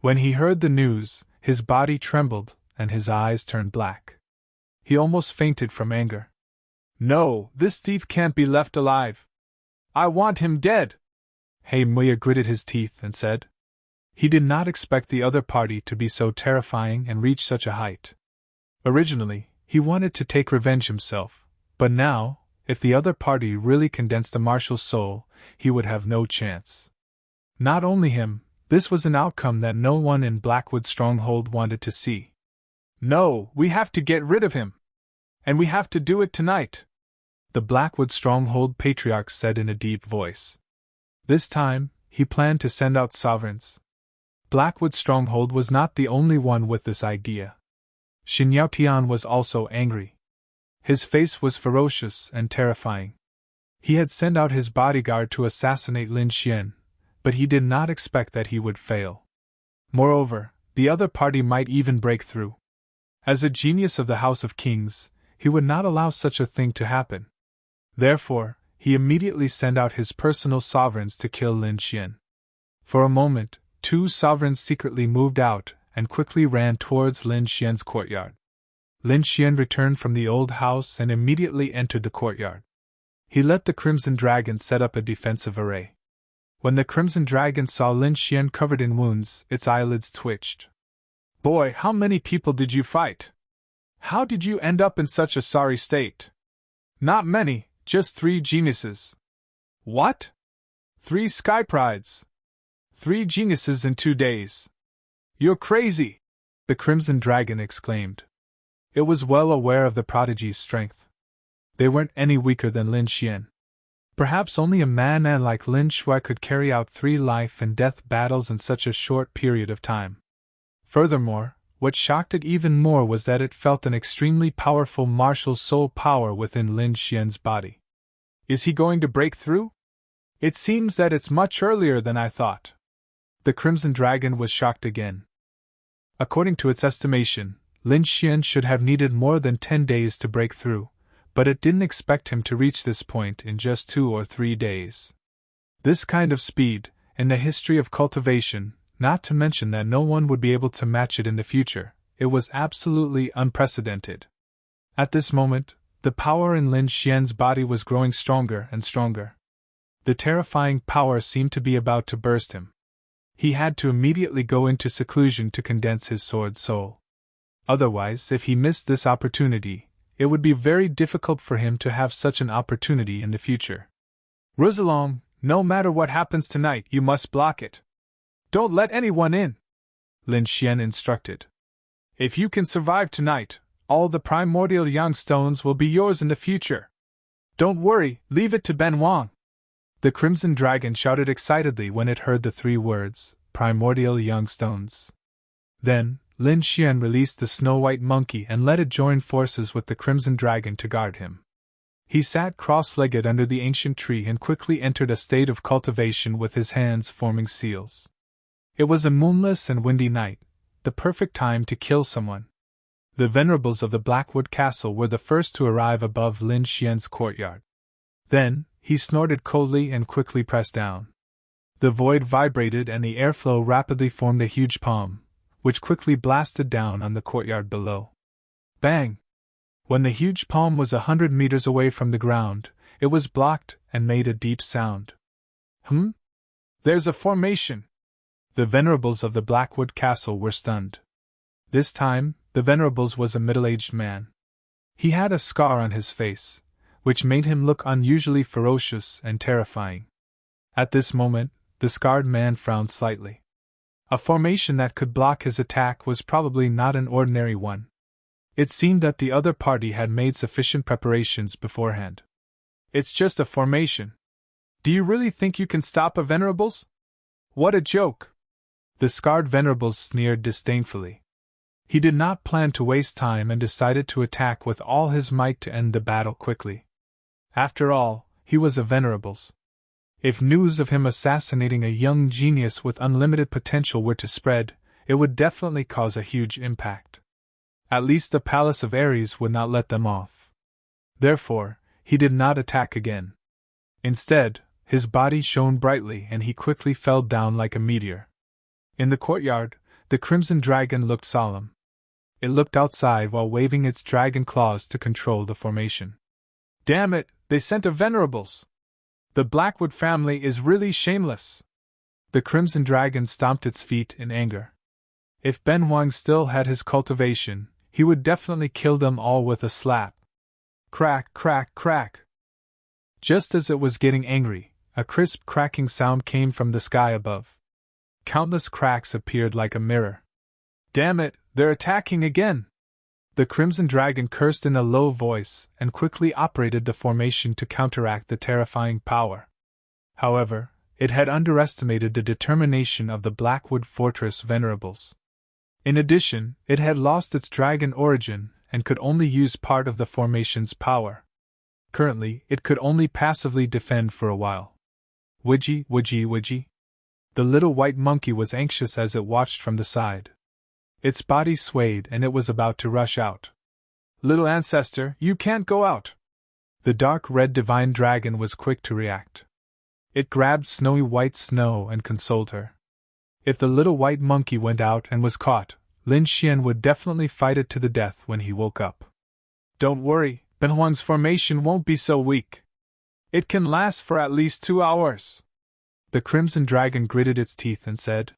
When he heard the news, his body trembled, and his eyes turned black. He almost fainted from anger. No, this thief can't be left alive. I want him dead! Muya gritted his teeth and said. He did not expect the other party to be so terrifying and reach such a height. Originally, he wanted to take revenge himself, but now, if the other party really condensed the marshal's soul, he would have no chance. Not only him, this was an outcome that no one in Blackwood's stronghold wanted to see. No, we have to get rid of him. And we have to do it tonight, the Blackwood stronghold patriarch said in a deep voice. This time, he planned to send out sovereigns. Blackwood stronghold was not the only one with this idea. Xin Yaotian was also angry. His face was ferocious and terrifying. He had sent out his bodyguard to assassinate Lin Xian, but he did not expect that he would fail. Moreover, the other party might even break through. As a genius of the House of Kings, he would not allow such a thing to happen. Therefore, he immediately sent out his personal sovereigns to kill Lin Xian. For a moment, 2 sovereigns secretly moved out and quickly ran towards Lin Xian's courtyard. Lin Xian returned from the old house and immediately entered the courtyard. He let the Crimson Dragon set up a defensive array. When the Crimson Dragon saw Lin Xian covered in wounds, its eyelids twitched. Boy, how many people did you fight? How did you end up in such a sorry state? Not many, just 3 geniuses. What? 3 sky prides. 3 geniuses in 2 days. You're crazy, the Crimson Dragon exclaimed. It was well aware of the prodigy's strength. They weren't any weaker than Lin Xian. Perhaps only a man like Lin Shui could carry out 3 life-and-death battles in such a short period of time. Furthermore, what shocked it even more was that it felt an extremely powerful martial soul power within Lin Xian's body. Is he going to break through? It seems that it's much earlier than I thought. The Crimson Dragon was shocked again. According to its estimation, Lin Xian should have needed more than 10 days to break through, but it didn't expect him to reach this point in just 2 or 3 days. This kind of speed, in the history of cultivation, not to mention that no one would be able to match it in the future, it was absolutely unprecedented. At this moment, the power in Lin Xian's body was growing stronger and stronger. The terrifying power seemed to be about to burst him. He had to immediately go into seclusion to condense his sword soul. Otherwise, if he missed this opportunity, it would be very difficult for him to have such an opportunity in the future. Roussillon, no matter what happens tonight, you must block it. Don't let anyone in, Lin Xian instructed. If you can survive tonight, all the primordial yang stones will be yours in the future. Don't worry, leave it to Ben Wang. The Crimson Dragon shouted excitedly when it heard the 3 words, primordial young stones. Then, Lin Xian released the snow-white monkey and let it join forces with the Crimson Dragon to guard him. He sat cross-legged under the ancient tree and quickly entered a state of cultivation with his hands forming seals. It was a moonless and windy night, the perfect time to kill someone. The venerables of the Blackwood Castle were the first to arrive above Lin Xian's courtyard. Then, he snorted coldly and quickly pressed down. The void vibrated and the airflow rapidly formed a huge palm, which quickly blasted down on the courtyard below. Bang! When the huge palm was 100 meters away from the ground, it was blocked and made a deep sound. There's a formation! The venerables of the Blackwood Castle were stunned. This time, the venerables was a middle-aged man. He had a scar on his face, which made him look unusually ferocious and terrifying. At this moment, the scarred man frowned slightly. A formation that could block his attack was probably not an ordinary one. It seemed that the other party had made sufficient preparations beforehand. It's just a formation. Do you really think you can stop a venerables? What a joke! The scarred venerables sneered disdainfully. He did not plan to waste time and decided to attack with all his might to end the battle quickly. After all, he was a venerables. If news of him assassinating a young genius with unlimited potential were to spread, it would definitely cause a huge impact. At least the Palace of Ares would not let them off. Therefore, he did not attack again. Instead, his body shone brightly and he quickly fell down like a meteor. In the courtyard, the Crimson Dragon looked solemn. It looked outside while waving its dragon claws to control the formation. Damn it, they sent a venerables! The Blackwood family is really shameless. The Crimson Dragon stomped its feet in anger. If Ben Huang still had his cultivation, he would definitely kill them all with a slap. Crack, crack, crack. Just as it was getting angry, a crisp cracking sound came from the sky above. Countless cracks appeared like a mirror. Damn it, they're attacking again! The Crimson Dragon cursed in a low voice and quickly operated the formation to counteract the terrifying power. However, it had underestimated the determination of the Blackwood Fortress Venerables. In addition, it had lost its dragon origin and could only use part of the formation's power. Currently, it could only passively defend for a while. Widgie, widgie, widgie. The little white monkey was anxious as it watched from the side. Its body swayed and it was about to rush out. Little ancestor, you can't go out! The dark red divine dragon was quick to react. It grabbed Snowy White Snow and consoled her. If the little white monkey went out and was caught, Lin Xian would definitely fight it to the death when he woke up. Don't worry, Ben Huang's formation won't be so weak. It can last for at least 2 hours. The Crimson Dragon gritted its teeth and said,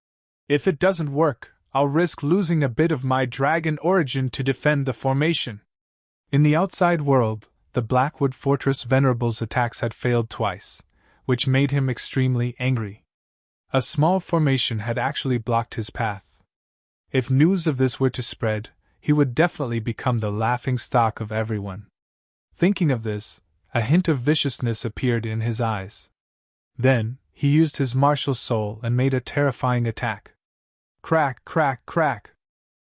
If it doesn't work, I'll risk losing a bit of my dragon origin to defend the formation. In the outside world, the Blackwood Fortress Venerable's attacks had failed twice, which made him extremely angry. A small formation had actually blocked his path. If news of this were to spread, he would definitely become the laughingstock of everyone. Thinking of this, a hint of viciousness appeared in his eyes. Then, he used his martial soul and made a terrifying attack. Crack, crack, crack!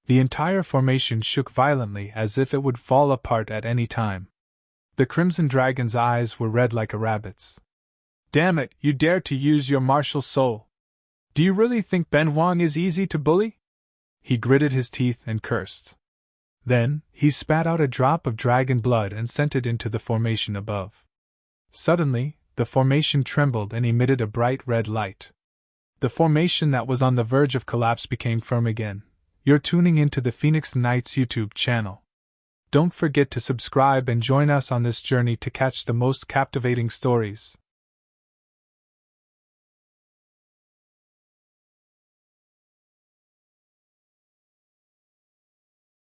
The entire formation shook violently as if it would fall apart at any time. The Crimson Dragon's eyes were red like a rabbit's. Damn it, you dare to use your martial soul! Do you really think Ben Huang is easy to bully? He gritted his teeth and cursed. Then, he spat out a drop of dragon blood and sent it into the formation above. Suddenly, the formation trembled and emitted a bright red light. The formation that was on the verge of collapse became firm again. You're tuning into the Phoenix Knights YouTube channel. Don't forget to subscribe and join us on this journey to catch the most captivating stories.